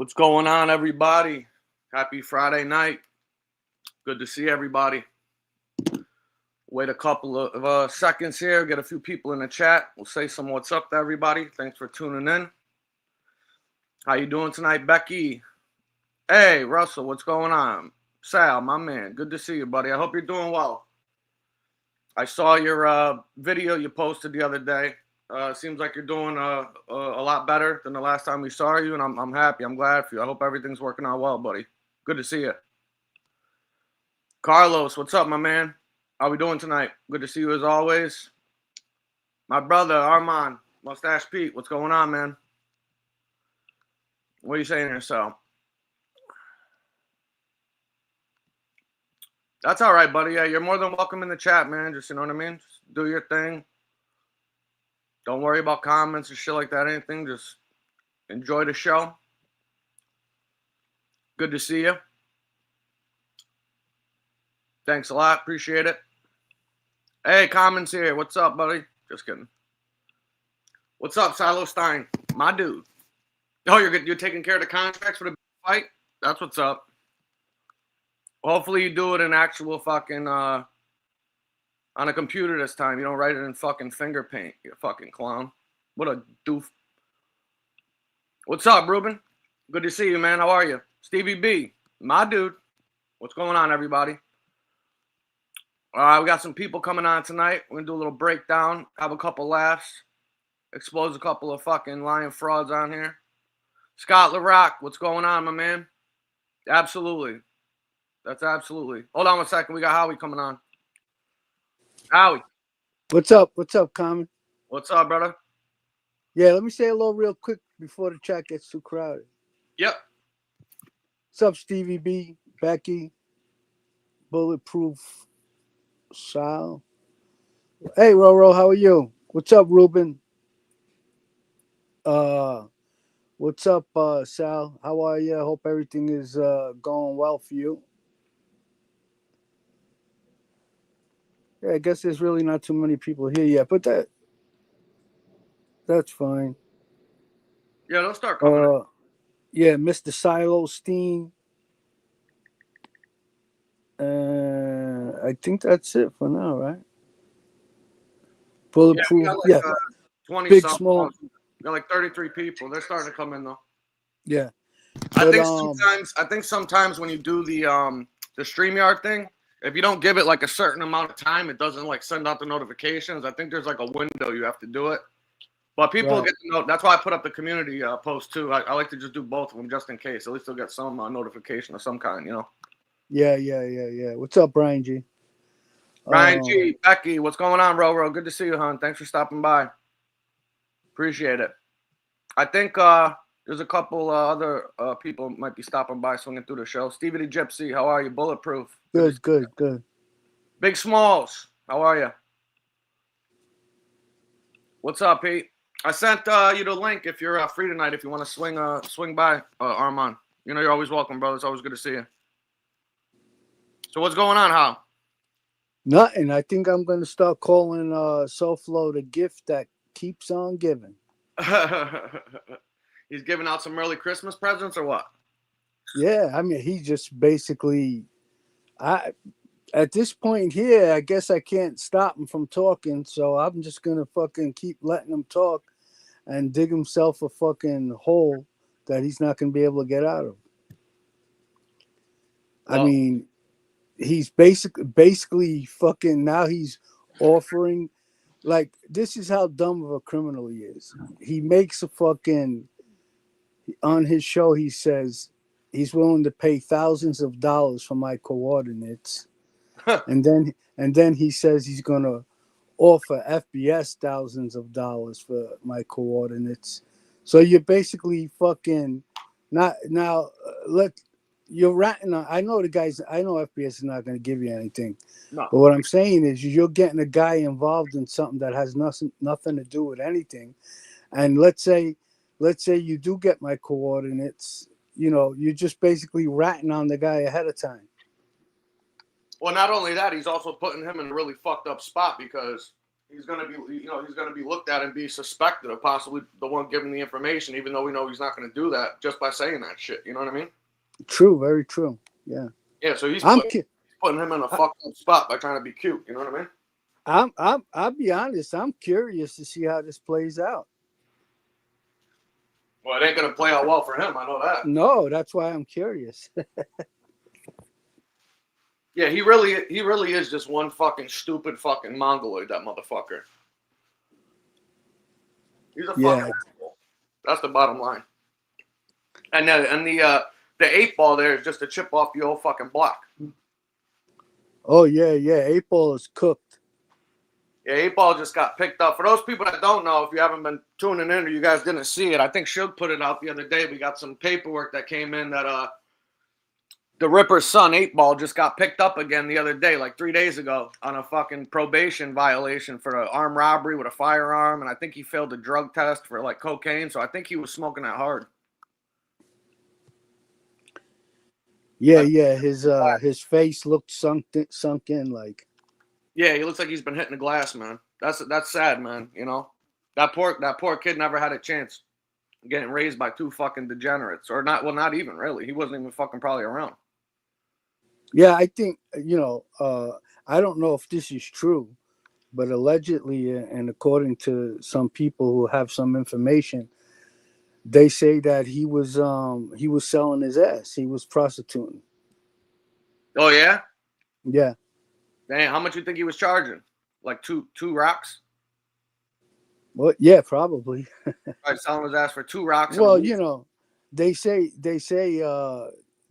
What's going on, everybody? Happy Friday night. Good to see everybody. Wait a couple of seconds here, get a few people in the chat. We'll say some what's up to everybody. Thanks for tuning in. How you doing tonight, Becky? Hey, Russell, what's going on? Sal, my man, good to see you, buddy. I hope you're doing well. I saw your video you posted the other day. Seems like you're doing a lot better than the last time we saw you, and I'm happy. I'm glad for you. I hope everything's working out well, buddy. Good to see you. Carlos, what's up, my man? How we doing tonight? Good to see you as always. My brother, Armand, Mustache Pete, what's going on, man? What are you saying here, Sal? That's all right, buddy. Yeah, you're more than welcome in the chat, man. Just, you know what I mean? Just do your thing. Don't worry about comments and shit like that, anything. Just enjoy the show. Good to see you. Thanks a lot. Appreciate it. Hey, Commons here. What's up, buddy? Just kidding. What's up, Silo Stein? My dude. Oh, you're taking care of the contracts for the fight? That's what's up. Hopefully you do it in actual fucking on a computer this time. You don't write it in fucking finger paint, you fucking clown. What a doof. What's up, Ruben? Good to see you, man. How are you? Stevie B, my dude. What's going on, everybody? We got some people coming on tonight. We're going to do a little breakdown, have a couple laughs, expose a couple of fucking lying frauds on here. Scott LaRock, what's going on, my man? Absolutely. That's absolutely. Hold on 1 second. We got Howie coming on. Howie. What's up? What's up, Common? What's up, brother? Yeah, let me say hello real quick before the chat gets too crowded. Yep. What's up, Stevie B, Becky, Bulletproof Sal? Hey, Roro, how are you? What's up, Ruben? What's up, Sal? How are you? I hope everything is going well for you. Yeah, I guess there's really not too many people here yet, but that's fine. Yeah, they'll start coming. Yeah, Mr. Silo Steen. I think that's it for now, right? Bulletproof. Yeah, got like, 20 big, something. small. Got like 33 people. They're starting to come in though. Yeah. I think sometimes when you do the StreamYard thing, if you don't give it like a certain amount of time, it doesn't like send out the notifications. I think there's like a window you have to do it. But people get to know. That's why I put up the community post too. I like to just do both of them just in case. At least they'll get some notification of some kind, you know. Yeah. What's up, Brian G? Brian G, Becky, what's going on, Roro? Good to see you, hon. Thanks for stopping by. Appreciate it. I think there's a couple other people might be stopping by, swinging through the show. Stevie the Gypsy, how are you? Bulletproof. Good. Big Smalls, how are you? What's up, Pete? I sent you the link if you're free tonight. If you want to swing by, Armand. You know you're always welcome, brother. It's always good to see you. So what's going on, Hal? Nothing. I think I'm going to start calling SoFlo the gift that keeps on giving. He's giving out some early Christmas presents or what? Yeah, I mean, he just basically, at this point here, I guess I can't stop him from talking, so I'm just going to fucking keep letting him talk and dig himself a fucking hole that he's not going to be able to get out of. Well, I mean, he's basically fucking, now he's offering, like, this is how dumb of a criminal he is. He makes a fucking, on his show, he says he's willing to pay thousands of dollars for my coordinates. and then he says he's going to offer FBS thousands of dollars for my coordinates. So you're basically fucking not now. You're ratting on. I know FBS is not going to give you anything. No. But what I'm saying is you're getting a guy involved in something that has nothing to do with anything. And let's say you do get my coordinates. You know, you're just basically ratting on the guy ahead of time. Well, not only that, he's also putting him in a really fucked up spot because he's gonna be, he's gonna be looked at and be suspected of possibly the one giving the information, even though we know he's not gonna do that just by saying that shit. You know what I mean? True, very true. Yeah. Yeah. So he's I'm putting him in a fucked up spot by trying to be cute. You know what I mean? I'll be honest. I'm curious to see how this plays out. Well, it ain't gonna play out well for him. I know that. No, that's why I'm curious. Yeah, he really is just one fucking stupid fucking mongoloid. That motherfucker. He's a fucking asshole. That's the bottom line. And the 8-ball there is just a chip off the old fucking block. Oh yeah. 8-ball is cooked. Yeah, 8-ball just got picked up. For those people that don't know, if you haven't been tuning in or you guys didn't see it, I think Suge put it out the other day. We got some paperwork that came in that the Ripper's son, 8-ball, just got picked up again the other day, like 3 days ago, on a fucking probation violation for an armed robbery with a firearm. And I think he failed a drug test for like cocaine. So I think he was smoking that hard. Yeah. His face looked sunk in like. Yeah, he looks like he's been hitting the glass, man. That's sad, man. You know, that poor kid never had a chance getting raised by two fucking degenerates, or not. Well, not even really. He wasn't even fucking probably around. Yeah, I think I don't know if this is true, but allegedly, and according to some people who have some information, they say that he was selling his ass. He was prostituting. Oh yeah. Yeah. Damn, how much you think he was charging? Like two rocks? Well, yeah, probably. Right, selling his ass for 2 rocks. Well, they say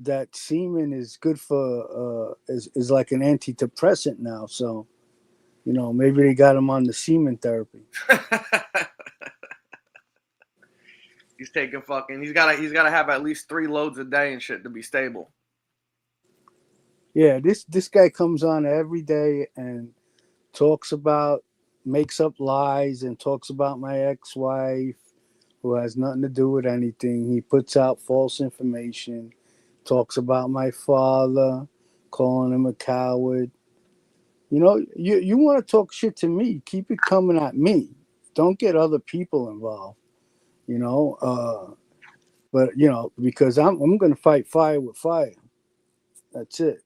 that semen is good for is like an antidepressant now. So, maybe they got him on the semen therapy. He's taking fucking. He's gotta have at least 3 loads a day and shit to be stable. Yeah, this guy comes on every day and makes up lies and talks about my ex-wife who has nothing to do with anything. He puts out false information, talks about my father, calling him a coward. You want to talk shit to me, keep it coming at me. Don't get other people involved. But because I'm going to fight fire with fire. That's it.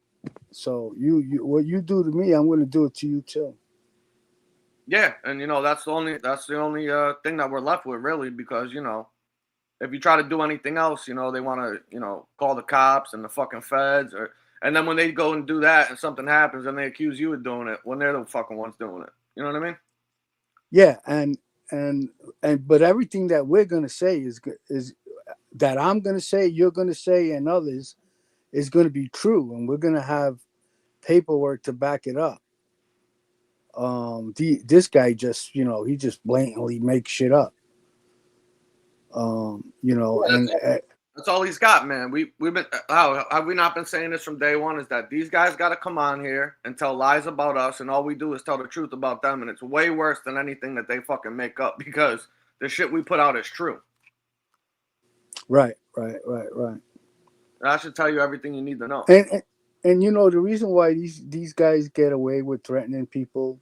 So you what you do to me, I'm going to do it to you too. Yeah, and that's the only thing that we're left with, really, because if you try to do anything else, they want to call the cops and the fucking feds, and then when they go and do that and something happens, then they accuse you of doing it when they're the fucking ones doing it. You know what I mean? Yeah, and but everything that we're going to say is that I'm going to say, you're going to say, and others is going to be true, and we're going to have paperwork to back it up. This guy just, he just blatantly makes shit up. And that's all he's got, man. We've been how have we not been saying this from day one? Is that these guys got to come on here and tell lies about us, and all we do is tell the truth about them, and it's way worse than anything that they fucking make up because the shit we put out is true. Right. That should tell you everything you need to know. And the reason why these guys get away with threatening people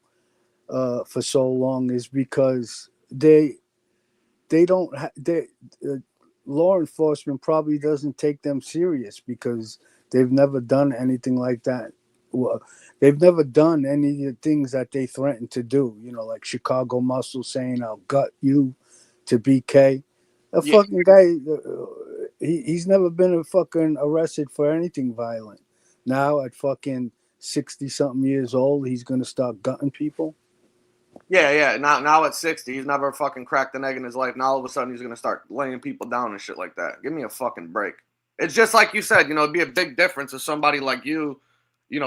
for so long is because they don't law enforcement probably doesn't take them serious because they've never done anything like that. Well, they've never done any of the things that they threaten to do. Like Chicago Muscle saying, "I'll gut you," to BK. Fucking guy. He's never been fucking arrested for anything violent. Now at fucking 60-something years old, he's gonna start gutting people. Yeah. Now at 60, he's never fucking cracked an egg in his life. Now all of a sudden he's gonna start laying people down and shit like that. Give me a fucking break. It's just like you said, it'd be a big difference if somebody like you,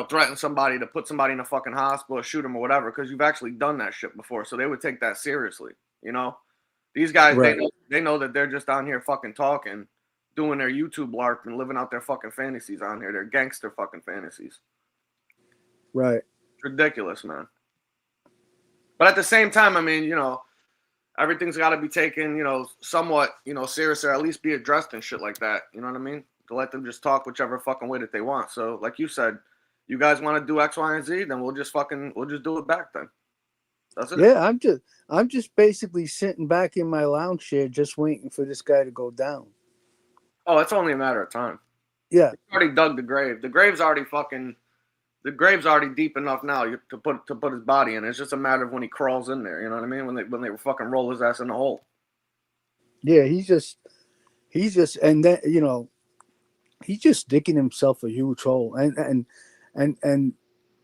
threaten somebody to put somebody in a fucking hospital or shoot them or whatever, because you've actually done that shit before. So they would take that seriously. These guys, right. They know that they're just on here fucking talking, doing their YouTube LARP and living out their fucking fantasies on here. Their gangster fucking fantasies. Right. It's ridiculous, man. But at the same time, I mean, everything's got to be taken, somewhat, serious, or at least be addressed and shit like that. You know what I mean? To let them just talk whichever fucking way that they want. So, like you said, you guys want to do X, Y, and Z, then we'll just do it back then. doesn't it? Yeah, I'm just basically sitting back in my lounge chair, just waiting for this guy to go down. Oh, it's only a matter of time. Yeah, He already dug the grave. The grave's already deep enough now to put his body in. It's just a matter of when he crawls in there. You know what I mean? When they fucking roll his ass in the hole. yeah. He's just, and then he's just digging himself a huge hole, and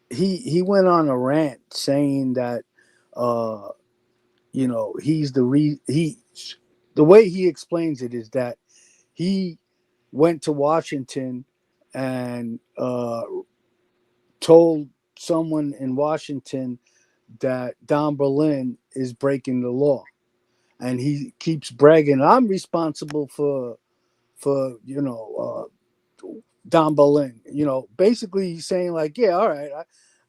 he went on a rant saying that, uh, he's the way he explains it is that he went to Washington and told someone in Washington that Don Berlin is breaking the law, and he keeps bragging, "I'm responsible for Don Berlin." Basically he's saying like, "Yeah, all right,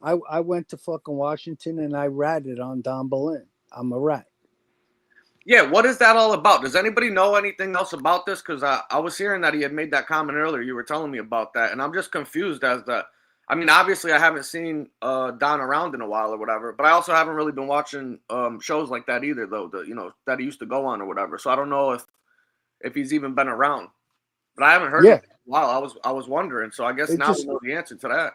I went to fucking Washington and I ratted on Don Berlin. I'm a rat." Yeah, what is that all about? Does anybody know anything else about this? Because I was hearing that he had made that comment earlier. You were telling me about that, and I'm just confused as to. I mean, obviously, I haven't seen Don around in a while or whatever, but I also haven't really been watching shows like that either, though. That he used to go on or whatever. So I don't know if he's even been around. But I haven't heard Yeah, anything in a while. I was wondering. So I guess it now we just know the answer to that.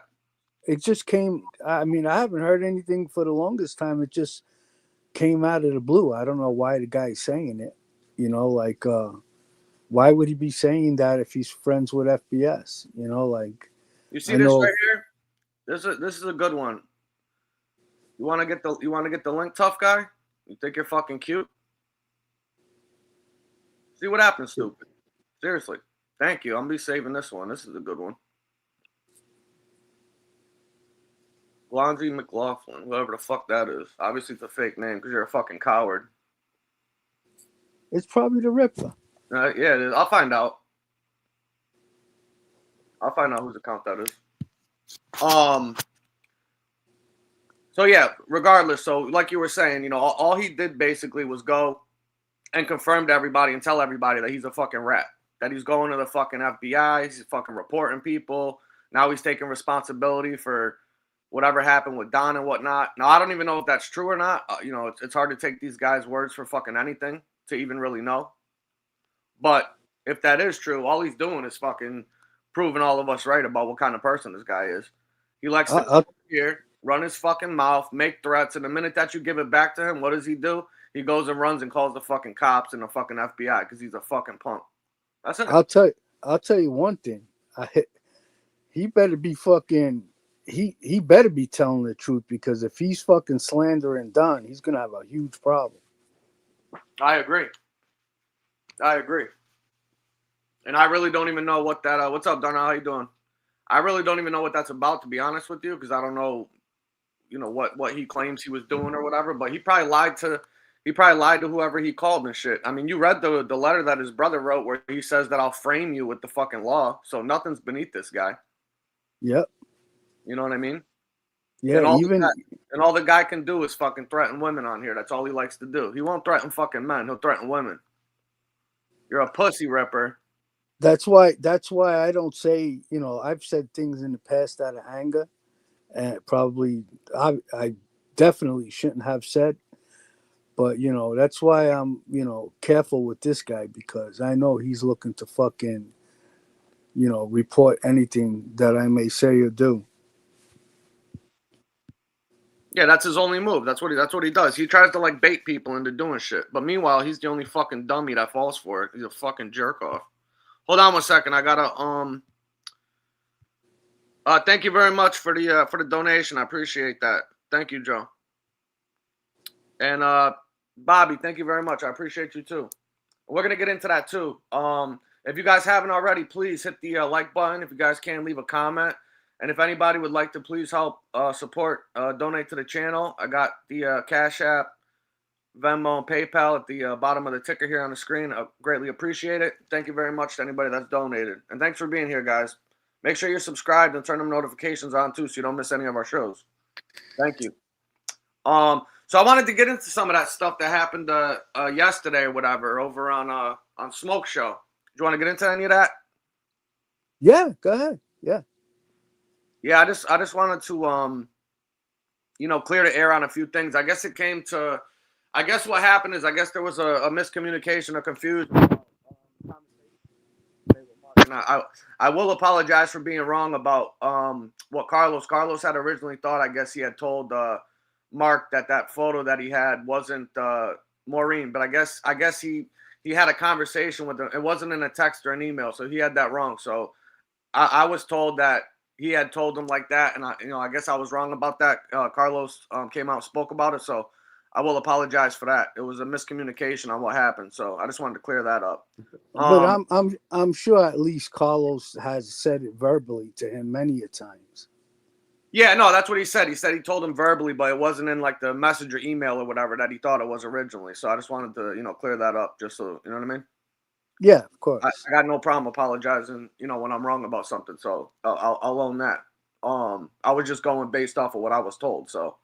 it just came. I mean, I haven't heard anything for the longest time. It just came out of the blue. I don't know why the guy's saying it. Like, why would he be saying that if he's friends with FBS? Like, You see I this know. right here? This is a good one. You want to get the link, tough guy? You think you're fucking cute? See what happens, stupid. Seriously. Thank you. I'm gonna be saving this one. This is a good one. Blondie McLaughlin, whatever the fuck that is. Obviously, it's a fake name because you're a fucking coward. It's probably the Ripper. Yeah, it is. I'll find out. I'll find out whose account that is. So yeah, regardless. So like you were saying, all he did basically was go and confirm to everybody and tell everybody that he's a fucking rat. That he's going to the fucking FBI. He's fucking reporting people. Now he's taking responsibility for whatever happened with Don and whatnot. Now I don't even know if that's true or not. It's hard to take these guys' words for fucking anything to even really know. But if that is true, all he's doing is fucking proving all of us right about what kind of person this guy is. He likes to I, come here, run his fucking mouth, make threats, and the minute that you give it back to him, what does he do? He goes and runs and calls the fucking cops and the fucking FBI because he's a fucking punk. That's it. I'll tell you one thing. He better be fucking. He better be telling the truth, because if he's fucking slandering Don, he's gonna have a huge problem. I agree. And I really don't even know what that. What's up, Darnell? How you doing? I really don't even know what that's about, to be honest with you, because I don't know, what he claims he was doing or whatever. But he probably lied to whoever he called and shit. I mean, you read the letter that his brother wrote where he says that I'll frame you with the fucking law. So nothing's beneath this guy. Yep. You know what I mean? Yeah. And all Even the guy can do is fucking threaten women on here. That's all he likes to do. He won't threaten fucking men. He'll threaten women. You're a pussy ripper. that's why I don't say. I've said things in the past out of anger, and probably I definitely shouldn't have said. But that's why I'm careful with this guy, because I know he's looking to fucking report anything that I may say or do. Yeah, that's his only move. That's what he does. He tries to like bait people into doing shit. But meanwhile, he's the only fucking dummy that falls for it. He's a fucking jerk off. Hold on 1 second. I gotta thank you very much for the donation. I appreciate that. Thank you, Joe. And Bobby, thank you very much. I appreciate you too. We're gonna get into that too. If you guys haven't already, please hit the like button. If you guys can, leave a comment. And if anybody would like to please help support, donate to the channel, I got the Cash App, Venmo, and PayPal at the bottom of the ticker here on the screen. I greatly appreciate it. Thank you very much to anybody that's donated. And thanks for being here, guys. Make sure you're subscribed and turn them notifications on too, so you don't miss any of our shows. Thank you. So I wanted to get into some of that stuff that happened yesterday or whatever over on Smoke Show. Do you want to get into any of that? Yeah, go ahead. Yeah. Yeah, I just wanted to clear the air on a few things. I guess what happened is, I guess there was a miscommunication or confusion. And I will apologize for being wrong about what Carlos had originally thought. I guess he had told Mark that photo that he had wasn't Maureen, but I guess he had a conversation with him. It wasn't in a text or an email, so he had that wrong. So I was told that he had told him like that, and I guess I was wrong about that. Carlos came out and spoke about it, so I will apologize for that. It was a miscommunication on what happened, so I just wanted to clear that up. But I'm sure at least Carlos has said it verbally to him many a times. Yeah, no, that's what he said. He said he told him verbally, but it wasn't in like the message or email or whatever that he thought it was originally. So I just wanted to, clear that up, just so you know what I mean. Yeah, of course. I got no problem apologizing, when I'm wrong about something. So I'll own that. I was just going based off of what I was told. So,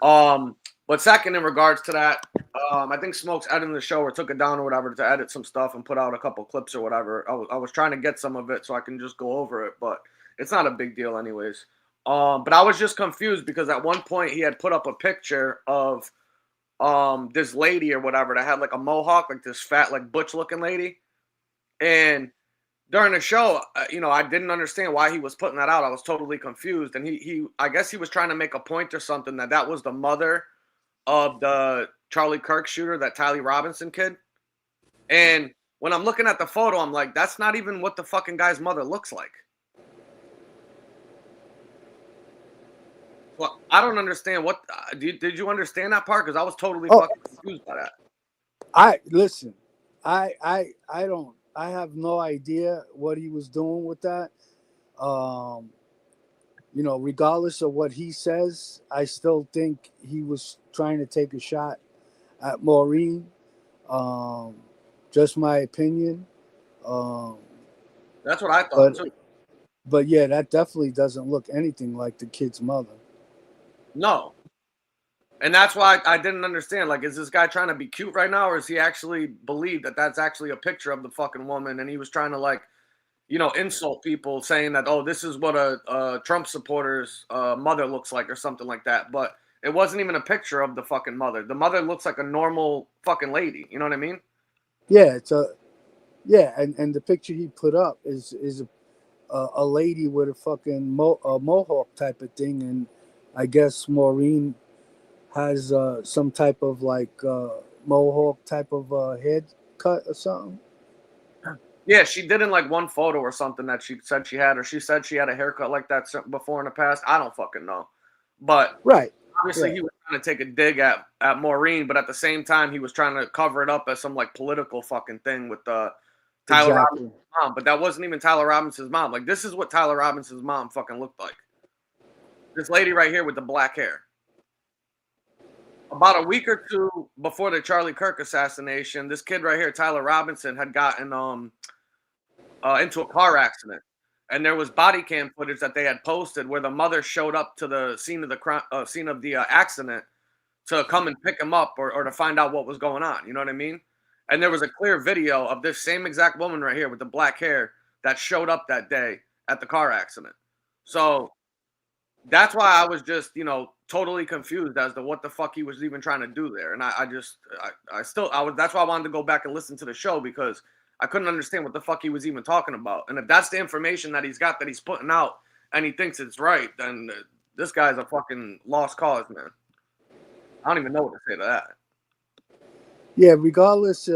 but second, in regards to that, I think Smokes edited the show or took it down or whatever to edit some stuff and put out a couple clips or whatever. I was trying to get some of it so I can just go over it, but it's not a big deal anyways. But I was just confused because at one point he had put up a picture of this lady or whatever that had like a mohawk, like this fat, like butch looking lady. And during the show, I didn't understand why he was putting that out. I was totally confused. And I guess he was trying to make a point or something that was the mother of the Charlie Kirk shooter, that Tyler Robinson kid. And when I'm looking at the photo, I'm like, that's not even what the fucking guy's mother looks like. Well, I don't understand what did you understand that part? Because I was totally fucking confused by that. I have no idea what he was doing with that. Regardless of what he says, I still think he was trying to take a shot at Maureen. Just my opinion. That's what I thought too. But yeah, that definitely doesn't look anything like the kid's mother. No. And that's why I didn't understand. Like, is this guy trying to be cute right now, or is he actually believe that that's actually a picture of the fucking woman, and he was trying to, like, insult people, saying that, oh, this is what a Trump supporter's mother looks like or something like that. But it wasn't even a picture of the fucking mother. The mother looks like a normal fucking lady. You know what I mean? Yeah, and the picture he put up is a lady with a fucking mohawk type of thing, and I guess Maureen has some type of like mohawk type of head cut or something. Yeah, she did in like one photo or something that she said she had, or she said she had a haircut like that before in the past. I don't fucking know. But right. Obviously, he was trying to take a dig at Maureen, but at the same time, he was trying to cover it up as some like political fucking thing with Tyler Robinson's mom. But that wasn't even Tyler Robinson's mom. Like, this is what Tyler Robinson's mom fucking looked like. This lady right here with the black hair. About a week or two before the Charlie Kirk assassination, this kid right here, Tyler Robinson, had gotten into a car accident. And there was body cam footage that they had posted where the mother showed up to the scene of the accident to come and pick him up or to find out what was going on. You know what I mean? And there was a clear video of this same exact woman right here with the black hair that showed up that day at the car accident. So that's why I was just, totally confused as to what the fuck he was even trying to do there. And that's why I wanted to go back and listen to the show, because I couldn't understand what the fuck he was even talking about. And if that's the information that he's got that he's putting out and he thinks it's right, then this guy's a fucking lost cause, man. I don't even know what to say to that. Yeah, regardless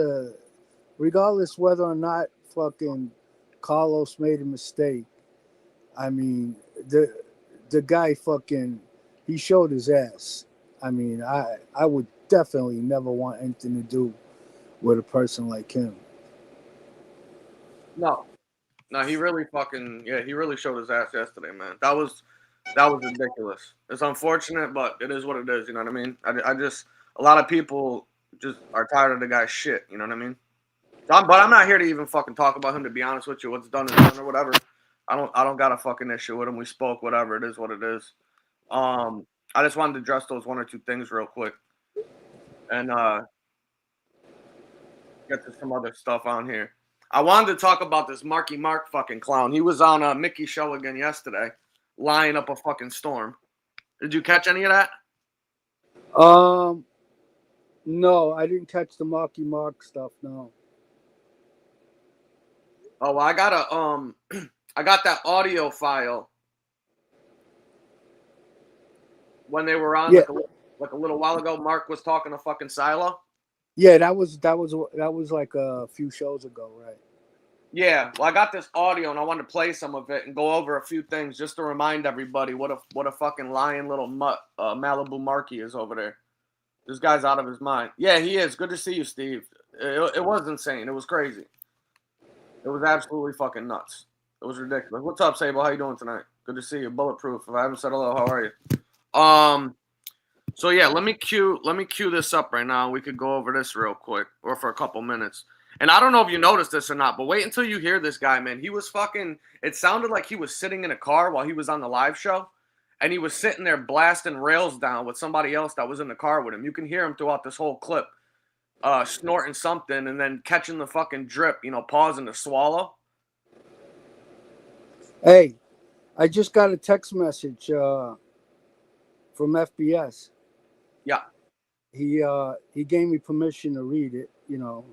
whether or not fucking Carlos made a mistake, I mean, the guy fucking, he showed his ass. I mean, I would definitely never want anything to do with a person like him. No, he really he really showed his ass yesterday, man. That was ridiculous. It's unfortunate, but it is what it is. You know what I mean? I just, a lot of people just are tired of the guy's shit. You know what I mean? But I'm not here to even fucking talk about him, to be honest with you. What's done is done or whatever. I don't got a fucking issue with him. We spoke, whatever. It is what it is. I just wanted to address those one or two things real quick, and get to some other stuff on here. I wanted to talk about this Marky Mark fucking clown. He was on Mickey's show again yesterday, lying up a fucking storm. Did you catch any of that? No, I didn't catch the Marky Mark stuff. No. Oh, well, I got I got that audio file when they were on Yeah, like a little while ago. Mark was talking to fucking Silo. yeah, that was like a few shows ago, right? Yeah, well, I got this audio and I wanted to play some of it and go over a few things just to remind everybody what a fucking lying little mutt Malibu Marky is over there. This guy's out of his mind. Yeah, he is. Good to see you, Steve. It was insane. It was crazy. It was absolutely fucking nuts. It was ridiculous. What's up, Sable? How you doing tonight? Good to see you. Bulletproof. If I haven't said hello, how are you? So yeah, let me cue this up right now. We could go over this real quick, or for a couple minutes. And I don't know if you noticed this or not, but wait until you hear this guy, man. He was fucking. It sounded like he was sitting in a car while he was on the live show, and he was sitting there blasting rails down with somebody else that was in the car with him. You can hear him throughout this whole clip, snorting something and then catching the fucking drip. Pausing to swallow. Hey, I just got a text message from FBS. Yeah. He gave me permission to read it,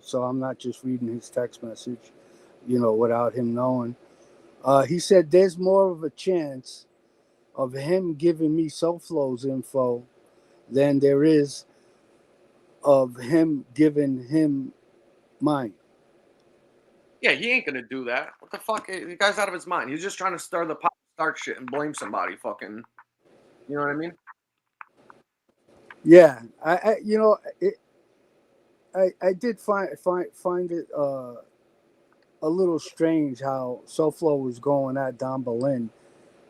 so I'm not just reading his text message, without him knowing. He said there's more of a chance of him giving me SoFlo's info than there is of him giving him mine. Yeah, he ain't gonna do that. What the fuck? The guy's out of his mind. He's just trying to stir the pot, start shit, and blame somebody. Fucking, you know what I mean? Yeah, I did find it a little strange how SoFlo was going at Don Berlin,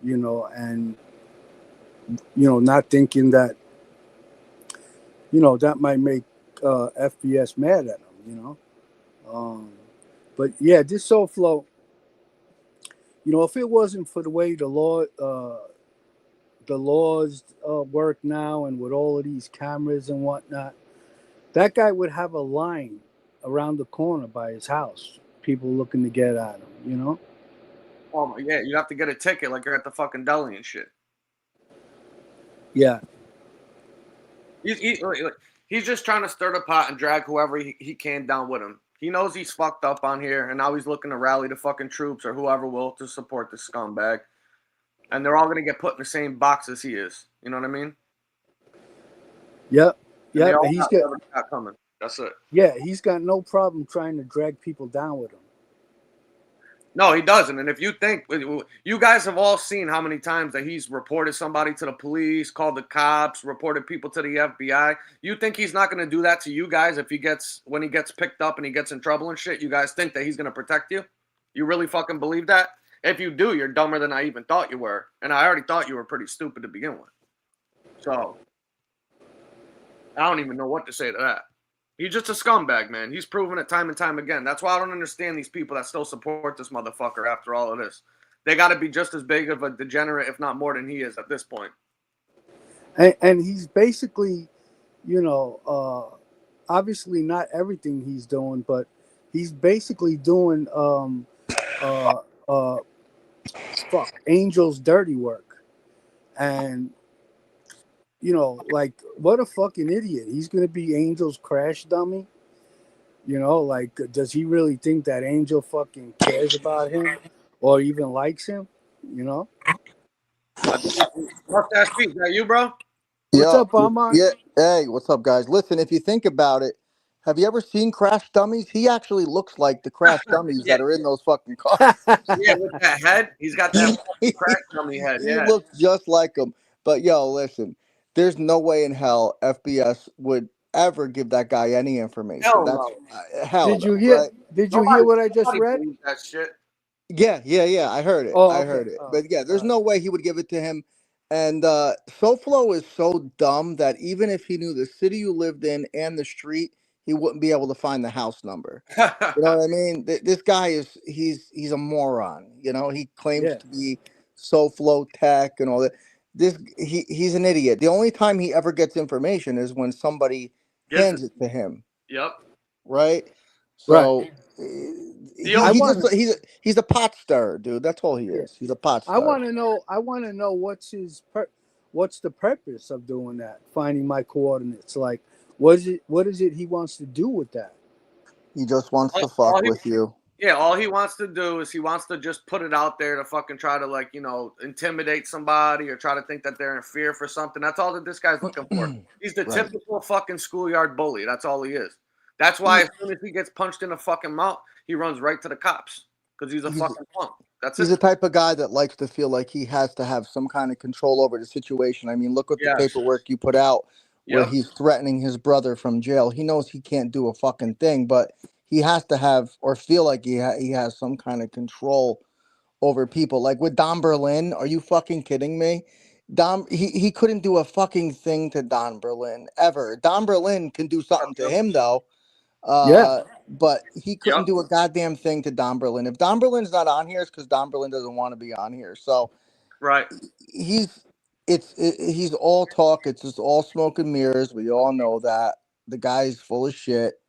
and not thinking that that might make FBS mad at him, but yeah, this SoFlo, if it wasn't for the way the laws work now, and with all of these cameras and whatnot, that guy would have a line around the corner by his house, people looking to get at him, Oh my, yeah, you have to get a ticket like you're at the fucking deli and shit. Yeah. He's just trying to stir the pot and drag whoever he can down with him. He knows he's fucked up on here, and now he's looking to rally the fucking troops or whoever will to support this scumbag. And they're all going to get put in the same box as he is. You know what I mean? Yep. Yeah, he's got coming. That's it. Yeah, he's got no problem trying to drag people down with him. No, he doesn't. And if you think, you guys have all seen how many times that he's reported somebody to the police, called the cops, reported people to the FBI. You think he's not going to do that to you guys when he gets picked up and he gets in trouble and shit? You guys think that he's going to protect you? You really fucking believe that? If you do, you're dumber than I even thought you were. And I already thought you were pretty stupid to begin with. So, I don't even know what to say to that. He's just a scumbag, man. He's proven it time and time again. That's why I don't understand these people that still support this motherfucker after all of this. They got to be just as big of a degenerate, if not more than he is at this point. And he's basically, obviously not everything he's doing, but he's basically doing Angel's dirty work. And like, what a fucking idiot. He's going to be Angel's crash dummy. Does he really think that Angel fucking cares about him or even likes him? Mustache Pete, is that you, bro? What's up, Armand? Yeah. Hey, what's up, guys? Listen, if you think about it, have you ever seen Crash Dummies? He actually looks like the Crash Dummies that are in those fucking cars. Yeah, with that head. He's got that Crash Dummy head. He looks just like him. But, listen, there's no way in hell FBS would ever give that guy any information. Hell no. Hell Did you hear? Right? Did you hear what I just read? That shit. Yeah. I heard it. I heard it. But yeah, there's no way he would give it to him. And SoFlo is so dumb that even if he knew the city you lived in and the street, he wouldn't be able to find the house number. You know what I mean? This guy he's a moron. He claims to be SoFlo Tech and all that. He's an idiot. The only time he ever gets information is when somebody hands it to him. Yep. Right. So. Right. He's a pot stirrer, dude. That's all he is. He's a pot stirrer. I want to know what's the purpose of doing that? Finding my coordinates. Like, what is it he wants to do with that? He just wants to All fuck with you. Yeah, all he wants to do is he wants to just put it out there to fucking try to, like, intimidate somebody or try to think that they're in fear for something. That's all that this guy's looking for. He's the Right. typical fucking schoolyard bully. That's all he is. That's why as soon as he gets punched in the fucking mouth, he runs right to the cops because he's a fucking punk. That's He's it. the type of guy that likes to feel like he has to have some kind of control over the situation. I mean, look at the Yes. paperwork you put out where Yep. he's threatening his brother from jail. He knows he can't do a fucking thing, but he has to have or feel like he has some kind of control over people. Like with Don Berlin, are you fucking kidding me? He couldn't do a fucking thing to Don Berlin ever. Don Berlin can do something to him though. Yeah. But he couldn't Yep. do a goddamn thing to Don Berlin. If Don Berlin's not on here, it's because Don Berlin doesn't want to be on here. So Right. he's all talk. It's just all smoke and mirrors. We all know that the guy's full of shit.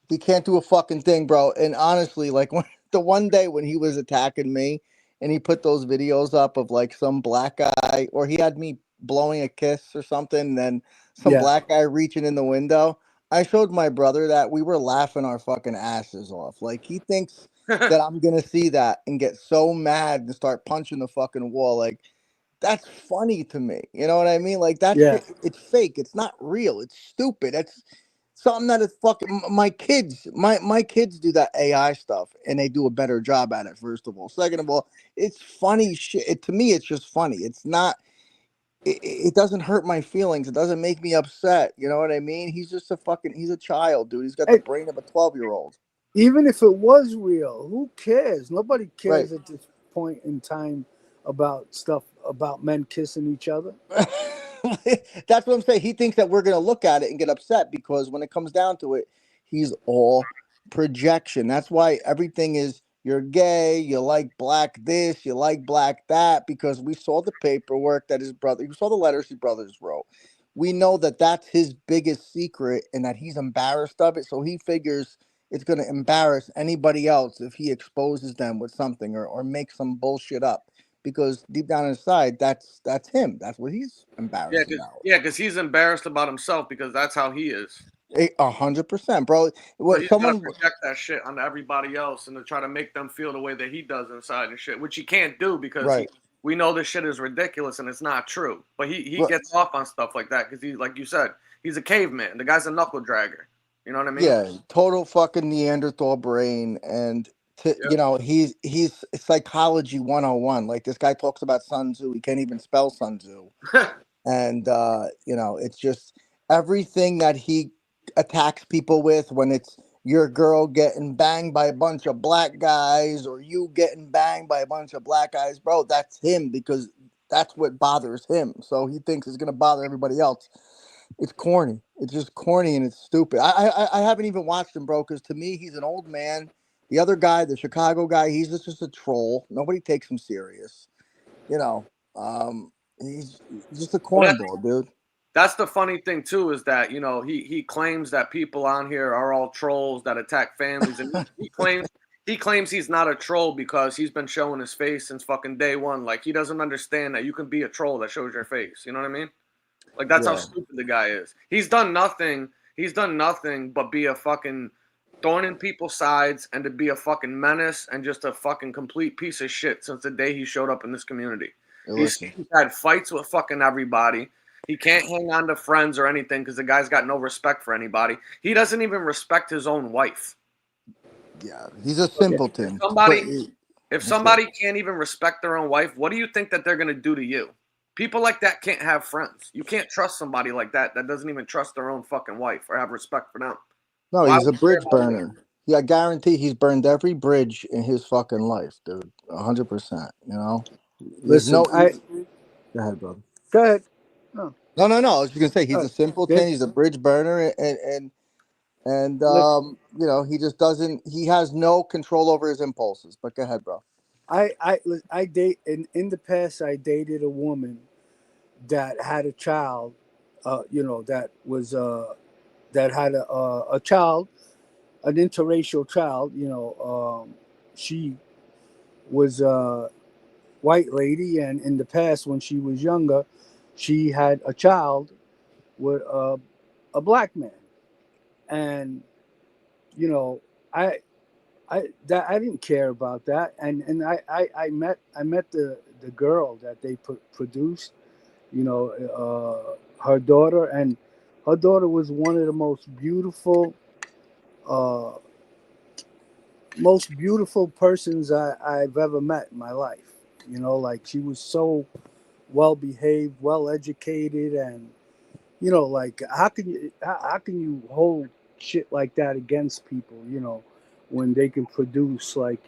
He can't do a fucking thing, bro. And honestly, like the one day when he was attacking me, and he put those videos up of like some black guy, or he had me blowing a kiss or something, and then some black guy reaching in the window. I showed my brother that. We were laughing our fucking asses off. Like he thinks that I'm gonna see that and get so mad and start punching the fucking wall. Like that's funny to me. You know what I mean? Like that shit, it's fake. It's not real. It's stupid. That's something that is fucking my kids. My kids do that AI stuff and they do a better job at it. First of all, second of all, it's funny shit. To me, it's just funny. It's not. It doesn't hurt my feelings. It doesn't make me upset. You know what I mean? He's just he's a child, dude. He's got the brain of a 12-year-old. Even if it was real, who cares? Nobody cares at this point in time about stuff about men kissing each other. That's what I'm saying. He thinks that we're going to look at it and get upset because when it comes down to it, he's all projection. That's why everything is you're gay, you like black this, you like black that, because we saw the paperwork that his brother, we saw the letters his brothers wrote. We know that that's his biggest secret and that he's embarrassed of it. So he figures it's going to embarrass anybody else if he exposes them with something or makes some bullshit up. Because deep down inside, that's him. That's what he's embarrassed about. Yeah, because he's embarrassed about himself because that's how he is. 100%, bro. What he's someone project that shit on everybody else and to try to make them feel the way that he does inside and shit, which he can't do because we know this shit is ridiculous and it's not true. But he gets off on stuff like that because he, like you said, he's a caveman. The guy's a knuckle dragger. You know what I mean? Yeah, total fucking Neanderthal brain and. You know, he's psychology 101. Like this guy talks about Sun Tzu. He can't even spell Sun Tzu. And, you know, it's just everything that he attacks people with when it's your girl getting banged by a bunch of black guys or you getting banged by a bunch of black guys, bro, that's him because that's what bothers him. So he thinks it's going to bother everybody else. It's corny. It's just corny and it's stupid. I haven't even watched him, bro, because to me, he's an old man. The other guy, the Chicago guy, he's just a troll. Nobody takes him serious. You know, he's just a cornball, dude. That's the funny thing too, is that he claims that people on here are all trolls that attack families, and he claims he's not a troll because he's been showing his face since fucking day one. Like he doesn't understand that you can be a troll that shows your face. You know what I mean? Like that's how stupid the guy is. He's done nothing but be a fucking thorn in people's sides and to be a fucking menace and just a fucking complete piece of shit since the day he showed up in this community. He's had fights with fucking everybody. He can't hang on to friends or anything because the guy's got no respect for anybody. He doesn't even respect his own wife. Yeah, he's a simpleton. If somebody can't even respect their own wife, what do you think that they're going to do to you? People like that can't have friends. You can't trust somebody like that doesn't even trust their own fucking wife or have respect for them. No, he's a bridge burner. Yeah, I guarantee he's burned every bridge in his fucking life, dude. 100%. You know. Listen, go ahead, brother. Go ahead. No. I was just gonna say he's a simpleton. He's a bridge burner, and you know he just doesn't. He has no control over his impulses. But go ahead, bro. I date in the past. I dated a woman that had a child. You know that was that had a child, an interracial child. You know, she was a white lady, and in the past, when she was younger, she had a child with a black man, and you know, I I didn't care about that, and I met the girl that they produced, you know, her daughter, and her daughter was one of the uh, most beautiful persons I've ever met in my life. You know, like she was so well behaved, well educated, and you know, like how can you hold shit like that against people? You know, when they can produce like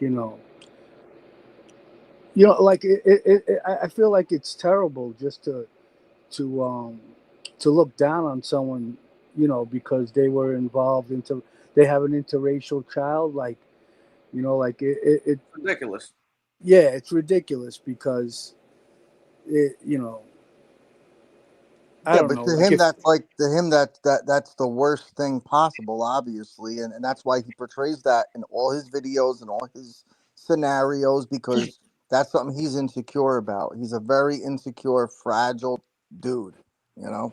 like I feel like it's terrible just to um to look down on someone, you know, because they were involved into they have an interracial child, like like it Ridiculous. yeah, it's ridiculous because it I Yeah, don't but know, to like him, if that's that's the worst thing possible, obviously, and that's why he portrays that in all his videos and all his scenarios because that's something he's insecure about. He's a very insecure, fragile dude, you know.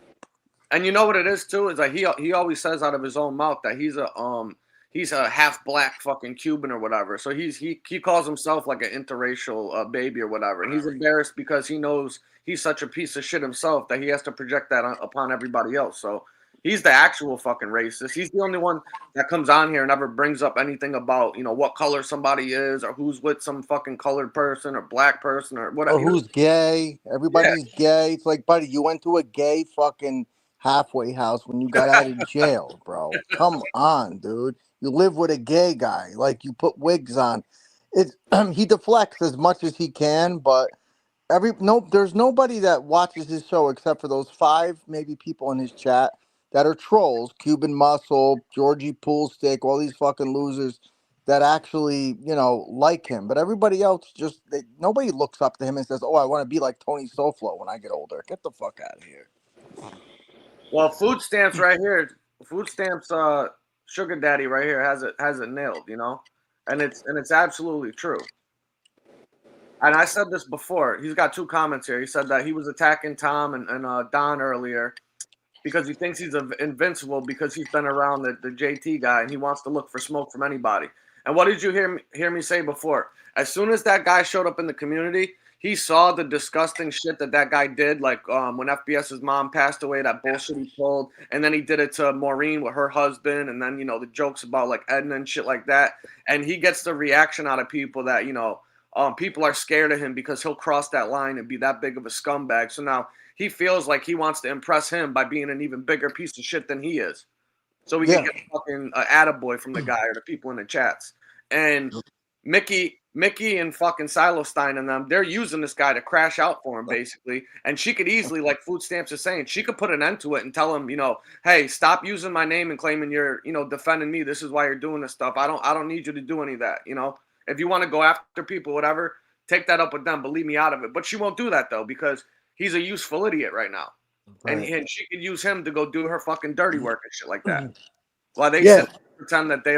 And you know what it is too is that he always says out of his own mouth that he's a half black fucking Cuban or whatever. So he calls himself like an interracial baby or whatever. And he's embarrassed because he knows he's such a piece of shit himself that he has to project that upon everybody else. So he's the actual fucking racist. He's the only one that comes on here and never brings up anything about what color somebody is or who's with some fucking colored person or black person or whatever. Or who's gay? Yeah. Everybody's gay. It's like, buddy, you went to a gay fucking halfway house when you got out of jail, bro. Come on, dude. You live with a gay guy. Like you put wigs on. It's he deflects as much as he can, but there's nobody that watches his show except for those five maybe people in his chat that are trolls. Cuban Muscle, Georgie Poolstick, all these fucking losers that actually like him. But everybody else nobody looks up to him and says, "Oh, I want to be like Tony Soflo when I get older." Get the fuck out of here. Well, food stamps right here. Food stamps. Sugar Daddy right here has it nailed. And it's absolutely true. And I said this before. He's got two comments here. He said that he was attacking Tom and Don earlier because he thinks he's invincible because he's been around the JT guy and he wants to look for smoke from anybody. And what did you hear me say before? As soon as that guy showed up in the community, he saw the disgusting shit that guy did, like when FBS's mom passed away, that bullshit he pulled, and then he did it to Maureen with her husband, and then the jokes about like Edna and shit like that, and he gets the reaction out of people that people are scared of him because he'll cross that line and be that big of a scumbag. So now he feels like he wants to impress him by being an even bigger piece of shit than he is. So we can get a fucking attaboy from the guy or the people in the chats. And Mickey and fucking Silostein and them, they're using this guy to crash out for him, basically. And she could easily, like Food Stamps is saying, she could put an end to it and tell him, hey, stop using my name and claiming you're, defending me. This is why you're doing this stuff. I don't need you to do any of that, If you want to go after people, whatever, take that up with them, but leave me out of it. But she won't do that, though, because he's a useful idiot right now. Right. And she could use him to go do her fucking dirty work and shit like that. While they sit and pretend that they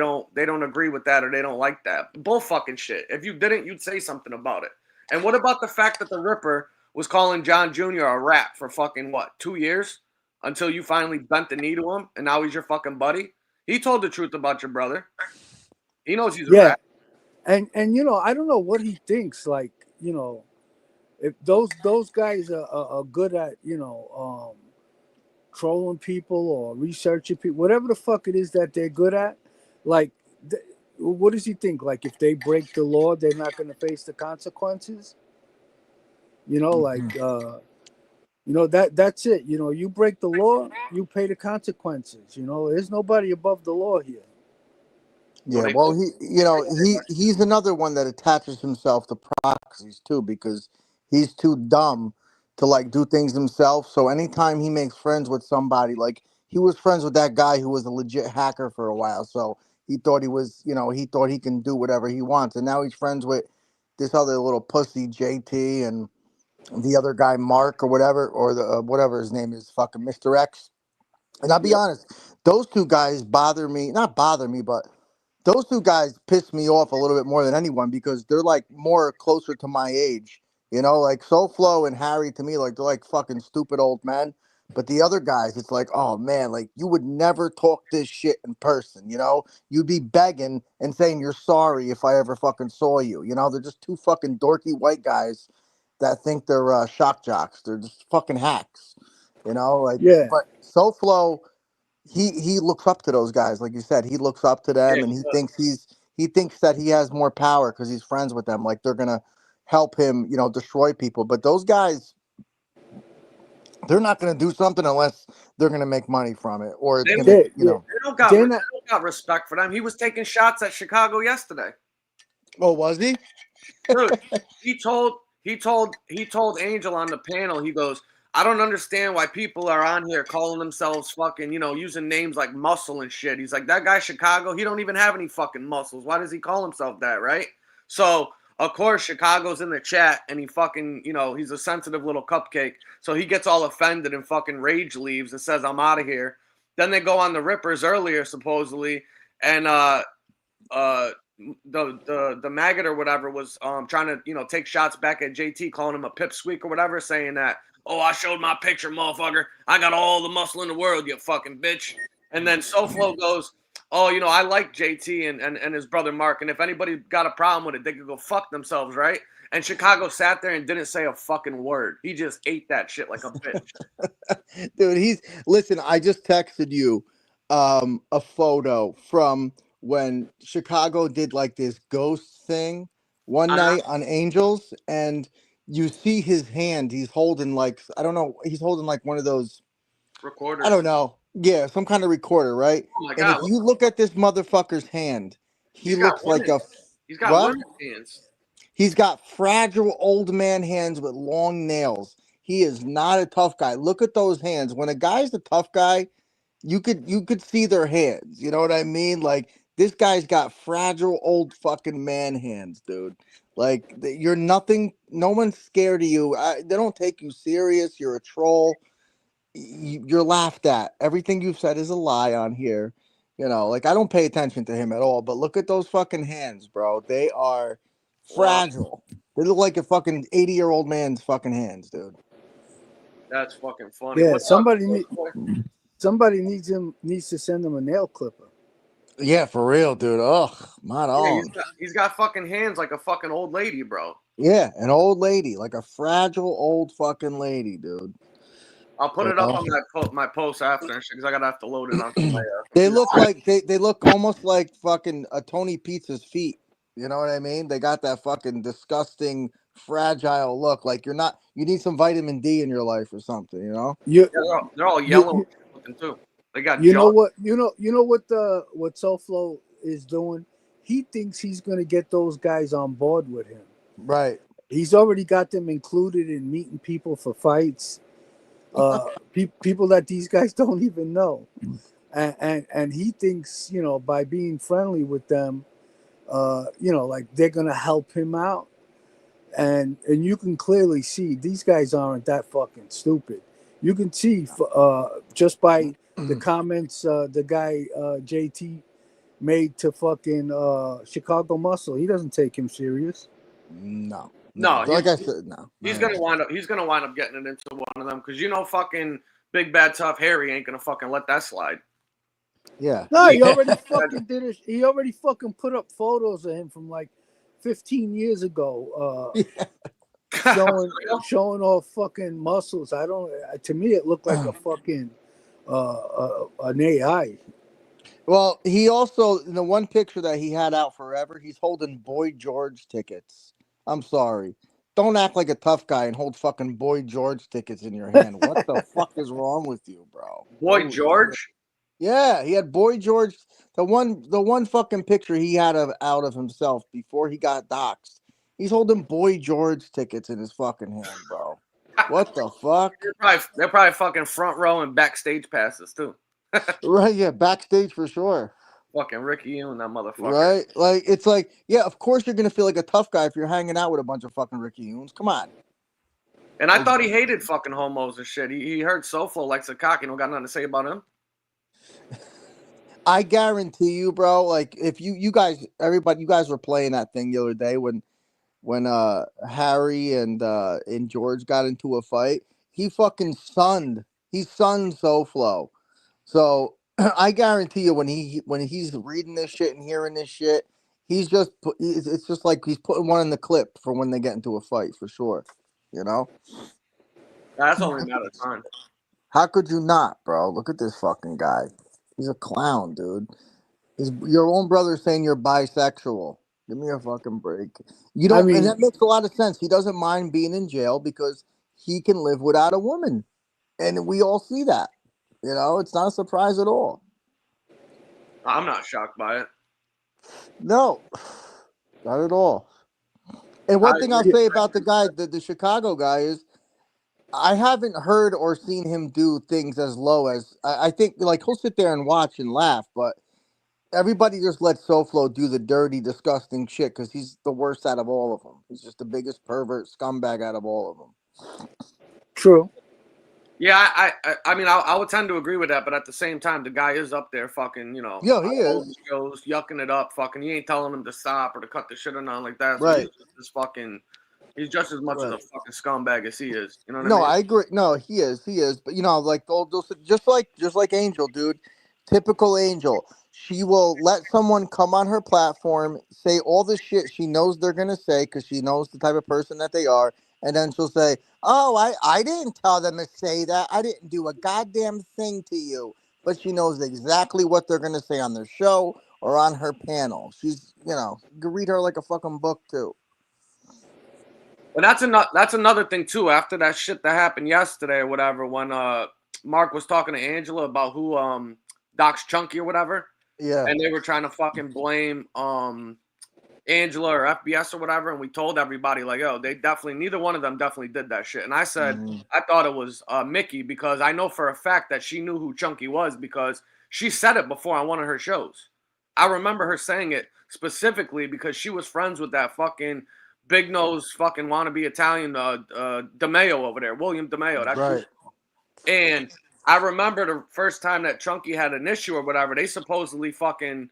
don't agree with that or they don't like that. Bull fucking shit. If you didn't, you'd say something about it. And what about the fact that the Ripper was calling John Jr. a rat for fucking 2 years? Until you finally bent the knee to him and now he's your fucking buddy? He told the truth about your brother. He knows he's a rat. And I don't know what he thinks, like, if those guys are good at, trolling people or researching people, whatever the fuck it is that they're good at, like, what does he think? Like, if they break the law, they're not going to face the consequences? Like, that's it. You break the law, you pay the consequences. There's nobody above the law here. Yeah, well, he's another one that attaches himself to proxies too because he's too dumb to like do things himself. So anytime he makes friends with somebody, like he was friends with that guy who was a legit hacker for a while, so he thought he thought he can do whatever he wants, and now he's friends with this other little pussy JT and the other guy Mark or whatever, or the whatever his name is, fucking Mr. X. And I'll be honest, those two guys not bother me, but those two guys piss me off a little bit more than anyone because they're like more closer to my age, You know, like SoFlo and Harry to me, like they're like fucking stupid old men. But the other guys, it's like, oh man, like you would never talk this shit in person, you know? You'd be begging and saying you're sorry if I ever fucking saw you. You know, they're just two fucking dorky white guys that think they're shock jocks. They're just fucking hacks. You know, like Yeah, but SoFlo, he looks up to those guys, like you said. He looks up to Yeah, them and he thinks that he has more power because he's friends with them. Like they're gonna help him, you know, destroy people. But those guys, they're not going to do something unless they're going to make money from it, or it's they, going they to, they, you know. don't they're not. got respect for them. He was taking shots at Chicago yesterday. Oh, was he? Dude, he told Angel on the panel, he goes, I don't understand why people are on here calling themselves fucking, you know, using names like muscle and shit. He's like, that guy Chicago, he don't even have any fucking muscles. Why does he call himself that, right? So of course Chicago's in the chat and he fucking, you know, he's a sensitive little cupcake. So he gets all offended and fucking rage leaves and says, I'm out of here. Then they go on the Rippers earlier, supposedly, and the maggot or whatever was trying to, you know, take shots back at JT, calling him a pipsqueak or whatever, saying that, oh, I showed my picture, motherfucker. I got all the muscle in the world, you fucking bitch. And then SoFlo goes, oh, you know, I like JT and his brother Mark, and if anybody got a problem with it, they could go fuck themselves, right? And Chicago sat there and didn't say a fucking word. He just ate that shit like a bitch. Dude, listen, I just texted you a photo from when Chicago did like this ghost thing one night on Angels, and you see his hand. He's holding like, I don't know, he's holding like one of those, Recorders. I don't know. Yeah, some kind of recorder, right? Oh my And if God. you look at this motherfucker's hand, he looks like a He's got what? women's hands. He's got fragile old man hands with long nails. He is not a tough guy. Look at those hands. When a guy's a tough guy, you could see their hands. You know what I mean? Like this guy's got fragile old fucking man hands, dude. Like you're nothing. No one's scared of you. They don't take you serious. You're a troll. You're laughed at. Everything you've said is a lie on here. You know, like I don't pay attention to him at all. But look at those fucking hands, bro. They are fragile. They look like a fucking 80-year-old man's fucking hands, dude. That's fucking funny. Yeah, What's up? somebody needs to send him a nail clipper. Yeah, for real, dude. Ugh, not on. He's got fucking hands like a fucking old lady, bro. Yeah, an old lady, like a fragile old fucking lady, dude. I'll put it up on my post after because I gotta have to load it on. They look like they look almost like fucking a Tony Pizza's feet. You know what I mean? They got that fucking disgusting, fragile look. Like you need some vitamin D in your life or something. You know? They're all yellow looking too. They got. You know what what SoFlo is doing? He thinks he's gonna get those guys on board with him. Right. He's already got them included in meeting people for fights. People that these guys don't even know, and he thinks, you know, by being friendly with them, you know, like they're gonna help him out, and you can clearly see these guys aren't that fucking stupid. You can see just by the comments the guy JT made to fucking Chicago Muscle. He doesn't take him serious. No. Like I said, no. He's gonna wind up getting it into one of them because, you know, fucking Big Bad Tough Harry ain't gonna fucking let that slide. Yeah. No, he already fucking did it. He already fucking put up photos of him from like 15 years ago, showing off fucking muscles. I don't. To me, it looked like a fucking an AI. Well, he also, in the one picture that he had out forever, he's holding Boy George tickets. I'm sorry. Don't act like a tough guy and hold fucking Boy George tickets in your hand. What the fuck is wrong with you, bro? Boy George? Yeah, he had Boy George. The one fucking picture he had out of himself before he got doxxed. He's holding Boy George tickets in his fucking hand, bro. What the fuck? They're probably fucking front row and backstage passes too. Right, yeah, backstage for sure. Fucking Ricky Yoon, that motherfucker. Right? Like, it's like, yeah, of course you're going to feel like a tough guy if you're hanging out with a bunch of fucking Ricky Yoons. Come on. And I thought he hated fucking homos and shit. He heard SoFlo likes a cock and don't got nothing to say about him. I guarantee you, bro, like, if you guys, everybody, you guys were playing that thing the other day when when Harry and George got into a fight. He fucking sunned. He sunned SoFlo. So I guarantee you, when he's reading this shit and hearing this shit, it's just like he's putting one in the clip for when they get into a fight for sure. You know? That's only a matter of time. How could you not, bro? Look at this fucking guy. He's a clown, dude. Your own brother saying you're bisexual. Give me a fucking break. You don't, and that makes a lot of sense. He doesn't mind being in jail because he can live without a woman, and we all see that. You know, it's not a surprise at all. I'm not shocked by it. No, not at all. And one thing I'll say about the guy, the Chicago guy, is I haven't heard or seen him do things as low as I think. Like, he'll sit there and watch and laugh, but everybody just lets SoFlo do the dirty, disgusting shit because he's the worst out of all of them. He's just the biggest pervert scumbag out of all of them. True. Yeah, I mean, I would tend to agree with that, but at the same time, the guy is up there fucking, you know. Yeah, he is. Shows, yucking it up, fucking. He ain't telling him to stop or to cut the shit or nothing like that. So right. He's just as much of a fucking scumbag as he is. You know what I mean? No, I agree. No, he is. But you know, like just like Angel, dude. Typical Angel. She will let someone come on her platform, say all the shit she knows they're gonna say because she knows the type of person that they are, and then she'll say, "Oh, I didn't tell them to say that. I didn't do a goddamn thing to you." But she knows exactly what they're gonna say on their show or on her panel. She's, you know, you can read her like a fucking book too. But that's another thing too. After that shit that happened yesterday or whatever, when Mark was talking to Angela about who Doc's Chunky or whatever, yeah, and they were trying to fucking blame Angela or FBS or whatever, and we told everybody like, oh, neither one of them definitely did that shit. And I said I thought it was Mickey because I know for a fact that she knew who Chunky was because she said it before on one of her shows. I remember her saying it specifically because she was friends with that fucking big nose fucking wannabe Italian DeMeo over there, William DeMeo. That's right. And I remember the first time that Chunky had an issue or whatever, they supposedly fucking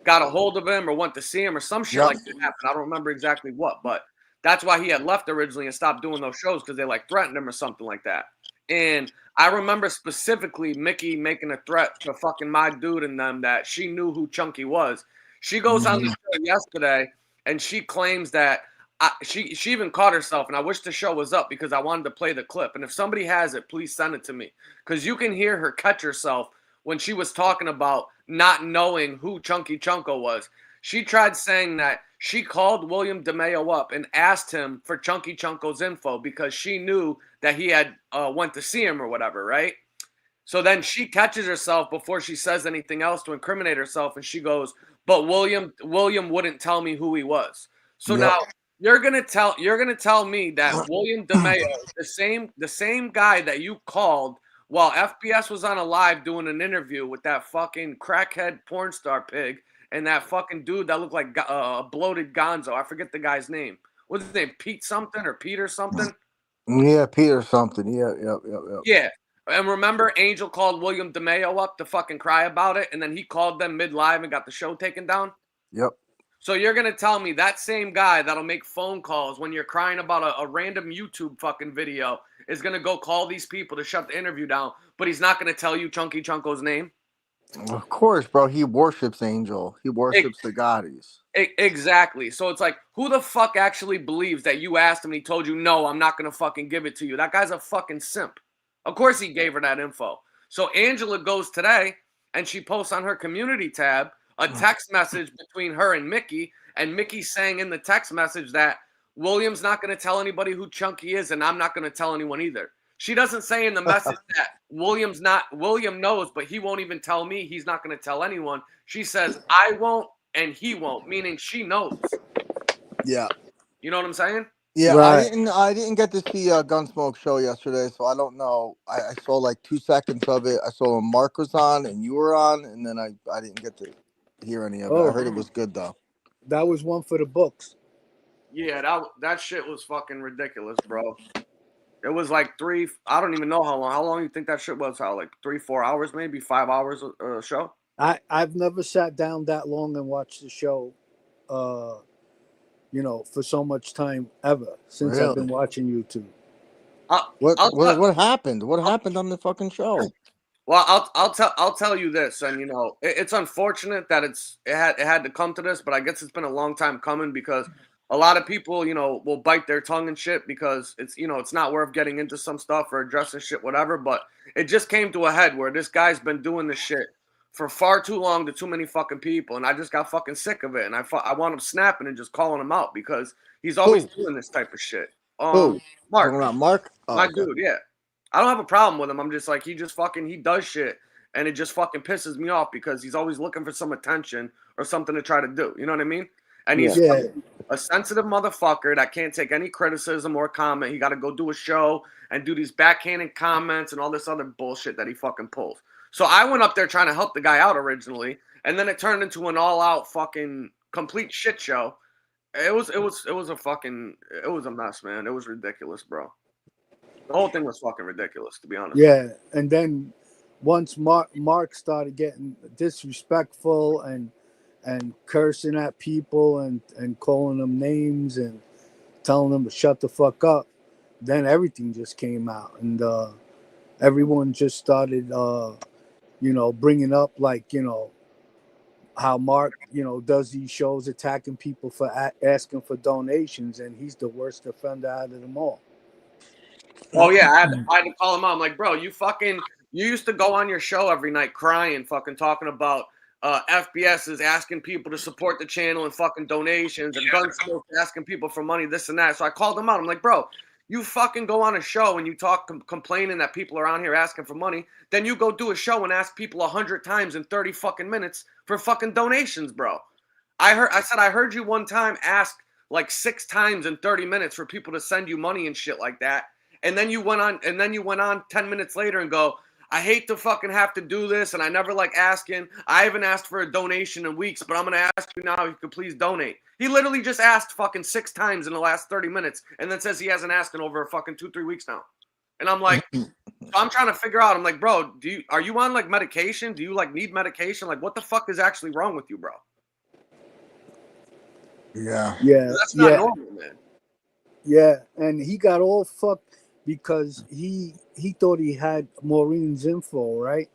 got a hold of him or went to see him or some shit like that happened. I don't remember exactly what, but that's why he had left originally and stopped doing those shows because they like threatened him or something like that. And I remember specifically Mickey making a threat to fucking my dude and them that she knew who Chunky was. She goes on the show yesterday and she claims that she even caught herself, and I wish the show was up because I wanted to play the clip. And if somebody has it, please send it to me because you can hear her catch herself when she was talking about not knowing who Chunky Chunko was. She tried saying that she called William DeMeo up and asked him for Chunky Chunko's info because she knew that he had went to see him or whatever, right? So then she catches herself before she says anything else to incriminate herself, and she goes, "But William wouldn't tell me who he was." So now you're gonna tell me that William DeMeo, the same guy that you called while FBS was on a live doing an interview with that fucking crackhead porn star pig and that fucking dude that looked like a bloated gonzo. I forget the guy's name. What's his name? Pete something or Peter something? Yeah, Peter something. Yeah. Yeah. And remember, Angel called William DeMeo up to fucking cry about it, and then he called them mid-live and got the show taken down? Yep. So you're going to tell me that same guy that'll make phone calls when you're crying about a random YouTube fucking video is going to go call these people to shut the interview down, but he's not going to tell you Chunky Chunko's name? Of course, bro. He worships Angel. He worships the Gottis. Exactly. So it's like, who the fuck actually believes that you asked him and he told you, no, I'm not going to fucking give it to you? That guy's a fucking simp. Of course he gave her that info. So Angela goes today and she posts on her community tab a text message between her and Mickey saying in the text message that William's not going to tell anybody who Chunky is and I'm not going to tell anyone either. She doesn't say in the message that William knows, but he won't even tell me. He's not going to tell anyone. She says, I won't and he won't, meaning she knows. Yeah. You know what I'm saying? Yeah, right. I didn't get to see Gunsmoke show yesterday, so I don't know. I saw like 2 seconds of it. I saw when Mark was on and you were on, and then I didn't get to hear any of it. I heard it was good though. That was one for the books. Yeah, that shit was fucking ridiculous, bro. It was like I don't even know how long. How long do you think that shit was? How, like 3-4 hours, maybe 5 hours show? I've never sat down that long and watched the show. you know, for so much time ever since I've been watching YouTube. What happened? What happened on the fucking show? Well, I'll tell you this, and you know, it's unfortunate that it had to come to this, but I guess it's been a long time coming because a lot of people, you know, will bite their tongue and shit because it's, you know, it's not worth getting into some stuff or addressing shit, whatever. But it just came to a head where this guy's been doing this shit for far too long to too many fucking people, and I just got fucking sick of it, and I want him snapping and just calling him out because he's always doing this type of shit. Who? Mark. Talking about Mark? Oh, my dude, yeah. I don't have a problem with him. I'm just like, he does shit, and it just fucking pisses me off because he's always looking for some attention or something to try to do. You know what I mean? And he's a sensitive motherfucker that can't take any criticism or comment. He got to go do a show and do these backhanded comments and all this other bullshit that he fucking pulls. So I went up there trying to help the guy out originally, and then it turned into an all-out fucking complete shit show. It was a mess, man. It was ridiculous, bro. The whole thing was fucking ridiculous, to be honest. Yeah, and then once Mark started getting disrespectful and cursing at people and calling them names and telling them to shut the fuck up, then everything just came out, and everyone just started, you know, bringing up, like, you know, how Mark, you know, does these shows attacking people for asking for donations, and he's the worst offender out of them all. Oh yeah, I had to call him out. I'm like, bro, you used to go on your show every night crying, fucking talking about FBS is asking people to support the channel and fucking donations, and Gunsmoke asking people for money, this and that. So I called him out. I'm like, bro, you fucking go on a show and you talk complaining that people are on here asking for money, then you go do a show and ask people 100 times in 30 fucking minutes for fucking donations, bro. I heard you one time ask like 6 times in 30 minutes for people to send you money and shit like that. And then you went on 10 minutes later and go, I hate to fucking have to do this, and I never like asking. I haven't asked for a donation in weeks, but I'm going to ask you now if you could please donate. He literally just asked fucking 6 times in the last 30 minutes and then says he hasn't asked in over fucking 2-3 weeks now. And I'm like, so I'm trying to figure out, I'm like, bro, are you on like medication? Do you like need medication? Like, what the fuck is actually wrong with you, bro? Yeah. That's not normal, man. Yeah, and he got all fucked because he thought he had Maureen's info, right?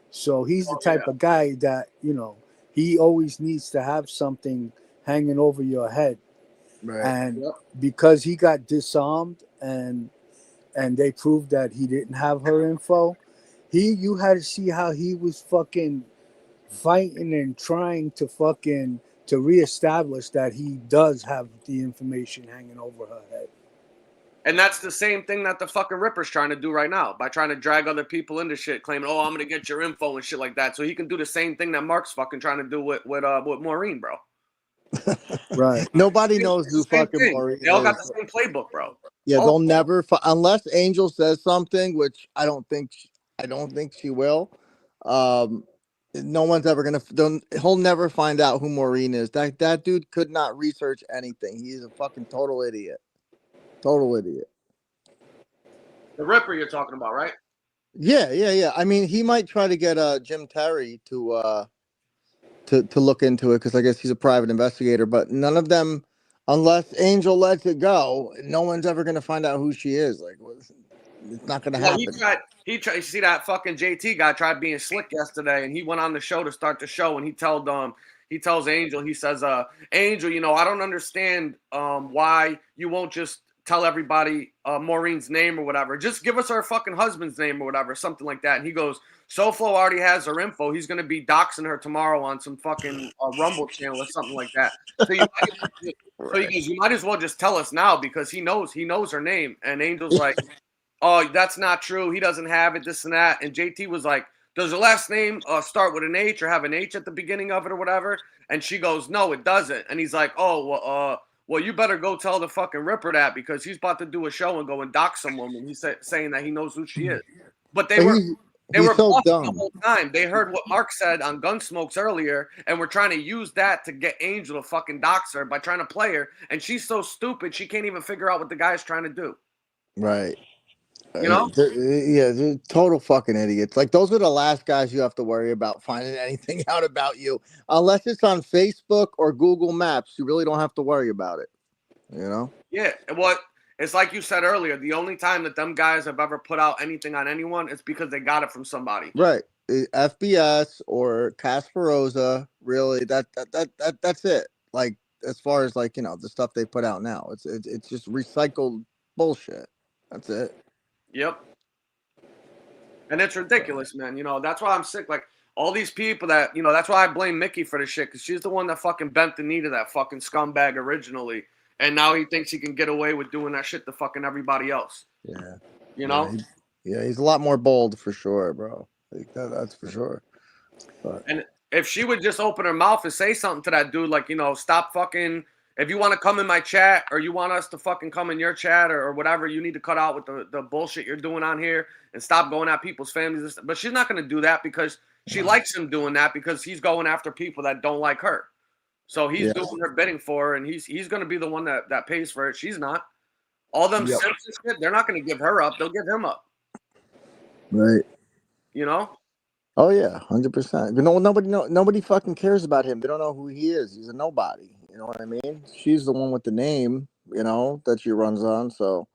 So he's the type of guy that, you know, he always needs to have something hanging over your head. Right. And because he got disarmed and they proved that he didn't have her info, you had to see how he was fucking fighting and trying to reestablish that he does have the information hanging over her head. And that's the same thing that the fucking Ripper's trying to do right now by trying to drag other people into shit, claiming, oh, I'm going to get your info and shit like that. So he can do the same thing that Mark's fucking trying to do with Maureen, bro. Right. Nobody knows who fucking Maureen is. They all got the same playbook, bro. Yeah, they'll never, unless Angel says something, which I don't think she will. No one's ever he'll never find out who Maureen is. That dude could not research anything. He's a fucking total idiot. Total idiot. The Ripper you're talking about, right? Yeah. I mean, he might try to get Jim Terry to look into it because I guess he's a private investigator. But none of them, unless Angel lets it go, no one's ever going to find out who she is. Like, it's not going to happen. He tried. You see that fucking JT guy tried being slick yesterday, and he went on the show to start the show, and he tells Angel, he says, Angel, you know, I don't understand why you won't just tell everybody Maureen's name or whatever. Just give us her fucking husband's name or whatever, something like that. And he goes, SoFlo already has her info. He's going to be doxing her tomorrow on some fucking Rumble channel or something like that. So, he goes, you might as well just tell us now because he knows her name. And Angel's like, oh, that's not true. He doesn't have it, this and that. And JT was like, does her last name start with an H or have an H at the beginning of it or whatever? And she goes, no, it doesn't. And he's like, oh, well, you better go tell the fucking Ripper that because he's about to do a show and go and dox some woman. He's saying that he knows who she is. But they were so dumb the whole time. They heard what Mark said on Gunsmokes earlier and were trying to use that to get Angel to fucking dox her by trying to play her. And she's so stupid, she can't even figure out what the guy's trying to do. Right. You know? They're total fucking idiots. Like, those are the last guys you have to worry about finding anything out about you. Unless it's on Facebook or Google Maps, you really don't have to worry about it. You know? Yeah. It's like you said earlier. The only time that them guys have ever put out anything on anyone is because they got it from somebody. Right. FBS or Casparosa, really. That's it. Like, as far as like, the stuff they put out now, it's just recycled bullshit. That's it. Yep. And it's ridiculous, man. That's why I'm sick. Like, all these people that, that's why I blame Mickey for the shit, because she's the one that fucking bent the knee to that fucking scumbag originally. And now he thinks he can get away with doing that shit to fucking everybody else. Yeah. You know? Yeah, he's a lot more bold for sure, bro. Like, that's for sure. But. And if she would just open her mouth and say something to that dude, like, stop fucking, if you want to come in my chat or you want us to fucking come in your chat or whatever, you need to cut out with the bullshit you're doing on here and stop going at people's families. But she's not going to do that because she likes him doing that, because he's going after people that don't like her. So he's doing her bidding for her, and he's going to be the one that pays for it. She's not. All them simps and shit, they're not going to give her up. They'll give him up. Right. You know? Oh yeah, 100%. Nobody fucking cares about him. They don't know who he is. He's a nobody. You know what I mean? She's the one with the name, that she runs on. So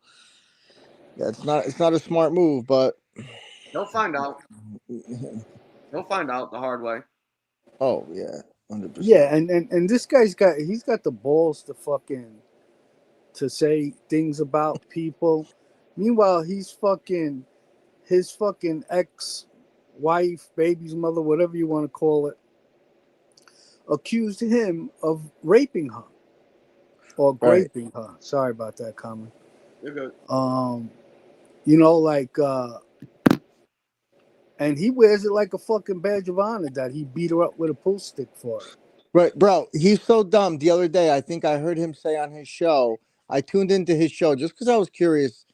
yeah, it's not a smart move, but they'll find out. They'll find out the hard way. Oh yeah, 100%. Yeah, and this guy's got the balls to say things about people. Meanwhile, his fucking ex-wife, baby's mother, whatever you want to call it, accused him of raping her or graping her. Sorry about that, Common. You're good. And he wears it like a fucking badge of honor that he beat her up with a pool stick for it. Right, bro. He's so dumb. The other day, I think I heard him say on his show, I tuned into his show just because I was curious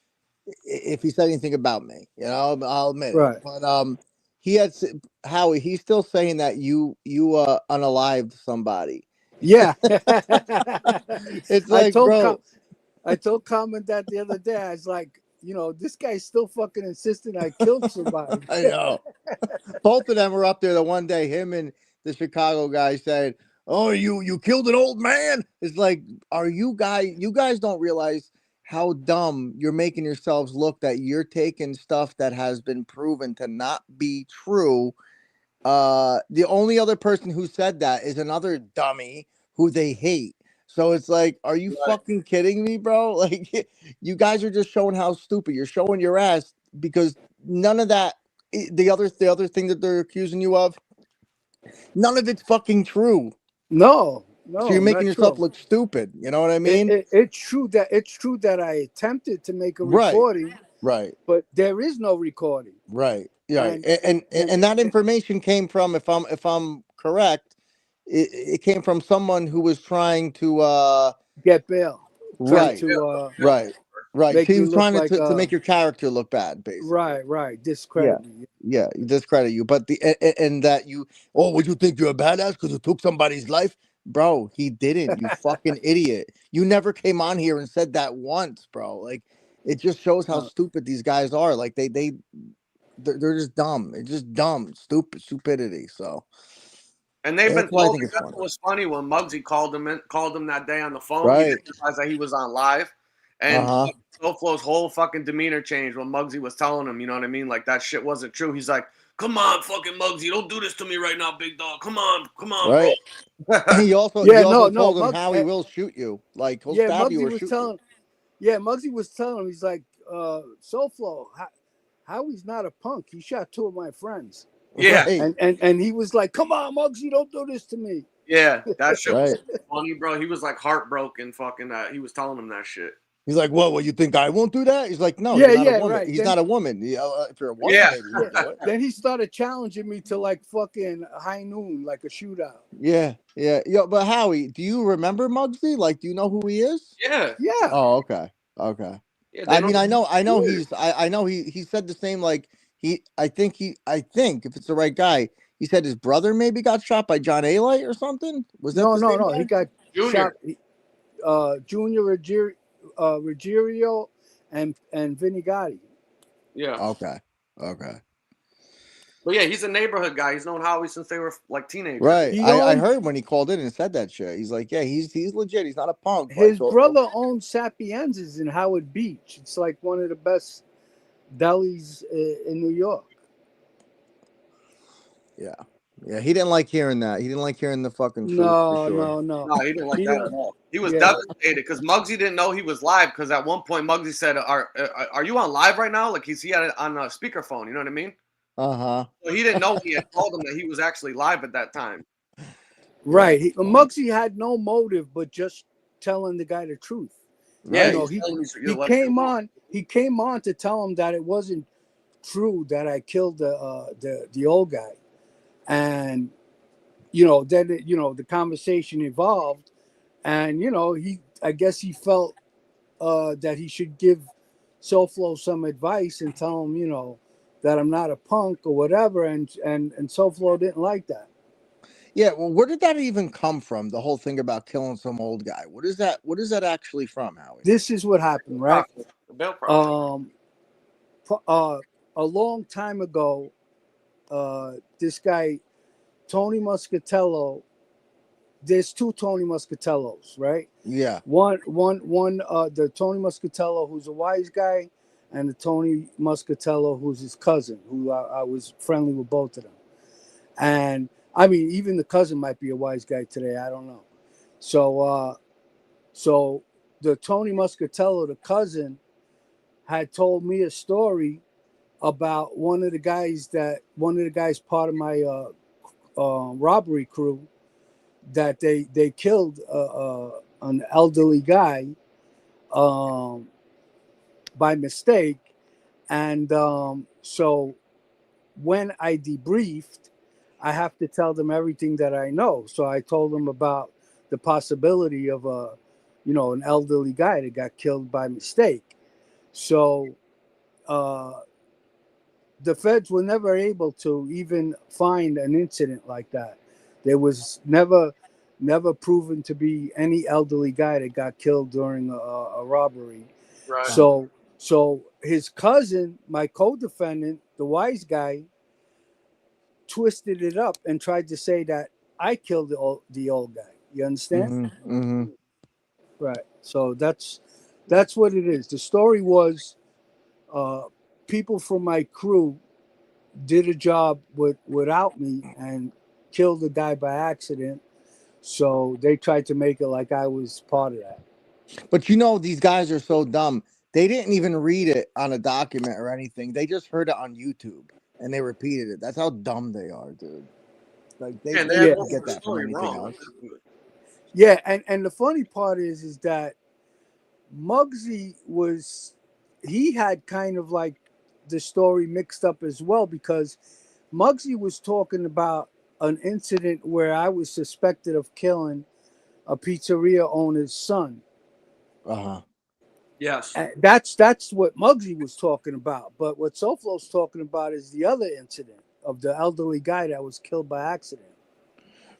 if he said anything about me. I'll admit right. It. But he had Howie. He's still saying that you unalived somebody. Yeah. It's like, bro. I told Common that the other day. I was like, this guy's still fucking insisting I killed somebody. I know. Both of them were up there the one day. Him and the Chicago guy said, "Oh, you killed an old man." It's like, you guys don't realize how dumb you're making yourselves look, that you're taking stuff that has been proven to not be true. The only other person who said that is another dummy who they hate. So it's like, are you fucking kidding me, bro? Like, you guys are just showing how stupid you're showing your ass, because none of that, the other thing that they're accusing you of, none of it's fucking true. No. So you're making yourself look stupid. You know what I mean? It's true that I attempted to make a recording. Right. But there is no recording. Right. Yeah. And that information came from, if I'm correct, it came from someone who was trying to get bail. Right. Right. He was trying to make your character look bad, basically. Right. Discredit me. Yeah, discredit you. But and that you, would you think you're a badass because it took somebody's life? Bro, he didn't. You fucking idiot. You never came on here and said that once, bro. Like, it just shows how stupid these guys are. Like, they're just dumb. It's just dumb, stupidity. So. And they've been told, it was funny when Muggsy called him that day on the phone. Right. He didn't realize that he was on live. And SoFlo's whole fucking demeanor changed when Muggsy was telling him, you know what I mean? Like, that shit wasn't true. He's like, come on, fucking Muggsy, don't do this to me right now, big dog. Come on, right. Bro. He also told him how he will shoot you. Like, he'll stab you or shoot you. Yeah, Muggsy was telling him, he's like, SoFlo, how he's not a punk. He shot 2 of my friends. Yeah. Right. And he was like, come on, Muggsy, don't do this to me. Yeah, that shit was funny, bro. He was like heartbroken, fucking he was telling him that shit. He's like, well, you think I won't do that? He's like, no, he's not a woman. Right. He's not a woman. If you're a woman, maybe you'll do it. Then he started challenging me to like fucking high noon, like a shootout. Yeah. But Howie, do you remember Muggsy? Like, do you know who he is? Yeah. Oh, okay. Yeah, I mean, I know I know he said the same, like, I think if it's the right guy, he said his brother maybe got shot by John A-Light or something. Was that no? He got shot. Junior Ruggiero and Vinny Gotti. Yeah. Okay. But yeah, he's a neighborhood guy. He's known Howie since they were like teenagers. Right. He I owns, heard when he called in and said that shit. He's like, yeah, he's legit. He's not a punk. his Like, brother owns Sapienza's in Howard Beach. It's like one of the best delis in New York. yeah. Yeah, he didn't like hearing that. He didn't like hearing the fucking truth. No, for sure. no. No, he didn't like He that didn't- at all. He was Yeah. devastated because Muggsy didn't know he was live. Because at one point Muggsy said, "Are you on live right now?" Like he had it on a speakerphone. You know what I mean? Uh-huh. So he didn't know he had told him that he was actually live at that time. Right. Muggsy had no motive but just telling the guy the truth. Yeah, You know, he came on to tell him that it wasn't true that I killed the old guy. And then the conversation evolved, and I guess he felt that he should give SoFlo some advice and tell him that I'm not a punk or whatever, and SoFlo didn't like that. Yeah, well, where did that even come from? The whole thing about killing some old guy. What is that? What is that actually from, Howie? This is what happened, right? The Bill Prophet. A long time ago, this guy Tony Muscatello. There's two Tony Muscatellos, right? Yeah. One. The Tony Muscatello, who's a wise guy, and the Tony Muscatello, who's his cousin, who I was friendly with both of them. And I mean, even the cousin might be a wise guy today. I don't know. So the Tony Muscatello, the cousin, had told me a story about one of the guys part of my robbery crew, that they killed an elderly guy by mistake. And so when I debriefed, I have to tell them everything that I know. So I told them about the possibility of an elderly guy that got killed by mistake. So the feds were never able to even find an incident like that. There was never proven to be any elderly guy that got killed during a robbery. Right. So his cousin, my co-defendant, the wise guy, twisted it up and tried to say that I killed the old guy. You understand? Mm-hmm. Mm-hmm. Right. So that's what it is. The story was people from my crew did a job without me and killed the guy by accident. So they tried to make it like I was part of that. But these guys are so dumb. They didn't even read it on a document or anything. They just heard it on YouTube and they repeated it. That's how dumb they are, dude. Like they don't get that from anything else. Yeah, and the funny part is that Muggsy he had kind of like the story mixed up as well, because Muggsy was talking about an incident where I was suspected of killing a pizzeria owner's son. Uh-huh. Yes. And that's what Muggsy was talking about. But what SoFlo's talking about is the other incident of the elderly guy that was killed by accident.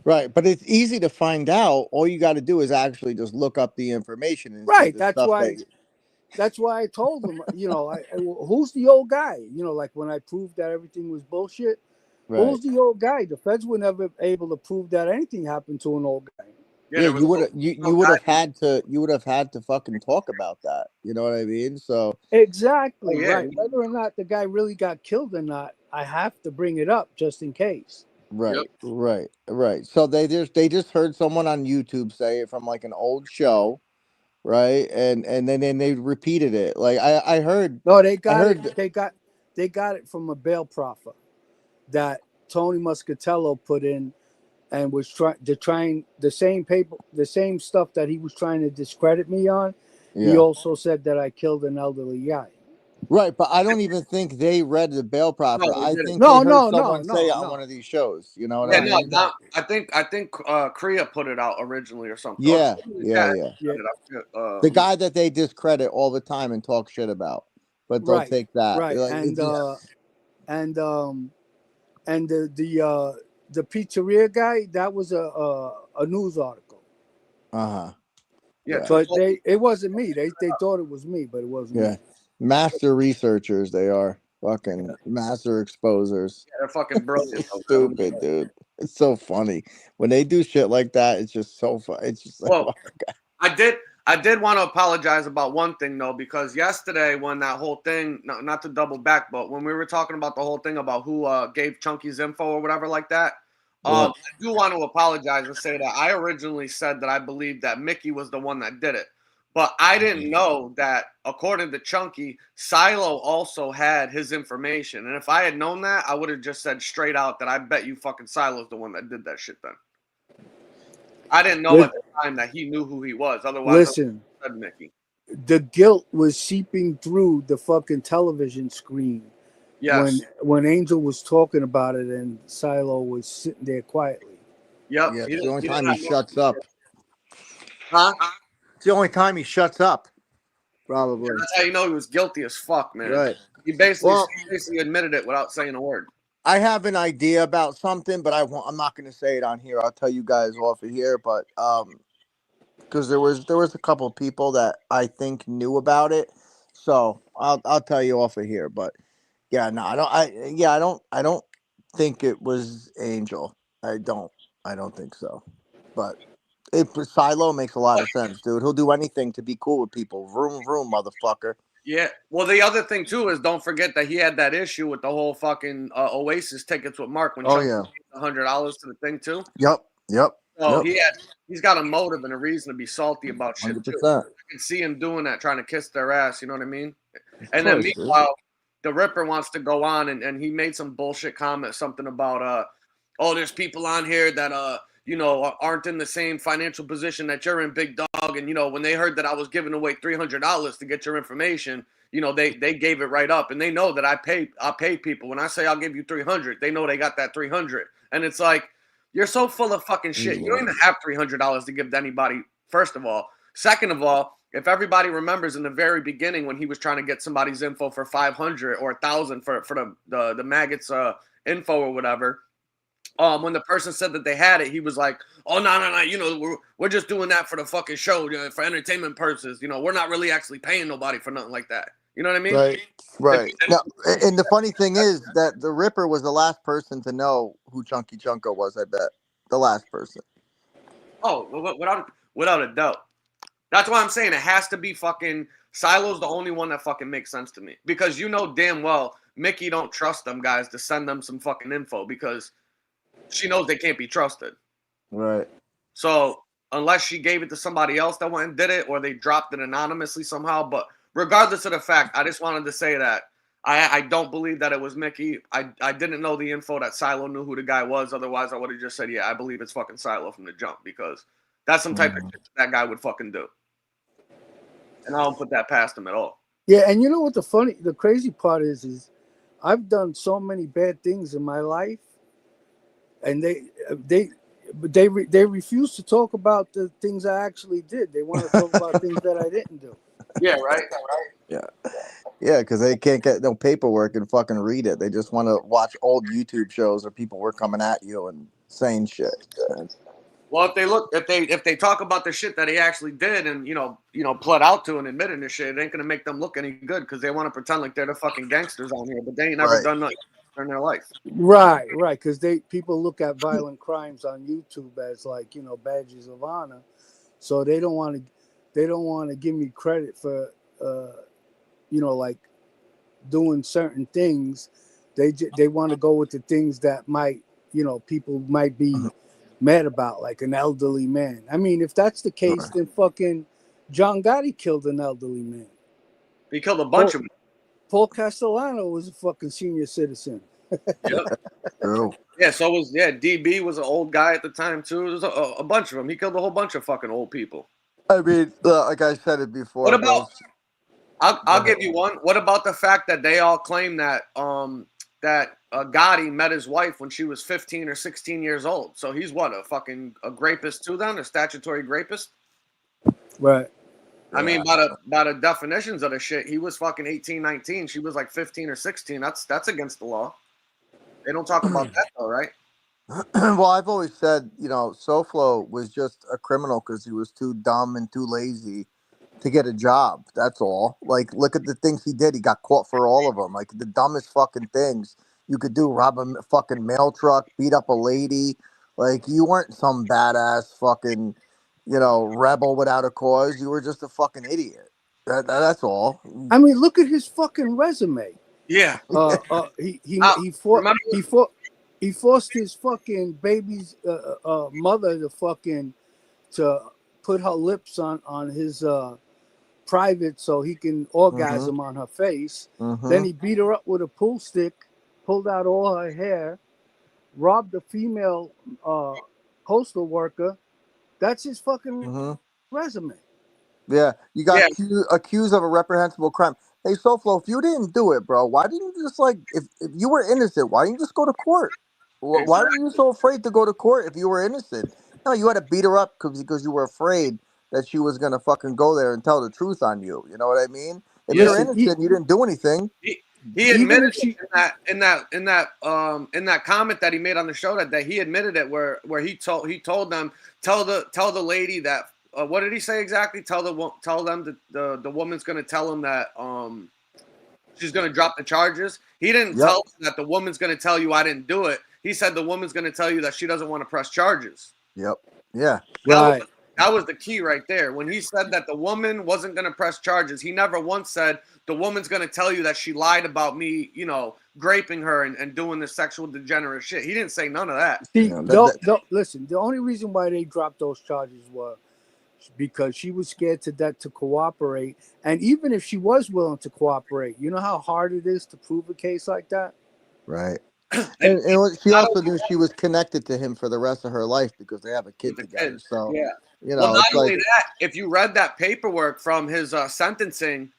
Right, but it's easy to find out. All you got to do is actually just look up the information. And right, that's why I told him, who's the old guy? Like when I proved that everything was bullshit. Right. Who's the old guy? The feds were never able to prove that anything happened to an old guy. Yeah, you would have had to fucking talk about that. You know what I mean? So exactly, right. Whether or not the guy really got killed or not, I have to bring it up just in case. Right, yep. right. So they just heard someone on YouTube say it from like an old show, right? And then they repeated it. Like I heard. No, they got it from a bail proffer that Tony Muscatello put in, and was trying the same stuff that he was trying to discredit me on. Yeah. He also said that I killed an elderly guy. Right, but I don't even think they read the bail proffer. I think they heard someone say it on one of these shows. You know what I mean? I think Kriya put it out originally or something. Yeah. The guy that they discredit all the time and talk shit about, but they'll take that. Right, like, and the pizzeria guy, that was a news article. Uh-huh. Yeah, but it wasn't me. They thought it was me, but it wasn't me. Master researchers they are. Fucking master exposers. They're fucking brilliant. It's stupid, dude. It's so funny when they do shit like that. It's just so fun. It's just like, well, I did want to apologize about one thing though, because yesterday when that whole thing, not to double back, but when we were talking about the whole thing about who gave Chunky's info or whatever like that, I do want to apologize and say that I originally said that I believed that Mickey was the one that did it. But I didn't know that, according to Chunky, Silo also had his information. And if I had known that, I would have just said straight out that I bet you fucking Silo's the one that did that shit then. I didn't know at the time that he knew who he was. Otherwise, listen, I said Mickey. The guilt was seeping through the fucking television screen. Yes. When Angel was talking about it and Silo was sitting there quietly. Yep. Yeah, it's the only time he shuts up. Huh? It's the only time he shuts up. Probably. Yeah, that's how you know he was guilty as fuck, man. Right. He basically admitted it without saying a word. I have an idea about something, but I'm not going to say it on here. I'll tell you guys off of here, but because there was a couple of people that I think knew about it, so I'll tell you off of here. But yeah, no, I don't think it was Angel. I don't think so. But Silo makes a lot of sense, dude. He'll do anything to be cool with people. Vroom, vroom, motherfucker. Yeah. Well, the other thing, too, is don't forget that he had that issue with the whole fucking Oasis tickets with Mark when Chuck paid $100 to the thing, too. Yep. So he's got a motive and a reason to be salty about shit, 100%. too. I can see him doing that, trying to kiss their ass, you know what I mean? And then meanwhile, the Ripper wants to go on, and he made some bullshit comment, something about, there's people on here that, aren't in the same financial position that you're in, big dog. And, when they heard that I was giving away $300 to get your information, they gave it right up. And they know that I pay people. When I say I'll give you 300, they know they got that 300. And it's like, you're so full of fucking shit. You don't even have $300 to give to anybody, first of all. Second of all, if everybody remembers in the very beginning when he was trying to get somebody's info for 500 or 1,000 for the maggots info or whatever, when the person said that they had it, he was like, "Oh no, we're just doing that for the fucking show, for entertainment purposes. We're not really actually paying nobody for nothing like that." You know what I mean? Right. Now, and the funny thing is that the Ripper was the last person to know who Chunky Chunko was. I bet the last person. Oh, without a doubt. That's why I'm saying it has to be fucking Silo's the only one that fucking makes sense to me, because damn well Mickey don't trust them guys to send them some fucking info because she knows they can't be trusted. Right. So unless she gave it to somebody else that went and did it, or they dropped it anonymously somehow. But regardless of the fact, I just wanted to say that I don't believe that it was Mickey. I didn't know the info that Silo knew who the guy was. Otherwise, I would have just said, yeah, I believe it's fucking Silo from the jump, because that's some type of shit that guy would fucking do. And I don't put that past him at all. Yeah, and you know what the crazy part is I've done so many bad things in my life, and they refuse to talk about the things I actually did. They want to talk about things that I didn't do. Yeah, right. Yeah, because they can't get no paperwork and fucking read it. They just want to watch old YouTube shows where people were coming at you and saying shit. Well, if they talk about the shit that he actually did and pled out to and admitted this shit, it ain't gonna make them look any good, because they want to pretend like they're the fucking gangsters on here, but they ain't never done nothing in their life. Right, because people look at violent crimes on YouTube as like badges of honor, so they don't want to give me credit for like doing certain things. They want to go with the things that might people might be mad about, like an elderly man. I mean, if that's the case, then fucking John Gotti killed an elderly man. He killed a bunch of them. Paul Castellano was a fucking senior citizen. Yep. Yeah, so was DB was an old guy at the time too. There was a bunch of them. He killed a whole bunch of fucking old people. I mean, like I said it before. What about? I'll give you one. What about the fact that they all claim that Gotti met his wife when she was 15 or 16 years old? So he's what, a rapist too then? A statutory rapist? Right. I mean, by the definitions of the shit, he was fucking 18, 19. She was like 15 or 16. That's against the law. They don't talk about that though, right? Well, I've always said, SoFlo was just a criminal because he was too dumb and too lazy to get a job. That's all. Like, look at the things he did. He got caught for all of them. Like the dumbest fucking things you could do: rob a fucking mail truck, beat up a lady. Like, you weren't some badass fucking, rebel without a cause. You were just a fucking idiot. That's all. I mean, look at his fucking resume. Yeah. He forced his fucking baby's mother to put her lips on his private so he can orgasm on her face. Then he beat her up with a pool stick, pulled out all her hair, robbed a female postal worker. That's his fucking resume. Yeah, you got accused of a reprehensible crime. Hey, SoFlo, if you didn't do it, bro, why didn't you just if you were innocent, why didn't you just go to court? Why were you so afraid to go to court if you were innocent? No, you had to beat her up because you were afraid that she was gonna fucking go there and tell the truth on you. You know what I mean? If you're innocent, you didn't do anything. He admitted in that comment that he made on the show that he admitted it where he told them tell the lady that what did he say exactly? Tell them the woman's gonna tell him that she's gonna drop the charges. He didn't tell them that the woman's gonna tell you I didn't do it. He said the woman's gonna tell you that she doesn't want to press charges. Yep. Yeah. That was the key right there. When he said that the woman wasn't going to press charges, he never once said the woman's going to tell you that she lied about me, graping her and doing this sexual degenerate shit. He didn't say none of that. See, listen, the only reason why they dropped those charges was because she was scared to death to cooperate. And even if she was willing to cooperate, you know how hard it is to prove a case like that? Right. And she also knew she was connected to him for the rest of her life because they have a kid together. So, not only that, if you read that paperwork from his sentencing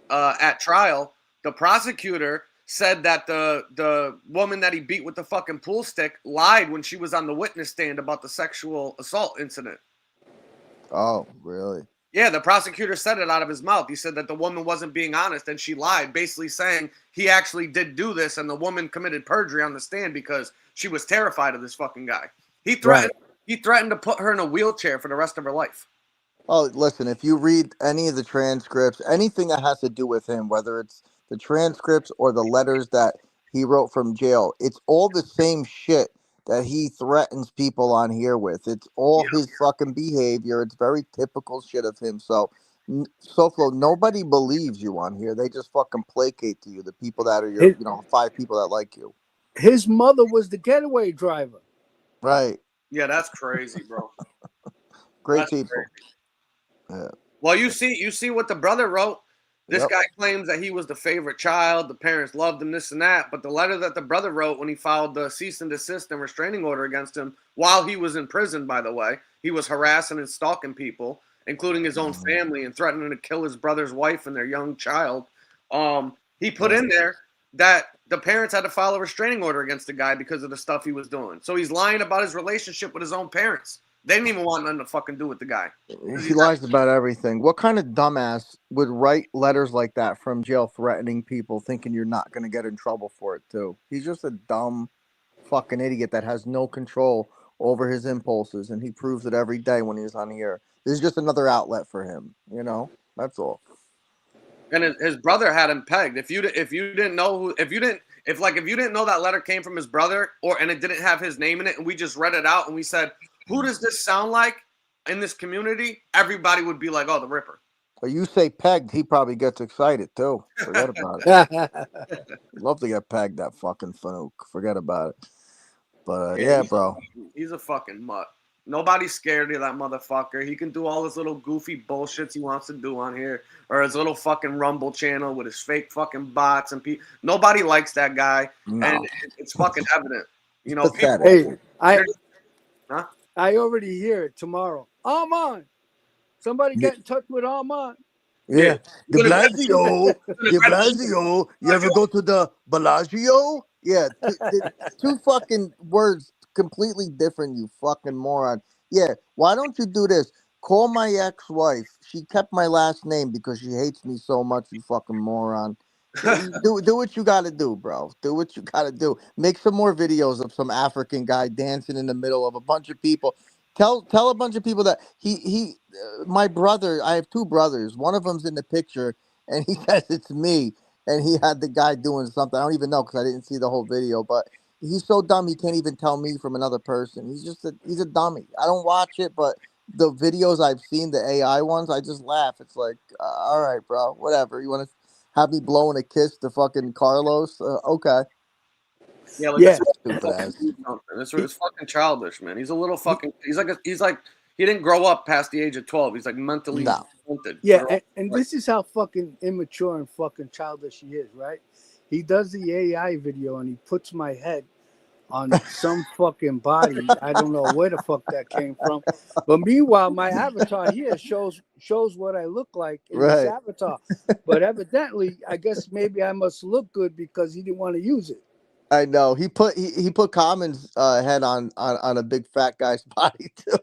at trial, the prosecutor said that the woman that he beat with the fucking pool stick lied when she was on the witness stand about the sexual assault incident. Oh, really? Yeah, the prosecutor said it out of his mouth. He said that the woman wasn't being honest and she lied, basically saying he actually did do this and the woman committed perjury on the stand because she was terrified of this fucking guy. He threatened to put her in a wheelchair for the rest of her life. Oh, listen, if you read any of the transcripts, anything that has to do with him, whether it's the transcripts or the letters that he wrote from jail, it's all the same shit that he threatens people on here with. It's all his fucking behavior. It's very typical shit of him. So, SoFlo, nobody believes you on here. They just fucking placate to you. The people that are your, 5 people that like you. His mother was the getaway driver. Right. Yeah, that's crazy, bro. Great people. Yeah. Well, you see what the brother wrote. This guy claims that he was the favorite child. The parents loved him, this and that. But the letter that the brother wrote when he filed the cease and desist and restraining order against him while he was in prison, by the way, he was harassing and stalking people, including his own family, and threatening to kill his brother's wife and their young child. He put in there that the parents had to file a restraining order against the guy because of the stuff he was doing. So he's lying about his relationship with his own parents. They didn't even want nothing to fucking do with the guy. He lies about everything. What kind of dumbass would write letters like that from jail threatening people thinking you're not going to get in trouble for it too? He's just a dumb fucking idiot that has no control over his impulses, and he proves it every day when he's on here. This is just another outlet for him, That's all. And his brother had him pegged. If you didn't know if you didn't know that letter came from his brother and it didn't have his name in it, and we just read it out and we said, who does this sound like in this community? Everybody would be like, oh, the Ripper. But you say pegged, he probably gets excited too. Forget about it. Love to get pegged, that fucking Fanuc. Forget about it. But yeah, bro. He's a fucking mutt. Nobody's scared of that motherfucker. He can do all his little goofy bullshits he wants to do on here, or his little fucking Rumble channel with his fake fucking bots and people. Nobody likes that guy, and it's fucking evident. I already hear it tomorrow. Armand, somebody get in touch with Armand. Yeah, De Blasio. De Blasio. You ever go to the Bellagio? Yeah, two fucking words completely different, you fucking moron. Yeah, why don't you do this? Call my ex-wife. She kept my last name because she hates me so much, you fucking moron. Do what you gotta do, bro. Do what you gotta do. Make some more videos of some African guy dancing in the middle of a bunch of people. Tell a bunch of people that my brother. I have two brothers. One of them's in the picture, and he says it's me. And he had the guy doing something. I don't even know because I didn't see the whole video. But he's so dumb he can't even tell me from another person. He's a dummy. I don't watch it, but the videos I've seen, the AI ones, I just laugh. It's like, all right, bro, whatever. You want to have me blowing a kiss to fucking Carlos? Okay. Yeah, like Yeah. it's fucking childish, man. He's a little fucking. He's like he didn't grow up past the age of 12. He's like mentally stunted. Yeah, and this is how fucking immature and fucking childish he is, right? He does the AI video and he puts my head on some fucking body. I don't know where the fuck that came from. But meanwhile, my avatar here shows what I look like in this avatar. But evidently, I guess maybe I must look good because he didn't want to use it. I know. He put Common's head on a big fat guy's body too.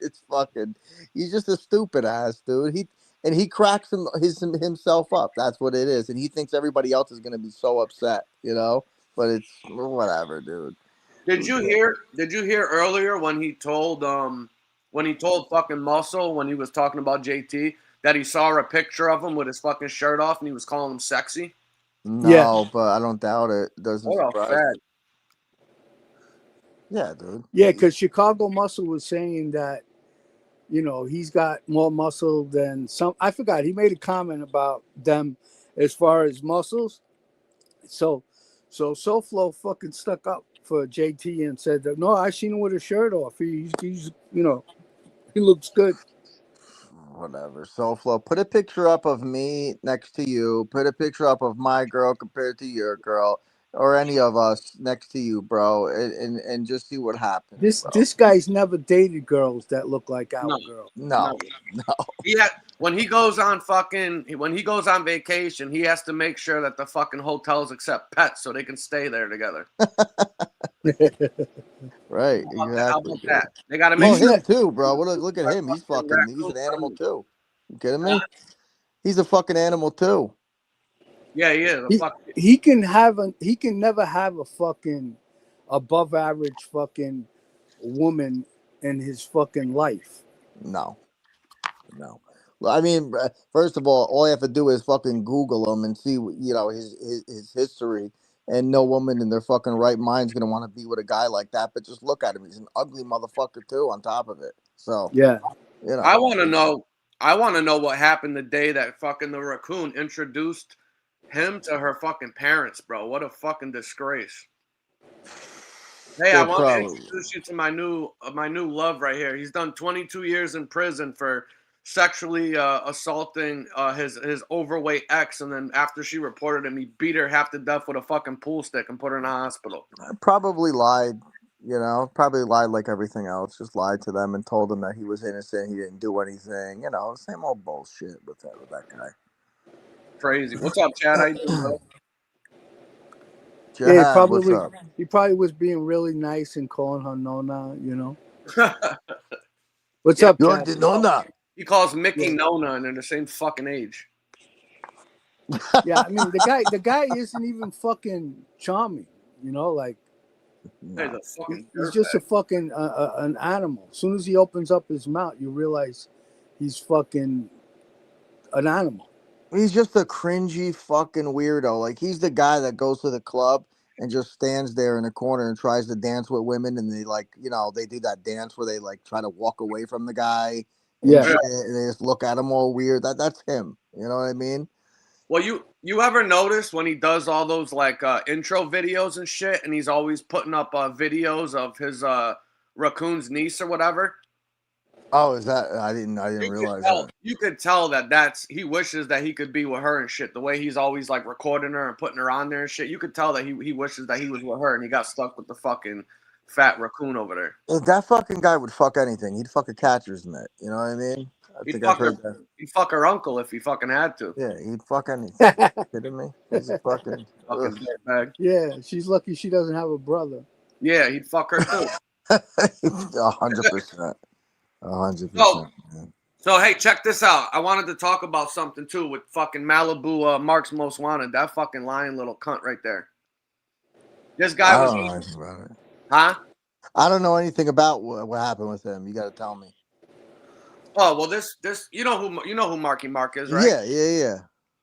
It's fucking. He's just a stupid ass dude. He cracks himself up. That's what it is, and he thinks everybody else is gonna be so upset, you know. But it's whatever, dude. Did you hear earlier when he told fucking Muscle when he was talking about JT that he saw a picture of him with his fucking shirt off and he was calling him sexy? No, but I don't doubt it. Doesn't surprise me. Yeah, dude. Yeah, because Chicago Muscle was saying that, you know, he's got more muscle than some. I forgot. He made a comment about them as far as muscles. So SoFlo fucking stuck up for JT and said that, no, I seen him with his shirt off. He's you know, he looks good. Whatever. SoFlo, put a picture up of me next to you. Put a picture up of my girl compared to your girl, or any of us next to you, bro, and just see what happens. This guy's never dated girls that look like our girl. No. When he goes on vacation, he has to make sure that the fucking hotels accept pets so they can stay there together. Right, exactly. How about that? They got to make sure him too, bro. Look at him. He's an animal too. You kidding me? He's a fucking animal too. Yeah, he is. He can never have a fucking above average fucking woman in his fucking life. No. I mean, first of all you have to do is fucking Google him and see, you know, his history. And no woman in their fucking right mind is gonna want to be with a guy like that. But just look at him; he's an ugly motherfucker too. On top of it, so yeah, you know. I want to know what happened the day that fucking the raccoon introduced him to her fucking parents, bro. What a fucking disgrace. Hey, I want to introduce you to my new love right here. He's done 22 years in prison for sexually assaulting his overweight ex, and then after she reported him, he beat her half to death with a fucking pool stick and put her in a hospital. Probably lied, you know. Probably lied like everything else. Just lied to them and told them that he was innocent. He didn't do anything. You know, same old bullshit with that guy. Crazy. What's up, Chad? How you doing, bro? Chad, yeah, he probably was being really nice and calling her Nona, you know. What's up, Chad? Nona. He calls Mickey Nona, and they're the same fucking age. Yeah, I mean the guy isn't even fucking charming, you know. Like he's just a fucking an animal. As soon as he opens up his mouth, you realize he's fucking an animal. He's just a cringy fucking weirdo. Like he's the guy that goes to the club and just stands there in a corner and tries to dance with women, and they they do that dance where they like try to walk away from the guy. And they just look at him all weird. That's him. You know what I mean? Well, you ever notice when he does all those like intro videos and shit, and he's always putting up videos of his raccoon's niece or whatever? Oh, is that? I didn't realize that. You could tell that he wishes that he could be with her and shit. The way he's always like recording her and putting her on there and shit. You could tell that he wishes that he was with her and he got stuck with the fucking fat raccoon over there. If that fucking guy would fuck anything. He'd fuck a catcher's mitt. You know what I mean? He'd fuck her uncle if he fucking had to. Yeah, he'd fuck anything. Kidding me? He's a fucking dirtbag. Yeah, she's lucky she doesn't have a brother. Yeah, he'd fuck her too. 100%. 100%. So hey, check this out. I wanted to talk about something too with fucking Malibu Mark's Most Wanted. That fucking lying little cunt right there. This guy was. I don't know anything about it. Huh? I don't know anything about what happened with him. You got to tell me. Oh well, this you know who Marky Mark is, right?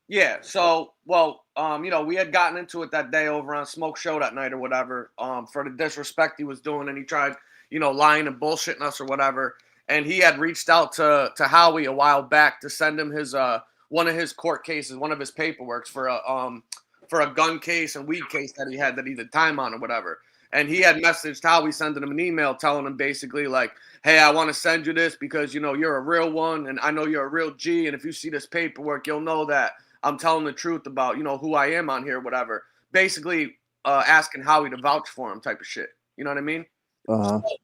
Yeah. So we had gotten into it that day over on Smoke Show that night or whatever, for the disrespect he was doing, and he tried, lying and bullshitting us or whatever. And he had reached out to Howie a while back to send him his one of his court cases, one of his paperworks for a gun case and weed case that he did time on or whatever. And he had messaged Howie, sending him an email telling him basically like, hey, I want to send you this because, you're a real one and I know you're a real G. And if you see this paperwork, you'll know that I'm telling the truth about, who I am on here, whatever. Basically asking Howie to vouch for him type of shit. You know what I mean? Uh-huh. So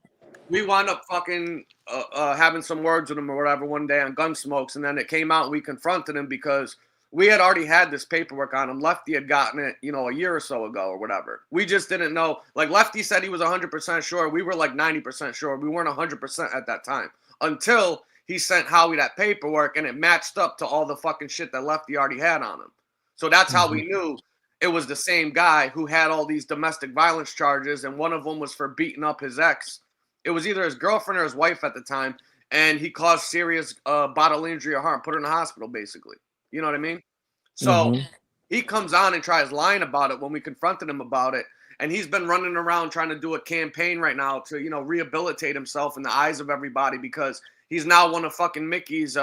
we wound up fucking having some words with him or whatever one day on Gunsmokes. And then it came out and we confronted him because we had already had this paperwork on him. Lefty had gotten it, a year or so ago or whatever. We just didn't know. Like, Lefty said he was 100% sure. We were like 90% sure. We weren't 100% at that time until he sent Howie that paperwork and it matched up to all the fucking shit that Lefty already had on him. So that's how we knew it was the same guy who had all these domestic violence charges, and one of them was for beating up his ex. It was either his girlfriend or his wife at the time, and he caused serious bodily injury or harm, put her in the hospital, basically. You know what I mean? So he comes on and tries lying about it when we confronted him about it. And he's been running around trying to do a campaign right now to, rehabilitate himself in the eyes of everybody because he's now one of fucking Mickey's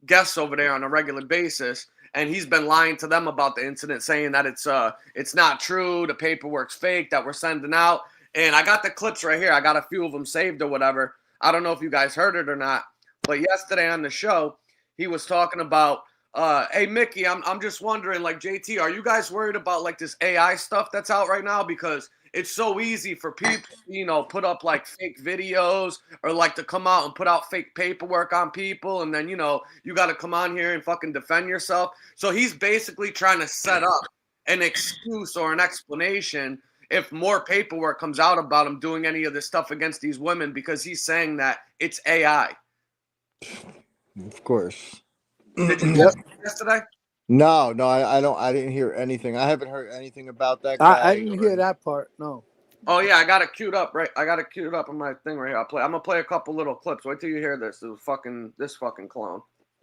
guests over there on a regular basis. And he's been lying to them about the incident, saying that it's not true, the paperwork's fake that we're sending out. And I got the clips right here. I got a few of them saved or whatever. I don't know if you guys heard it or not. But yesterday on the show, he was talking about, hey, Mickey, I'm just wondering, like, JT, are you guys worried about, like, this AI stuff that's out right now? Because it's so easy for people, put up, like, fake videos or, like, to come out and put out fake paperwork on people. And then, you got to come on here and fucking defend yourself. So he's basically trying to set up an excuse or an explanation if more paperwork comes out about him doing any of this stuff against these women, because he's saying that it's AI. Of course. Did you hear yesterday? No, I didn't hear anything. I haven't heard anything about that guy. I didn't hear that part. No. Oh yeah, I got it queued up, right? I got it queued up on my thing right here. I'm gonna play a couple little clips. Wait till you hear this. This fucking clone.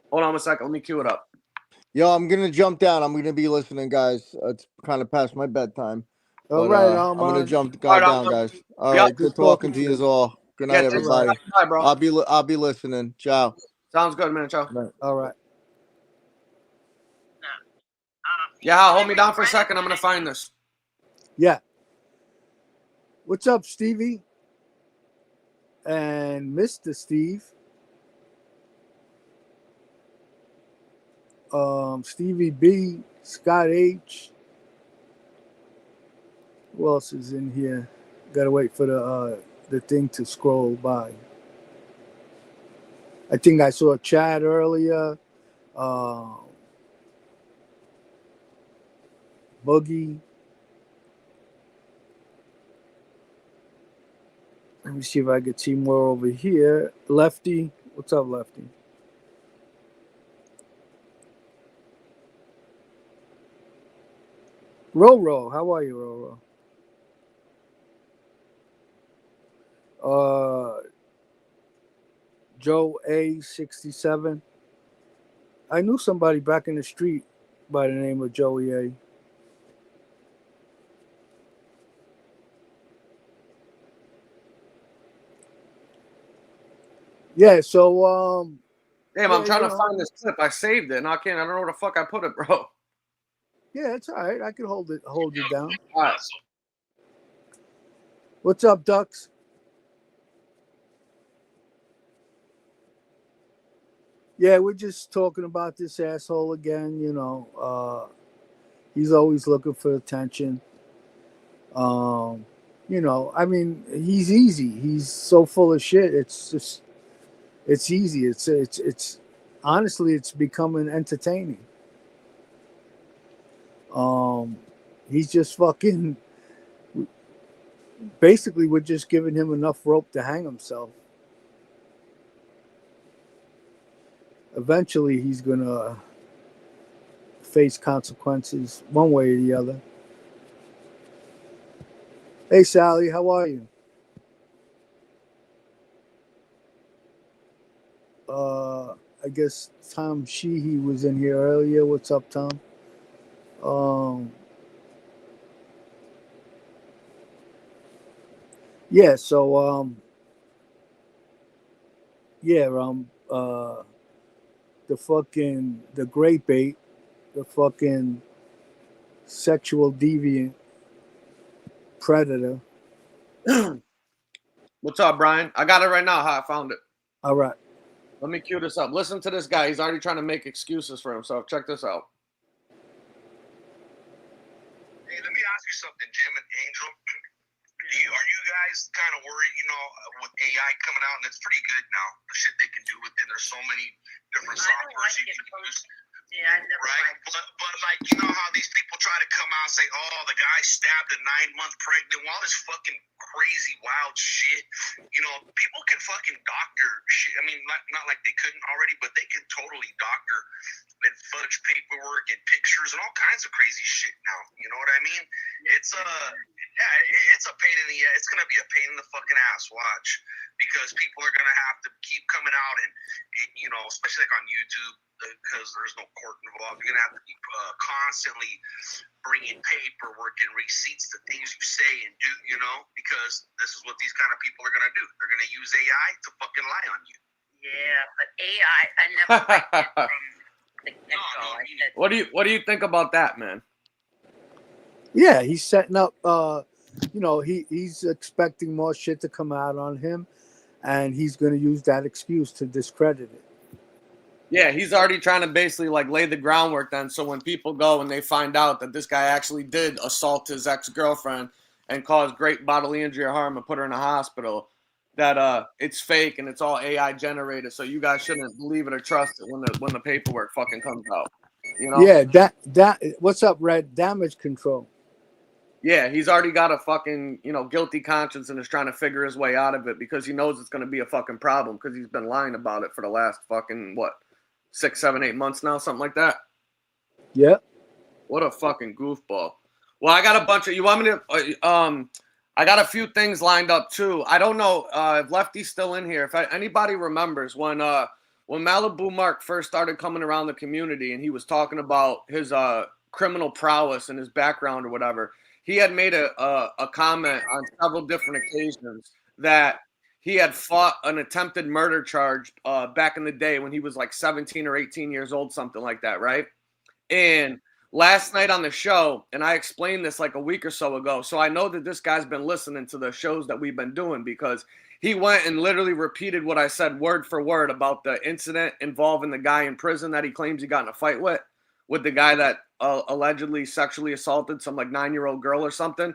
Hold on a second. Let me cue it up. Yo, I'm gonna jump down. I'm gonna be listening, guys. It's kind of past my bedtime. All right, I'm gonna jump down, guys. All right, good talking to you all. Good night, everybody. Bye, bro. I'll be listening. Ciao. Sounds good, man. Ciao. All right. Yeah, hold me down for a second. I'm gonna find this. Yeah. What's up, Stevie? And Mr. Steve. Stevie B, Scott H. Who else is in here? Gotta wait for the thing to scroll by. I think I saw Chad earlier. Boogie. Let me see if I can see more over here. Lefty. What's up, Lefty? Roro. How are you, Roro? Joe A67. I knew somebody back in the street by the name of Joey A. Yeah, so damn, I'm trying to find this clip. I saved it and I don't know where the fuck I put it, bro. Yeah, it's all right. I can hold it down. All right. What's up, Ducks? Yeah, we're just talking about this asshole again, he's always looking for attention. I mean, he's easy. He's so full of shit. It's easy. It's honestly, it's becoming entertaining. He's just fucking, basically, we're just giving him enough rope to hang himself. Eventually, he's gonna face consequences one way or the other. Hey, Sally, how are you? I guess Tom Sheehy was in here earlier. What's up, Tom? Yeah, so the great bait, the fucking sexual deviant predator. What's up, Brian? I got it right now. How I found it. All right. Let me cue this up. Listen to this guy. He's already trying to make excuses for himself. Check this out. Hey, let me ask you something, Jim and Angel. Are you guys kind of worried, with AI coming out, and it's pretty good now, the shit they can do with it. There's so many different softwares you can use. Yeah, I never right? But like, how these people try to come out and say, oh, the guy stabbed a 9-month pregnant, all this fucking crazy, wild shit. People can fucking doctor shit. I mean, not like they couldn't already, but they can totally doctor and fudge paperwork and pictures and all kinds of crazy shit now. You know what I mean? It's it's a pain in the ass. It's gonna be a pain in the fucking ass. Watch, because people are gonna have to keep coming out and especially like on YouTube, because there's no court involved. You're gonna have to keep constantly bringing paperwork and receipts to things you say and do. Because this is what these kind of people are gonna do. They're gonna use AI to fucking lie on you. Yeah, but AI, I never liked it from the get-go. What do you think about that, man? Yeah, he's setting up. He's expecting more shit to come out on him, and he's going to use that excuse to discredit it. Yeah, he's already trying to basically like lay the groundwork then, so when people go and they find out that this guy actually did assault his ex-girlfriend and cause great bodily injury or harm and put her in a hospital, that it's fake and it's all AI generated. So you guys shouldn't believe it or trust it when the paperwork fucking comes out. Yeah, that what's up, Red? Damage control. Yeah, he's already got a fucking, guilty conscience and is trying to figure his way out of it because he knows it's going to be a fucking problem because he's been lying about it for the last fucking, 6, 7, 8 months now, something like that. Yeah. What a fucking goofball. Well, I got a bunch of, you want me to, I got a few things lined up too. I don't know if Lefty's still in here. If anybody remembers when Malibu Mark first started coming around the community and he was talking about his criminal prowess and his background or whatever, he had made a comment on several different occasions that he had fought an attempted murder charge back in the day when he was like 17 or 18 years old, something like that, right? And last night on the show, and I explained this like a week or so ago, so I know that this guy's been listening to the shows that we've been doing because he went and literally repeated what I said word for word about the incident involving the guy in prison that he claims he got in a fight with the guy that allegedly sexually assaulted some like 9-year-old girl or something.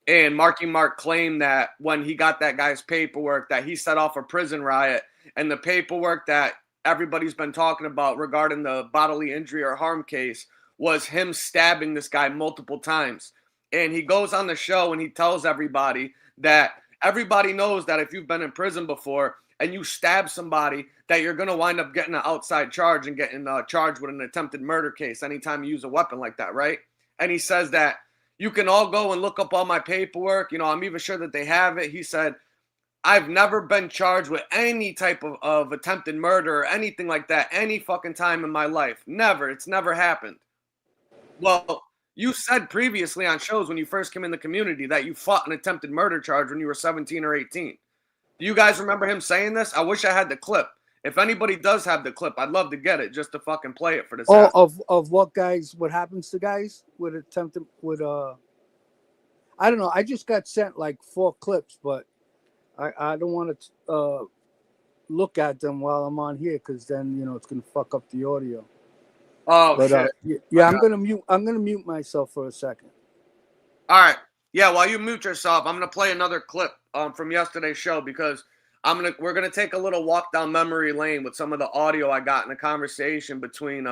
And Marky Mark claimed that when he got that guy's paperwork that he set off a prison riot, and the paperwork that everybody's been talking about regarding the bodily injury or harm case was him stabbing this guy multiple times. And he goes on the show and he tells everybody that everybody knows that if you've been in prison before and you stab somebody, that you're going to wind up getting an outside charge and getting charged with an attempted murder case anytime you use a weapon like that, right? And he says that you can all go and look up all my paperwork. I'm even sure that they have it. He said, I've never been charged with any type of attempted murder or anything like that any fucking time in my life. Never. It's never happened. Well, you said previously on shows when you first came in the community that you fought an attempted murder charge when you were 17 or 18. Do you guys remember him saying this? I wish I had the clip. If anybody does have the clip, I'd love to get it just to fucking play it for this. Of what guys? What happens to guys with attempted I don't know. I just got sent like 4 clips, but I don't want to look at them while I'm on here because then it's gonna fuck up the audio. Oh, but, shit. Yeah, I'm gonna mute myself for a second. All right. Yeah, while you mute yourself, I'm gonna play another clip from yesterday's show because we're gonna take a little walk down memory lane with some of the audio I got in a conversation between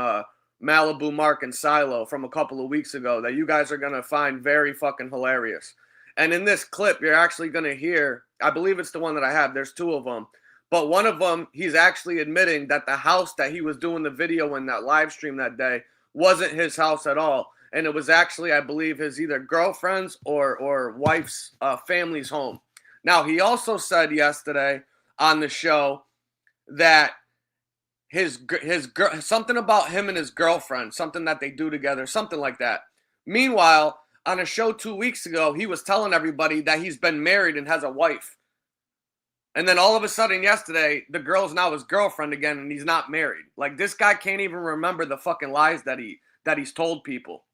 Malibu Mark and Silo from a couple of weeks ago that you guys are gonna find very fucking hilarious. And in this clip, you're actually gonna hear, I believe it's the one that I have. There's 2 of them. But one of them, he's actually admitting that the house that he was doing the video in that live stream that day wasn't his house at all. And it was actually, I believe, his either girlfriend's or wife's family's home. Now, he also said yesterday on the show that his girl, something about him and his girlfriend, something that they do together, something like that. Meanwhile, on a show 2 weeks ago, he was telling everybody that he's been married and has a wife. And then all of a sudden yesterday, the girl's now his girlfriend again, and he's not married. Like, this guy can't even remember the fucking lies that he's told people.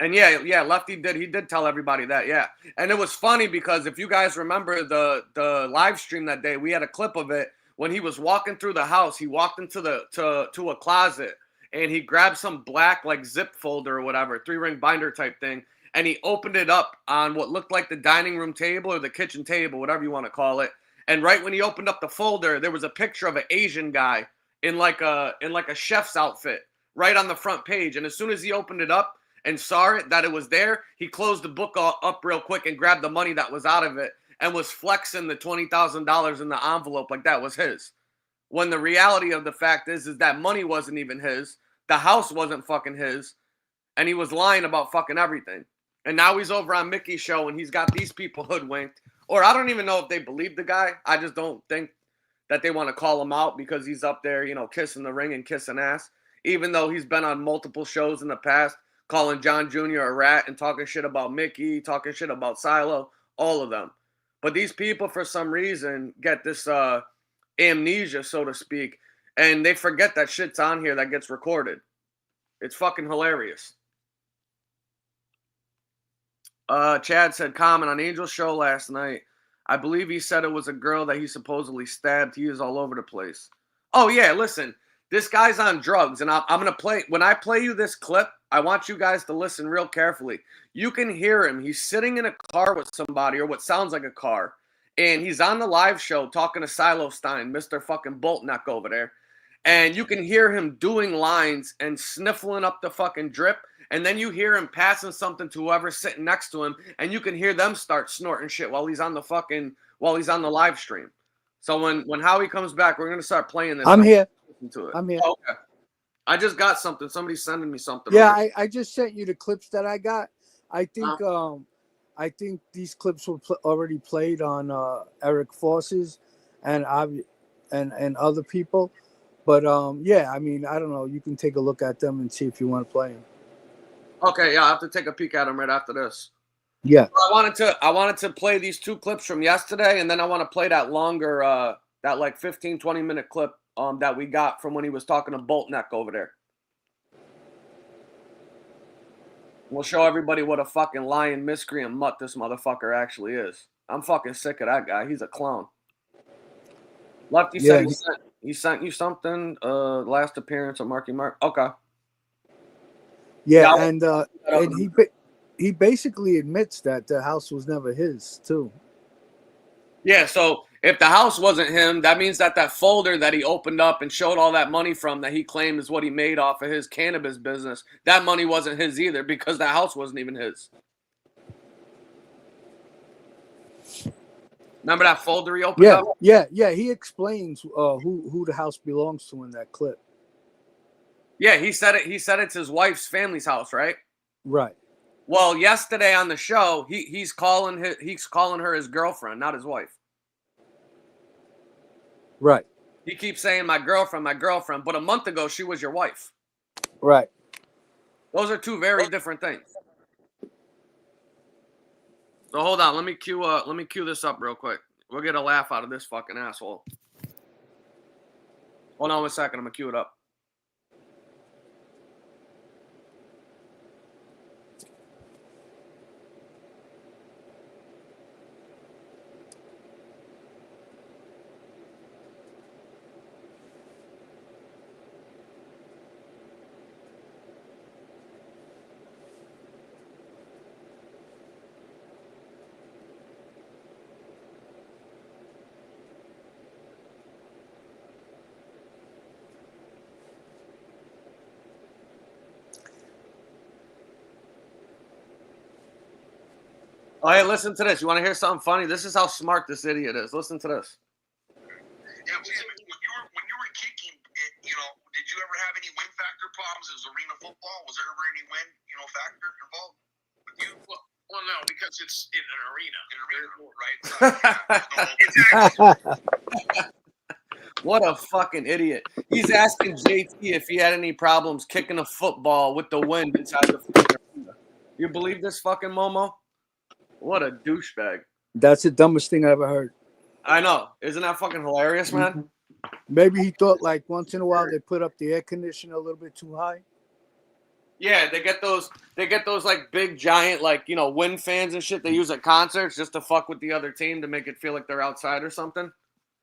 And yeah, Lefty did tell everybody that, yeah. And it was funny because if you guys remember the live stream that day, we had a clip of it when he was walking through the house. He walked into to a closet and he grabbed some black like zip folder or whatever, 3-ring binder type thing, and he opened it up on what looked like the dining room table or the kitchen table, whatever you want to call it. And right when he opened up the folder, there was a picture of an Asian guy in like a chef's outfit right on the front page. And as soon as he opened it up and saw it, that it was there, he closed the book up real quick and grabbed the money that was out of it and was flexing the $20,000 in the envelope like that was his. When the reality of the fact is that money wasn't even his, the house wasn't fucking his, and he was lying about fucking everything. And now he's over on Mickey's show and he's got these people hoodwinked. Or I don't even know if they believe the guy. I just don't think that they want to call him out because he's up there, you know, kissing the ring and kissing ass. Even though he's been on multiple shows in the past, calling John Jr. a rat and talking shit about Mickey, talking shit about Silo, all of them. But these people, for some reason, get this amnesia, so to speak, and they forget that shit's on here that gets recorded. It's fucking hilarious. Chad said, comment on Angel's show last night. I believe he said it was a girl that he supposedly stabbed. He is all over the place. Oh, yeah, listen. This guy's on drugs, and I'm going to play. When I play you this clip, I want you guys to listen real carefully. You can hear him. He's sitting in a car with somebody, or what sounds like a car, and he's on the live show talking to Silo Stein, Mr. fucking Boltneck over there, and you can hear him doing lines and sniffling up the fucking drip, and then you hear him passing something to whoever's sitting next to him, and you can hear them start snorting shit while he's on the live stream. So when Howie comes back, we're going to start playing this. I'm here. To it. I'm here. Oh, okay. I just got something. Somebody's sending me something. Yeah, I just sent you the clips that I got. I think these clips were already played on Eric Foss's and other people. But yeah, I mean, I don't know. You can take a look at them and see if you want to play them. Okay, yeah, I have to take a peek at them right after this. Yeah. I wanted to play these 2 clips from yesterday, and then I want to play that longer, that like 15, 20-minute clip that we got from when he was talking to Boltneck over there. We'll show everybody what a fucking lying miscreant mutt this motherfucker actually is. I'm fucking sick of that guy. He's a clown. Lefty said he sent you something. Last appearance of Marky Mark. Okay. Yeah, and he basically admits that the house was never his too. Yeah, so if the house wasn't him, that means that folder that he opened up and showed all that money from that he claimed is what he made off of his cannabis business, that money wasn't his either because the house wasn't even his. Remember that folder he opened up? Yeah. He explains who the house belongs to in that clip. Yeah, he said it's his wife's family's house, right? Right. Well, yesterday on the show, he's calling her his girlfriend, not his wife. Right. He keeps saying my girlfriend, but a month ago she was your wife. Right. Those are 2 very different things. So hold on, let me cue this up real quick. We'll get a laugh out of this fucking asshole. Hold on 1 second, I'm gonna cue it up. Oh, hey, listen to this. You want to hear something funny? This is how smart this idiot is. Listen to this. Yeah, when you were kicking, you know, did you ever have any win factor problems? It was arena football. Was there ever any win, factor involved with you? Well, no, because it's in an arena. In an arena, right? So, What a fucking idiot. He's asking JT if he had any problems kicking a football with the wind inside the fucking arena. You believe this fucking Momo? What a douchebag. That's the dumbest thing I ever heard. I know. Isn't that fucking hilarious, man? Maybe he thought like once in a while they put up the air conditioner a little bit too high. Yeah, they get those like big giant like, you know, wind fans and shit they use at concerts just to fuck with the other team to make it feel like they're outside or something.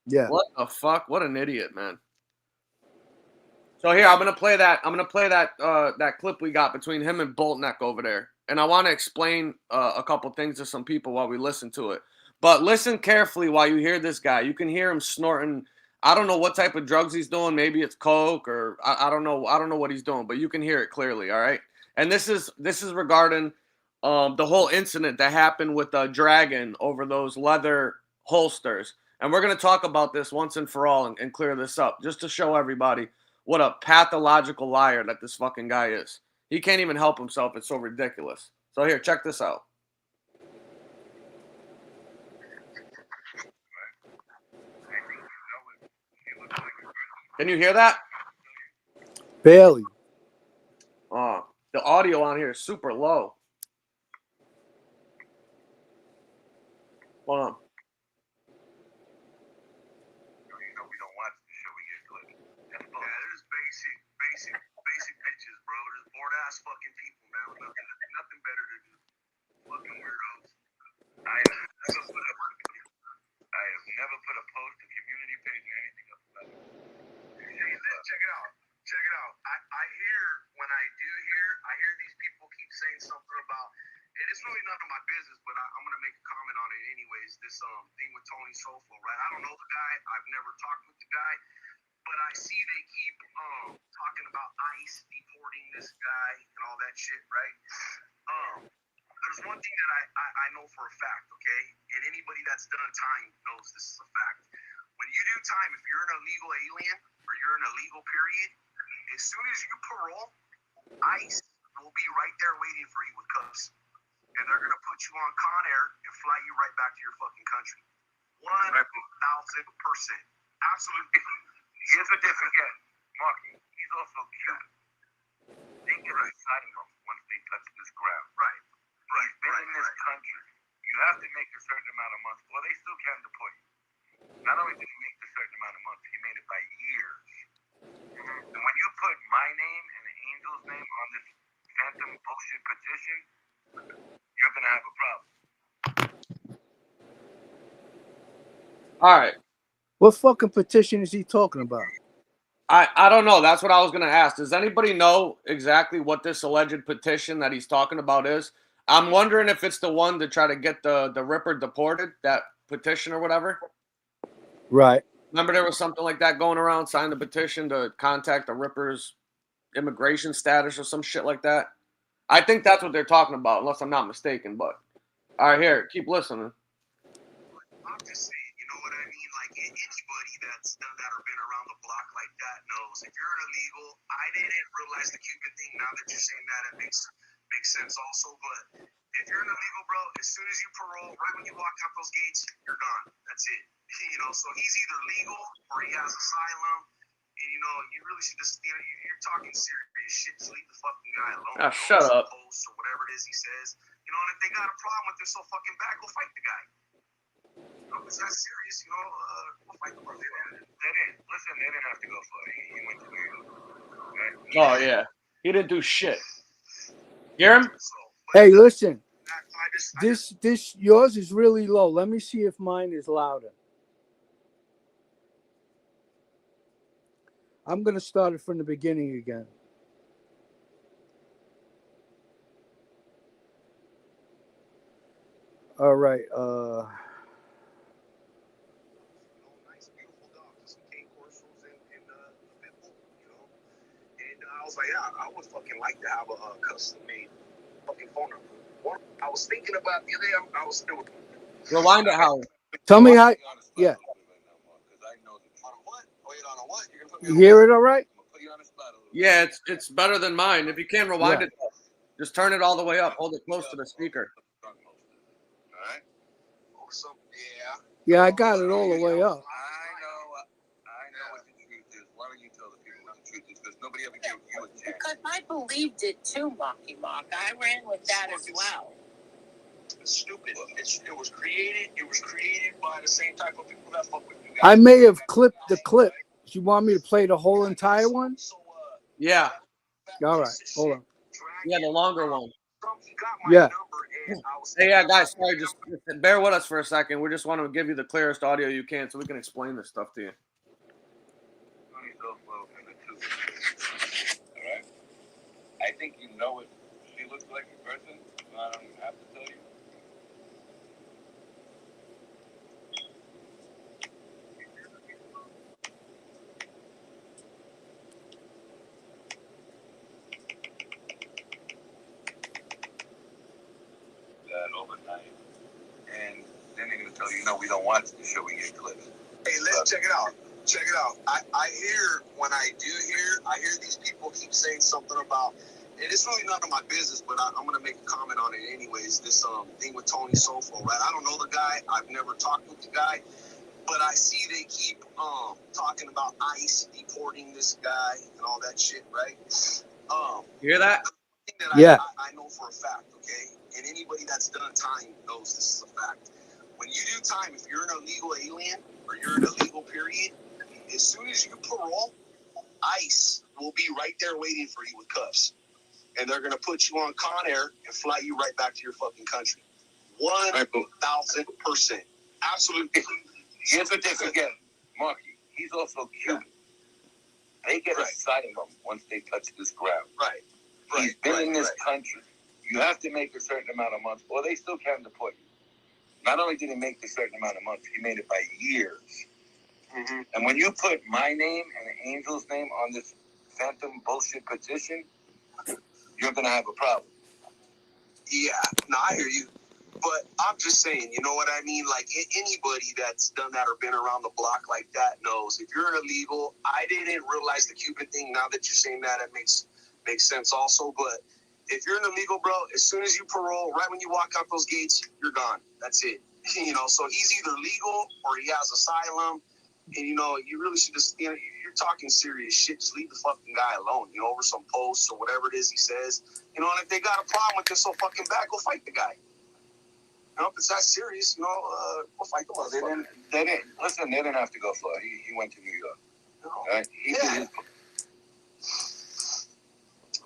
Yeah. What the fuck? What an idiot, man. So here, I'm gonna play that that clip we got between him and Boltneck over there. And I want to explain a couple things to some people while we listen to it. But listen carefully while you hear this guy. You can hear him snorting. I don't know what type of drugs he's doing. Maybe it's coke or I don't know. I don't know what he's doing, but you can hear it clearly. All right. And this is regarding the whole incident that happened with Dragon over those leather holsters. And we're going to talk about this once and for all and clear this up just to show everybody what a pathological liar that this fucking guy is. He can't even help himself. It's so ridiculous. So here, check this out. Can you hear that? Barely. The audio on here is super low. Hold on. We don't watch the show. We get clipped. Yeah, there's basic bitches, bro. There's bored ass fucking people, man. With nothing better to do. Fucking weirdos. I have never put a post, a community page, or anything up about it. Check it out. I hear when I hear these people keep saying something about, and it's really none of my business, but I'm gonna make a comment on it anyways. This thing with Tony Sofo, right? I don't know the guy. I've never talked with the guy, but I see they keep talking about ICE deporting this guy and all that shit, right? There's one thing that I know for a fact, okay? And anybody that's done time knows this is a fact. When you do time, if you're an illegal alien or you're an illegal period, as soon as you parole, ICE will be right there waiting for you with cuffs. And they're going to put you on Con Air and fly you right back to your fucking country. 1,000%. Absolutely. Here's a different guy. Marky, he's also cute. They get exciting once they touch this ground. Right. He's been in this country. You have to make a certain amount of months. Well, they still can deport you. Not only did he make a certain amount of months, he made it by years. And when you put my name and the Angel's name on this phantom bullshit petition, you're going to have a problem. All right. What fucking petition is he talking about? I don't know. That's what I was going to ask. Does anybody know exactly what this alleged petition that he's talking about is? I'm wondering if it's the one to try to get the Ripper deported, that petition or whatever. Right. Remember there was something like that going around, sign the petition to contact the Ripper's immigration status or some shit like that. I think that's what they're talking about, unless I'm not mistaken. But all right, here, keep listening. I'm just saying, you know what I mean? Like anybody that's done that or been around the block like that knows. If you're an illegal, I didn't realize the Cuban thing. Now that you're saying that, it makes sense also. But if you're an illegal, bro, as soon as you parole, right when you walk out those gates, you're gone. That's it. You know, so he's either legal or he has asylum. And, you know, you really should just, you know, you're talking serious shit. Just leave the fucking guy alone. Shut up. Posts or whatever it is he says. You know, and if they got a problem with this so fucking bad, go fight the guy. You know, it's not serious, you know, go fight the person. Listen, they didn't have to go for it. He went to New York. Right? Oh, yeah. He didn't do shit. Hear him? Hey, listen. This yours is really low. Let me see if mine is louder. I'm going to start it from the beginning again. All right. Nice, beautiful dogs. Some cane corsals and pit bull, you know. And I was like, yeah, I would fucking like to have a custom-made fucking phone number. I was thinking about the other day. I was still. Rewind it, Howard. Tell me how. Yeah. You hear it all right? Yeah, it's better than mine. If you can't rewind it, just turn it all the way up. Hold it close to the speaker. All right. Yeah, I got it all the way up. I believed it too, Marky Mark. I ran with that as well. It's stupid. It was created. It was created by the same type of people that fuck with you guys. I may have clipped the clip. Do you want me to play the whole entire one? Yeah. All right, hold on. Yeah, the longer one. Yeah. Hey, yeah, guys, sorry, just bear with us for a second. We just want to give you the clearest audio you can so we can explain this stuff to you. Alright? I think you know what she looks like in person. I don't even have to tell you. That overnight. And then they're going to tell you, no, we don't watch the show, we get clips. Hey, let's check it out. Check it out. I hear, when I hear these people keep saying something about, and it's really none of my business, but I'm going to make a comment on it anyways, this thing with Tony Sofo, right? I don't know the guy. I've never talked with the guy, but I see they keep talking about ICE deporting this guy and all that shit, right? You hear that? Yeah. I know for a fact, okay? And anybody that's done time knows this is a fact. When you do time, if you're an illegal alien or you're an illegal period, as soon as you parole, ICE will be right there waiting for you with cuffs. And they're going to put you on Con Air and fly you right back to your fucking country. 1,000%. Absolutely. Here's what they forget, Marky. He's also Cuban. They get asylum once they touch this ground. Right. He's been in this country. You have to make a certain amount of months, or they still can deport you. Not only did he make a certain amount of months, he made it by years. Mm-hmm. And when you put my name and the Angel's name on this phantom bullshit petition, you're going to have a problem. Yeah, no, I hear you. But I'm just saying, you know what I mean? Like, anybody that's done that or been around the block like that knows. If you're an illegal, I didn't realize the Cuban thing. Now that you're saying that, it makes sense also. But if you're an illegal, bro, as soon as you parole, right when you walk out those gates, you're gone. That's it. You know, so he's either legal or he has asylum. And, you know, you really should just, you know, you're talking serious shit. Just leave the fucking guy alone, you know, over some posts or whatever it is he says. You know, and if they got a problem with this so fucking bad, go fight the guy. You know, if it's that serious, you know, go fight the motherfucker. They didn't have to go far. He went to New York. No. Right? He did his.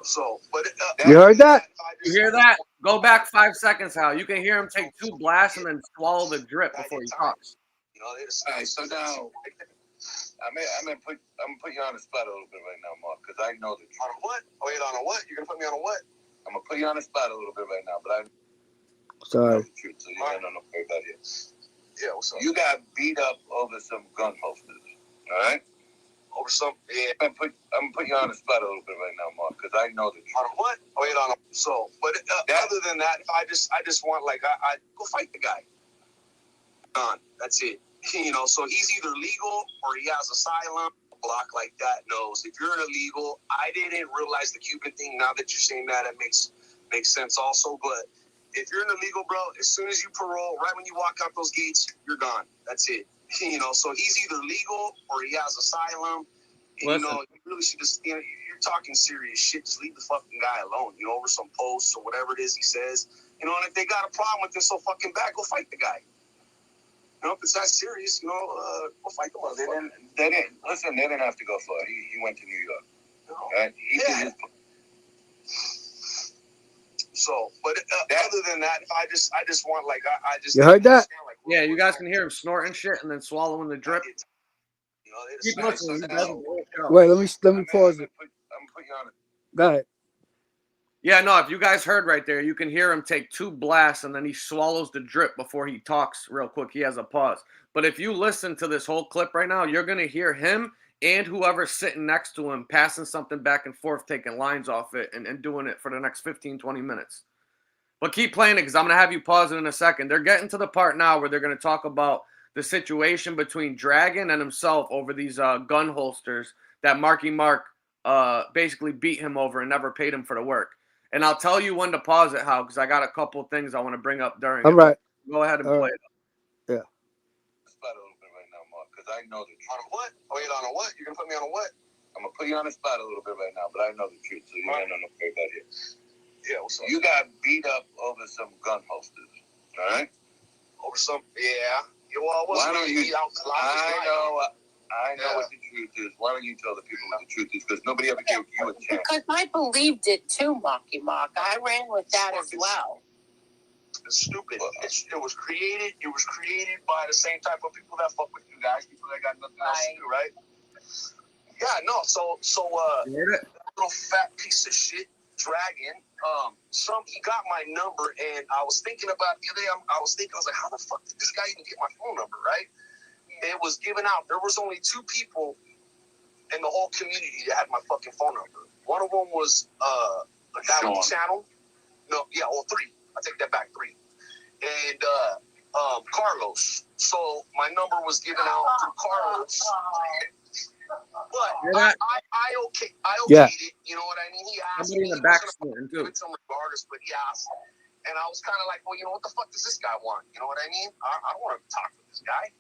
So, but You heard that? You hear that? Go back 5 seconds, Hal. You can hear him take 2 blasts and then swallow the drip before he talks. You know, All right, so now I'm gonna put you on the spot a little bit right now, Mark, because I know the truth. On a what? Wait, on a what? You're gonna put me on a what? I'm gonna put you on the spot a little bit right now, but I know Sorry. the truth, so you don't know about it. Yeah, what's up? You got beat up over some gun holsters, all right? Over some? Yeah. I'm gonna put you on the spot a little bit right now, Mark, because I know the truth. On a what? Wait, on a so. But other than that, I just want like I go fight the guy. Done. That's it. You know, so he's either legal or he has asylum. A block like that knows. If you're an illegal, I didn't realize the Cuban thing. Now that you're saying that, it makes sense also. But if you're an illegal, bro, as soon as you parole, right when you walk out those gates, you're gone. That's it. You know, so he's either legal or he has asylum. And, you know, you really should just, you know, you're talking serious shit. Just leave the fucking guy alone, you know, over some posts or whatever it is he says. You know, and if they got a problem with this so fucking bad, go fight the guy. You know, if it's that serious, you know, go fight the motherfucker. They didn't have to go far. He went to New York. No. Right? He did his. So, but other than that, I just want like I just. You heard that? Like, Yeah, you guys can hear him snorting shit and then swallowing the drip. You know, they Keep just listening. He does the whole show. Wait, let me pause it. I'm gonna put you on it. Go ahead. Yeah, no, if you guys heard right there, you can hear him take 2 blasts and then he swallows the drip before he talks real quick. He has a pause. But if you listen to this whole clip right now, you're going to hear him and whoever's sitting next to him passing something back and forth, taking lines off it and doing it for the next 15, 20 minutes. But keep playing it because I'm going to have you pause it in a second. They're getting to the part now where they're going to talk about the situation between Dragon and himself over these gun holsters that Marky Mark basically beat him over and never paid him for the work. And I'll tell you when to pause it, Hal, because I got a couple of things I want to bring up during All it. right. Go ahead and play it. Spot a little bit right now, Mark, because I know the truth. On a what? Wait, on a what? You're gonna put me on a what? I'm gonna put you on the spot a little bit right now, but I know the truth, so you don't know nothing about it. Yeah, what's up? You got beat up over some gun holsters, all right? Over some, yeah. Well, I wasn't Why don't really you? beat out a lot of this night. I know what the truth is. Why don't you tell the people what the truth is? Because nobody ever gave you a chance. Because I believed it too, Marky Mark. I ran with that as well. It's stupid. It was created. It was created by the same type of people that fuck with you guys. People that got nothing else to do, right? Yeah, no. So little fat piece of shit, Dragon. He got my number, and I was thinking about the other day. I was like, how the fuck did this guy even get my phone number, right? It was given out. There was only 2 people in the whole community that had my fucking phone number. One of them was a guy with the channel. No, yeah, well, 3. I take that back, 3. And Carlos. So my number was given out through Carlos. But I okayed it. You know what I mean? He asked me. Somebody in the back sitting too. With some regardless, but he asked. And I was kind of like, well, you know, what the fuck does this guy want? You know what I mean? I don't want to talk to this guy.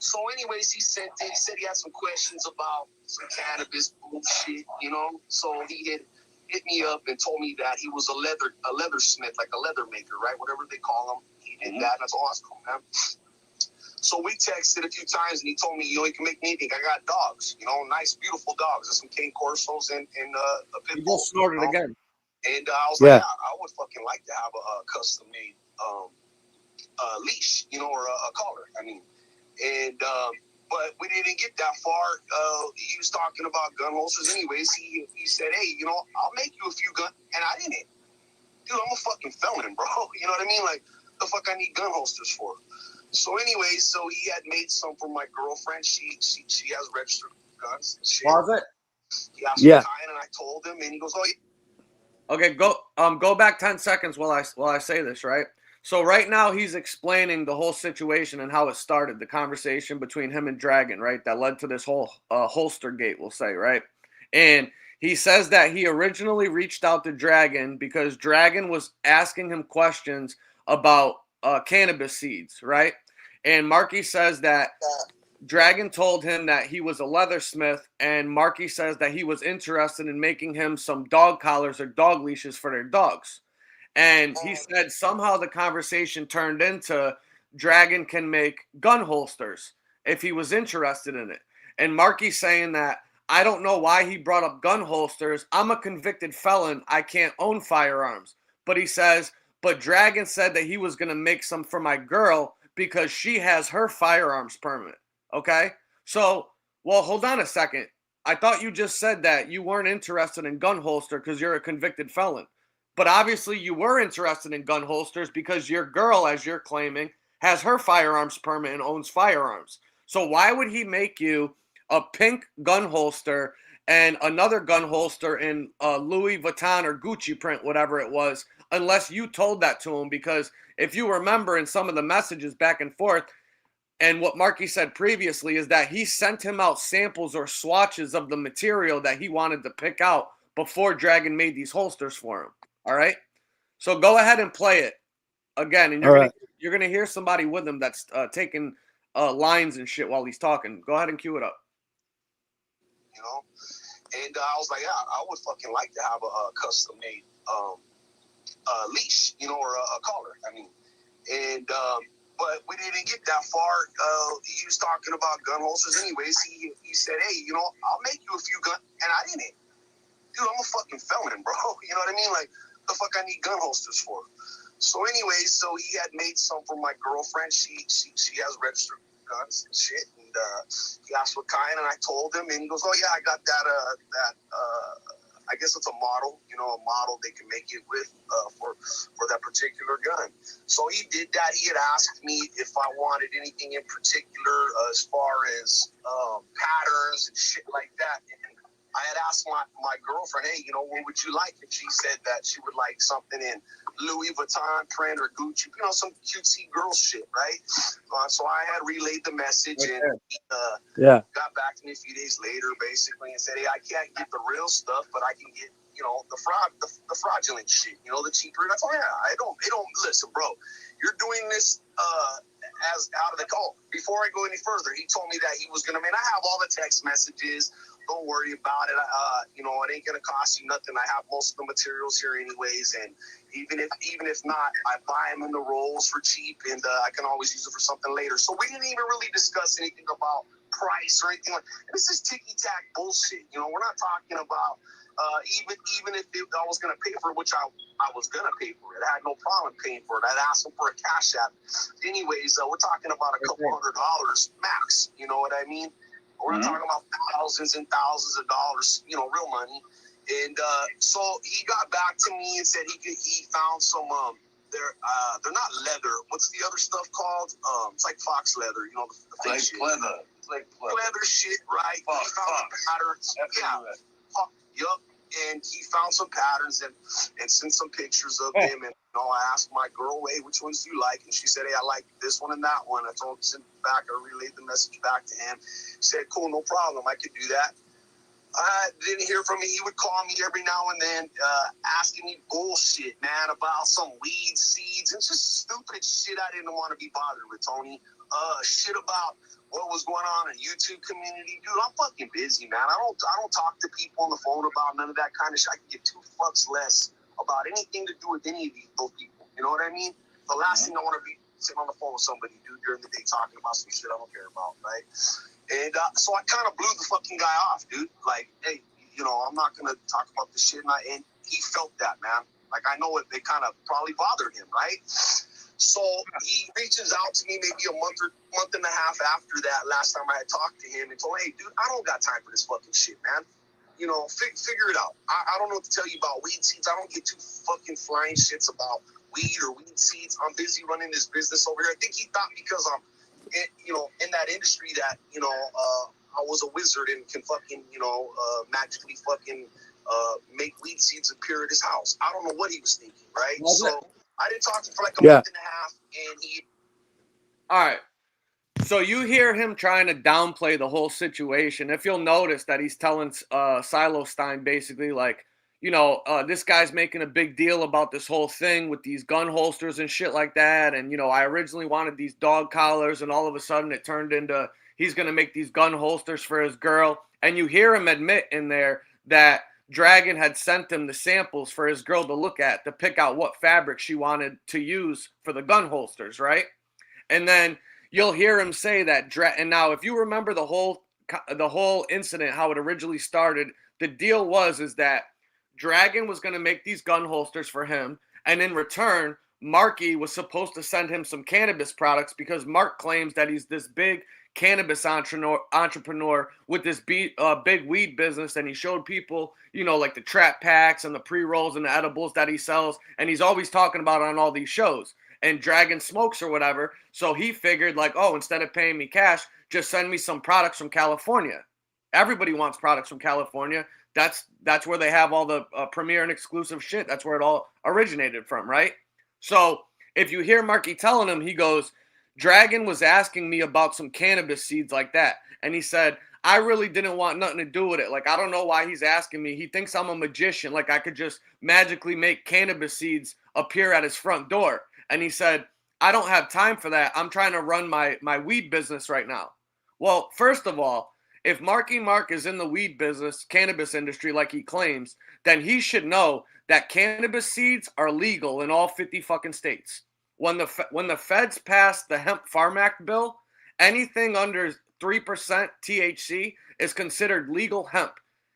So anyways, he sent it. He said he had some questions about some cannabis bullshit, you know? So he had hit me up and told me that he was a leathersmith, like a leather maker, right? Whatever they call him. He did that. That's awesome, man. So we texted a few times, and he told me, you know, you can make me anything. I got dogs, you know, nice, beautiful dogs. There's some Cane Corsos and a pit bull. You just snorted again. And I was like, I would fucking like to have a custom-made leash, you know, or a collar. I mean, and but we didn't get that far. He was talking about gun holsters. Anyways, he said, hey, you know, I'll make you a few gun, and I didn't. Dude, I'm a fucking felon, bro. You know what I mean? Like, the fuck I need gun holsters for? So anyways, so he had made some for my girlfriend. She has registered guns and shit. Was it? He asked me kind, and I told him, and he goes, oh, yeah. Okay, go back 10 seconds while I say this, right? So right now he's explaining the whole situation and how it started, the conversation between him and Dragon, right? That led to this whole holster gate, we'll say, right? And he says that he originally reached out to Dragon because Dragon was asking him questions about cannabis seeds, right? And Marky says that Dragon told him that he was a leathersmith, and Marky says that he was interested in making him some dog collars or dog leashes for their dogs. And he said somehow the conversation turned into Dragon can make gun holsters if he was interested in it. And Marky's saying that I don't know why he brought up gun holsters. I'm a convicted felon. I can't own firearms. But he says, but Dragon said that he was going to make some for my girl because she has her firearms permit. Okay? So, well, hold on a second. I thought you just said that you weren't interested in gun holster because you're a convicted felon. But obviously you were interested in gun holsters because your girl, as you're claiming, has her firearms permit and owns firearms. So why would he make you a pink gun holster and another gun holster in Louis Vuitton or Gucci print, whatever it was, unless you told that to him? Because if you remember in some of the messages back and forth, and what Marky said previously is that he sent him out samples or swatches of the material that he wanted to pick out before Dragon made these holsters for him. All right? So go ahead and play it again, and you're gonna hear somebody with him that's taking lines and shit while he's talking. Go ahead and cue it up. You know? And I was like, yeah, I would fucking like to have a custom-made leash, you know, or a collar. I mean, and but we didn't get that far. He was talking about gun holsters. Anyways, he said, hey, you know, I'll make you a few gun, and I didn't. Dude, I'm a fucking felon, bro. You know what I mean? Like, the fuck I need gun holsters for? So anyways, so he had made some for my girlfriend. She has registered guns and shit. And he asked what kind, and I told him, and he goes, oh yeah, I got that I guess it's a model, you know, a model they can make it with for that particular gun. So he did that. He had asked me if I wanted anything in particular as far as patterns and shit like that. And I had asked my girlfriend, hey, you know, what would you like? And she said that she would like something in Louis Vuitton print or Gucci, you know, some cutesy girl shit, right? So I had relayed the message, and he got back to me a few days later, basically, and said, hey, I can't get the real stuff, but I can get, you know, the fraudulent shit, you know, the cheaper. That's all. Yeah, I don't listen, bro. You're doing this as out of the call. Before I go any further, he told me that he was gonna. Man, I have all the text messages, don't worry about it. You know, it ain't gonna cost you nothing. I have most of the materials here anyways, and even if not, I buy them in the rolls for cheap, and I can always use it for something later. So we didn't even really discuss anything about price or anything like. This is ticky tack bullshit. You know, we're not talking about even if I was gonna pay for it, which I was gonna pay for it. I had no problem paying for it. I'd ask them for a cash app. Anyways, we're talking about a couple $100 max. You know what I mean? We're not talking about thousands and thousands of dollars. You know, real money. And so he got back to me and said he found some they're not leather. What's the other stuff called? It's like fox leather. You know, the fake shit. Leather. It's like leather shit, right? He found patterns. Yeah. Yup. And he found some patterns and sent some pictures of them. And you know, I asked my girl, hey, which ones do you like? And she said, hey, I like this one and that one. I told him to send it back. I relayed the message back to him. He said, cool, no problem. I could do that. I didn't hear from him. He would call me every now and then asking me bullshit, man, about some weed seeds and just stupid shit I didn't want to be bothered with, Tony. Shit about what was going on in the YouTube community. Dude, I'm fucking busy, man. I don't talk to people on the phone about none of that kind of shit. I can give two fucks less about anything to do with any of those people. You know what I mean? The last thing I want to be sitting on the phone with somebody, dude, during the day talking about some shit I don't care about, right? And so I kind of blew the fucking guy off, dude. Like, hey, you know, I'm not going to talk about this shit. And he felt that, man. Like, I know it kind of probably bothered him, right? So he reaches out to me maybe a month and a half after that, last time I had talked to him, and told, hey, dude, I don't got time for this fucking shit, man. You know, figure it out. I don't know what to tell you about weed seeds. I don't get too fucking flying shits about weed or weed seeds. I'm busy running this business over here. I think he thought because I'm in that industry that, you know, I was a wizard and can fucking, you know, magically fucking make weed seeds appear at his house. I don't know what he was thinking, right? So I didn't talk to him for like a month and a half, and he... All right. So you hear him trying to downplay the whole situation. If you'll notice that he's telling Silo Stein basically like, you know, this guy's making a big deal about this whole thing with these gun holsters and shit like that. And, you know, I originally wanted these dog collars, and all of a sudden it turned into he's going to make these gun holsters for his girl. And you hear him admit in there that Dragon had sent him the samples for his girl to look at to pick out what fabric she wanted to use for the gun holsters, right? And then you'll hear him say that. And now, if you remember the whole incident, how it originally started, the deal is that Dragon was going to make these gun holsters for him, and in return, Marky was supposed to send him some cannabis products because Mark claims that he's this big cannabis entrepreneur with this big weed business, and he showed people, you know, like the trap packs and the pre-rolls and the edibles that he sells, and he's always talking about it on all these shows. And Dragon smokes or whatever, so he figured like, oh, instead of paying me cash, just send me some products from California. Everybody wants products from California. That's where they have all the premier and exclusive shit. That's where it all originated from, right? So if you hear Marky telling him, he goes, Dragon was asking me about some cannabis seeds like that. And he said, I really didn't want nothing to do with it. Like, I don't know why he's asking me. He thinks I'm a magician. Like, I could just magically make cannabis seeds appear at his front door. And he said, I don't have time for that. I'm trying to run my weed business right now. Well, first of all, if Marky Mark is in the weed business, cannabis industry like he claims, then he should know that cannabis seeds are legal in all 50 fucking states. When the feds passed the Hemp Farm Act bill, anything under 3% THC is considered legal hemp.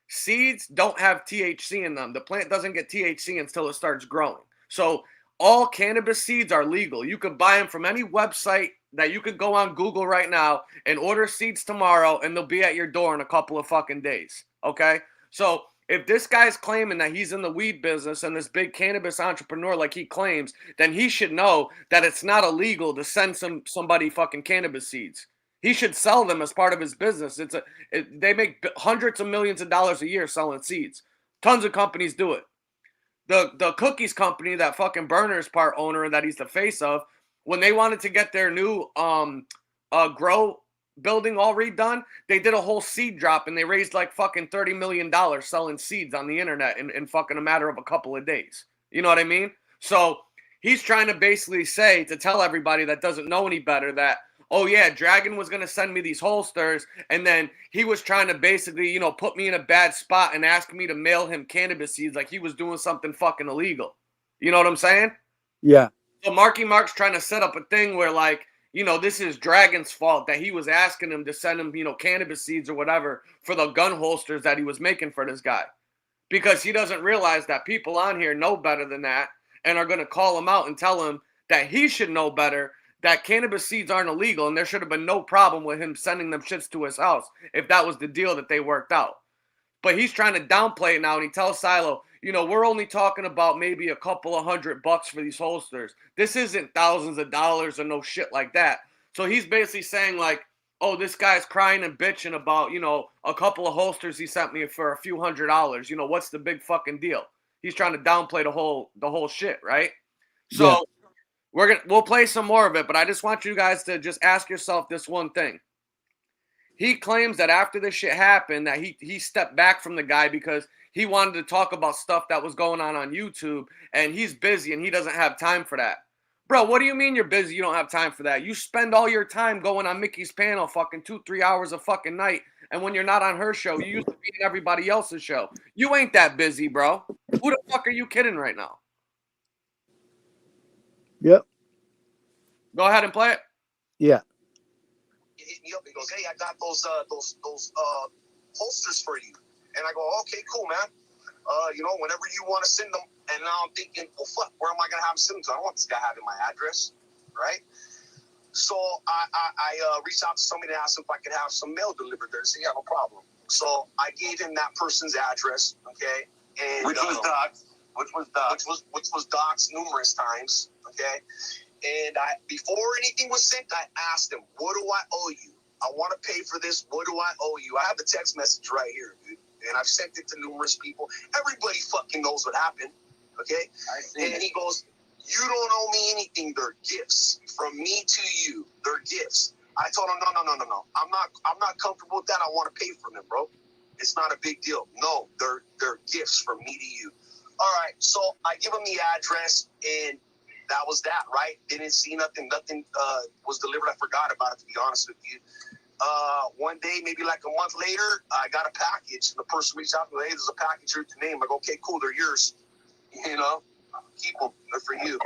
Seeds don't have THC in them. The plant doesn't get THC until it starts growing. So all cannabis seeds are legal. You could buy them from any website that you could go on Google right now and order seeds tomorrow, and they'll be at your door in a couple of fucking days. Okay? So if this guy's claiming that he's in the weed business and this big cannabis entrepreneur like he claims, then he should know that it's not illegal to send somebody fucking cannabis seeds. He should sell them as part of his business. They make hundreds of millions of dollars a year selling seeds. Tons of companies do it. The cookies company that fucking Berner's part owner and that he's the face of, when they wanted to get their new grow building all redone, they did a whole seed drop and they raised like fucking $30 million selling seeds on the internet in fucking a matter of a couple of days. You know what I mean? So he's trying to basically say, to tell everybody that doesn't know any better, that, oh yeah, Dragon was going to send me these holsters, and then he was trying to basically, you know, put me in a bad spot and ask me to mail him cannabis seeds like he was doing something fucking illegal. You know what I'm saying? Yeah. So Marky Mark's trying to set up a thing where, like, you know, this is Dragon's fault that he was asking him to send him, you know, cannabis seeds or whatever for the gun holsters that he was making for this guy. Because he doesn't realize that people on here know better than that and are going to call him out and tell him that he should know better, that cannabis seeds aren't illegal, and there should have been no problem with him sending them shits to his house if that was the deal that they worked out. But he's trying to downplay it now, and he tells Silo, you know, we're only talking about maybe a couple of $100 for these holsters. This isn't thousands of dollars or no shit like that. So he's basically saying, like, oh, this guy's crying and bitching about, you know, a couple of holsters he sent me for a few $100. You know, what's the big fucking deal? He's trying to downplay the whole shit, right? So we'll play some more of it, but I just want you guys to just ask yourself this one thing. He claims that after this shit happened, that he stepped back from the guy because he wanted to talk about stuff that was going on YouTube, and he's busy and he doesn't have time for that. Bro, what do you mean you're busy? You don't have time for that. You spend all your time going on Mickey's panel fucking 2-3 hours a fucking night, and when you're not on her show, you used to be in everybody else's show. You ain't that busy, bro. Who the fuck are you kidding right now? Yep. Go ahead and play it. Yeah. He hit me up and goes, hey, I got those holsters for you. And I go, okay, cool, man. You know, whenever you want to send them. And now I'm thinking, well, fuck, where am I going to have them send them to? I don't want this guy having my address, right? So I reached out to somebody and asked if I could have some mail delivered there. He said, yeah, no problem. So I gave him that person's address, okay? And Which was doxed. Which was doxed numerous times, okay? And before anything was sent, I asked him, what do I owe you? I want to pay for this. What do I owe you? I have the text message right here, dude. And I've sent it to numerous people. Everybody fucking knows what happened, okay? And he goes, you don't owe me anything. They're gifts from me to you. They're gifts. I told him, no. I'm not comfortable with that. I want to pay for them, bro. It's not a big deal. No, they're gifts from me to you. All right, so I give him the address, and that was that, right? Didn't see nothing. Nothing was delivered. I forgot about it, to be honest with you. One day, maybe like a month later, I got a package. And the person reached out to me, hey, there's a package here with your name. I go, okay, cool, they're yours. You know, keep them. They're for you.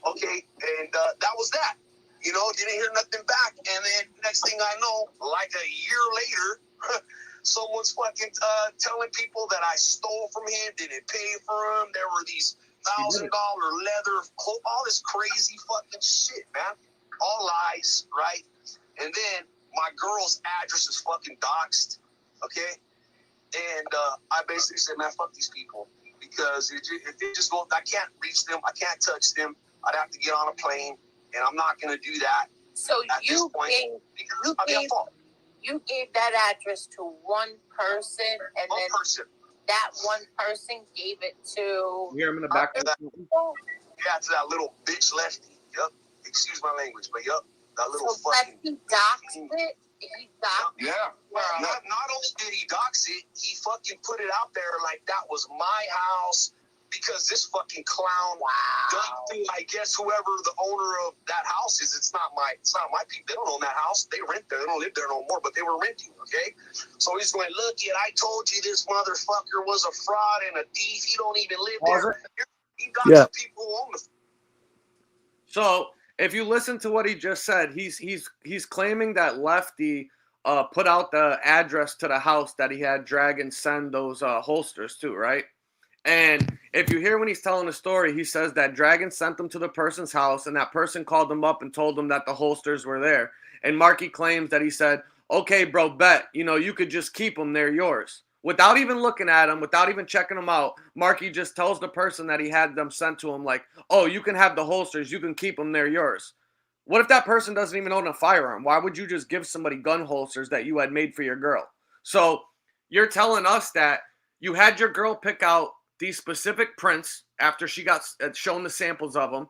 Okay, and that was that. You know, didn't hear nothing back. And then next thing I know, like a year later, someone's fucking telling people that I stole from him, didn't pay for him. There were these $1,000 leather, all this crazy fucking shit, man. All lies, right? And then my girl's address is fucking doxed, okay? And I basically said, man, fuck these people. Because if they just go, I can't reach them, I can't touch them. I'd have to get on a plane, and I'm not going to do that. So you gave that address to one person, and one then person. That one person gave it to. You hear him in the back. Yeah, to that little bitch Lefty. Yep. Excuse my language, but yep. That little so fucking. Lefty doxed it. He doxed it. Yeah. Not only did he dox it, he fucking put it out there like that was my house. Because this fucking clown, I guess whoever the owner of that house is, it's not my people. They don't own that house. They rent there. They don't live there no more, but they were renting. Okay, so he's going, look, I told you this motherfucker was a fraud and a thief. He don't even live there. He got the people who own the. So if you listen to what he just said, he's claiming that Lefty put out the address to the house that he had Dragon send those holsters to, right? And if you hear when he's telling the story, he says that Dragon sent them to the person's house, and that person called them up and told them that the holsters were there. And Marky claims that he said, okay, bro, bet, you could just keep them. They're yours. Without even looking at them, without even checking them out, Marky just tells the person that he had them sent to him, like, oh, you can have the holsters. You can keep them. They're yours. What if that person doesn't even own a firearm? Why would you just give somebody gun holsters that you had made for your girl? So you're telling us that you had your girl pick out these specific prints after she got shown the samples of them.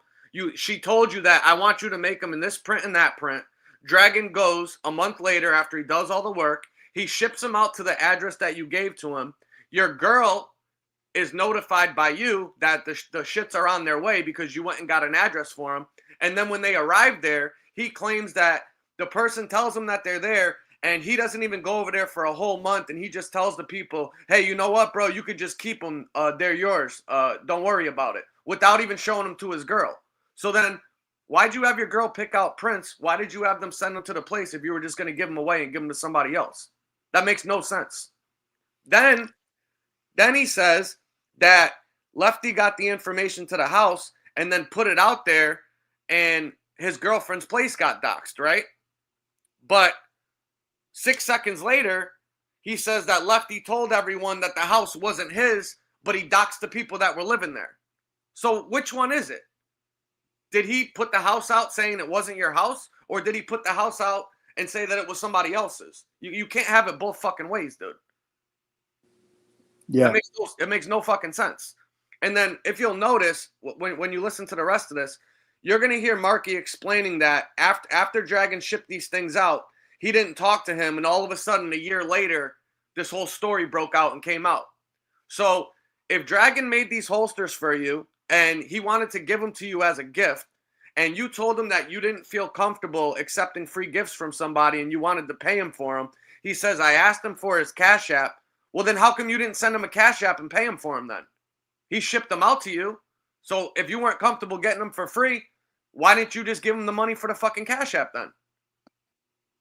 She told you that I want you to make them in this print and that print. Dragon goes a month later after he does all the work. He ships them out to the address that you gave to him. Your girl is notified by you that the shits are on their way because you went and got an address for them. And then when they arrive there, he claims that The person tells him that they're there, and he doesn't even go over there for a whole month, and he just tells the people, hey, you know what, bro? You could just keep them. They're yours. Don't worry about it. Without even showing them to his girl. So then, why'd you have your girl pick out Prince? Why did you have them send him to the place if you were just going to give him away and give him to somebody else? That makes no sense. Then he says that Lefty got the information to the house and then put it out there, and his girlfriend's place got doxxed, right? But 6 seconds later, he says that Lefty told everyone that the house wasn't his, but he doxed the people that were living there. So which one is it? Did he put the house out saying it wasn't your house? Or did he put the house out and say that it was somebody else's? You can't have it both fucking ways, dude. Yeah. It makes no fucking sense. And then if you'll notice, when you listen to the rest of this, you're going to hear Marky explaining that after Dragon shipped these things out, he didn't talk to him, and all of a sudden, a year later, this whole story broke out and came out. So if Dragon made these holsters for you, and he wanted to give them to you as a gift, and you told him that you didn't feel comfortable accepting free gifts from somebody and you wanted to pay him for them, he says, I asked him for his Cash App. Well, then how come you didn't send him a Cash App and pay him for him then? He shipped them out to you. So if you weren't comfortable getting them for free, why didn't you just give him the money for the fucking Cash App then?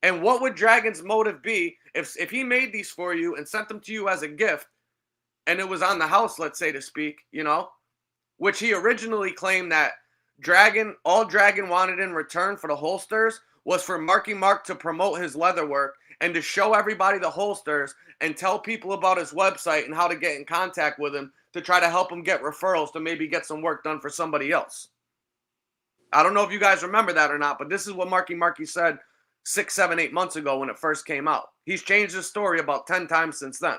And what would Dragon's motive be if he made these for you and sent them to you as a gift, and it was on the house, let's say, to speak, you know, which he originally claimed that all Dragon wanted in return for the holsters was for Marky Mark to promote his leather work and to show everybody the holsters and tell people about his website and how to get in contact with him to try to help him get referrals to maybe get some work done for somebody else. I don't know if you guys remember that or not, but this is what Marky said 6, 7, 8 months ago when it first came out. He's changed his story about 10 times since then.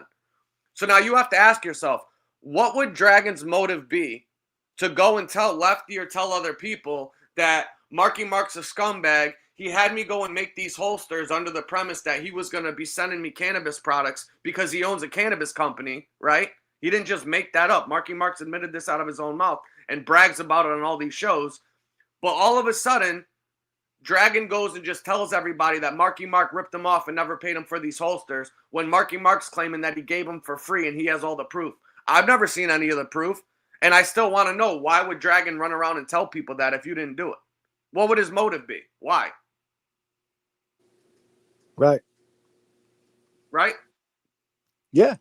So now you have to ask yourself, what would Dragon's motive be to go and tell Lefty or tell other people that Marky Mark's a scumbag? He had me go and make these holsters under the premise that he was going to be sending me cannabis products because he owns a cannabis company, right? He didn't just make that up. Marky Mark's admitted this out of his own mouth and brags about it on all these shows. But all of a sudden, Dragon goes and just tells everybody that Marky Mark ripped him off and never paid him for these holsters when Marky Mark's claiming that he gave them for free and he has all the proof. I've never seen any of the proof, and I still want to know, why would Dragon run around and tell people that if you didn't do it? What would his motive be? Why? Right. Right? Yeah.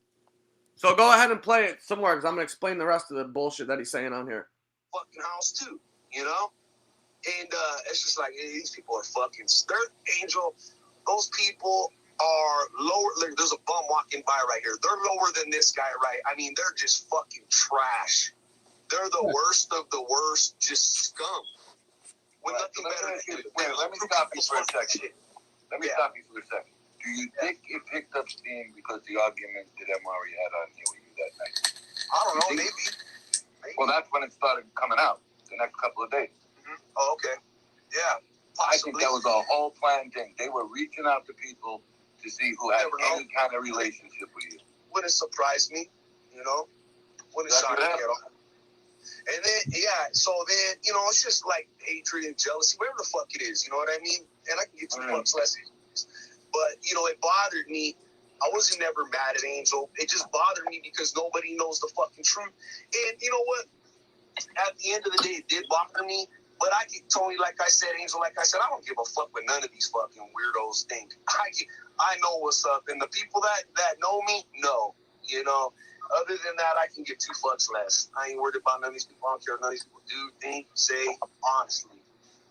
So go ahead and play it somewhere because I'm going to explain the rest of the bullshit that he's saying on here. Fucking house too, you know? And it's just like, these people are fucking stirred. Angel, those people are lower. Like, there's a bum walking by right here. They're lower than this guy, right? I mean, they're just fucking trash. They're the worst of the worst, just scum. With nothing better to do. Wait, let me stop you for a second. Do you think it picked up steam because the argument that Mari had on here with you that night? I don't know, maybe. Well, that's when it started coming out, the next couple of days. Mm-hmm. Oh, okay. Yeah, possibly. I think that was a whole planned thing. They were reaching out to people to see who had any kind of relationship with you. Wouldn't surprise me, you know? Wouldn't shock me at all. And then, yeah, so then, you know, it's just like hatred and jealousy, whatever the fuck it is, you know what I mean? And I can get 2 bucks less. But, you know, it bothered me. I wasn't never mad at Angel. It just bothered me because nobody knows the fucking truth. And you know what? At the end of the day, it did bother me. But I get Tony, like I said, Angel, like I said, I don't give a fuck what none of these fucking weirdos think. I know what's up. And the people that know me, know. You know, other than that, I can get 2 fucks less. I ain't worried about none of these people. I don't care what none of these people do, think, say, honestly.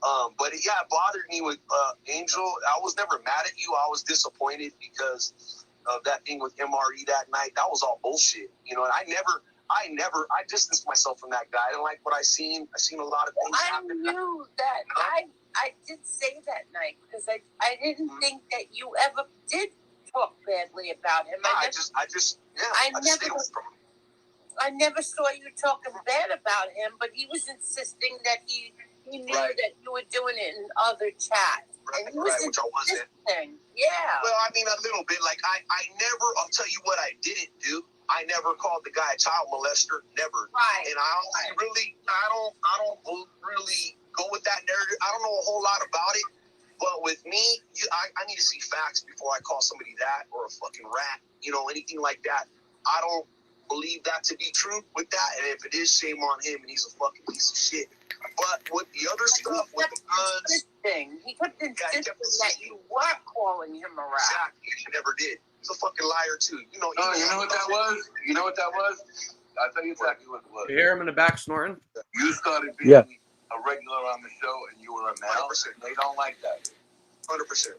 But it bothered me with Angel. I was never mad at you. I was disappointed because of that thing with MRE that night. That was all bullshit. You know, and I distanced myself from that guy. I didn't like what I seen. I seen a lot of things happen. I knew that. I did say that night because I didn't think that you ever did talk badly about him. I never saw you talking bad about him, but he was insisting that he knew that you were doing it in other chats. Right, and he was which I wasn't. Yeah. Well, I mean, a little bit. Like, I'll tell you what I didn't do. I never called the guy a child molester. Never. Right. And I don't really go with that narrative. I don't know a whole lot about it. But with me, I need to see facts before I call somebody that or a fucking rat, anything like that. I don't believe that to be true with that. And if it is, shame on him, and he's a fucking piece of shit. But with the other stuff, with the guns, he kept insisting that you were calling him a rat. Exactly, he never did. He's a fucking liar too. You know what that was? You know what that was? I'll tell you exactly what it was. You hear him in the back snorting? You started being a regular on the show, and you were a male. 100%. They don't like that. 100%.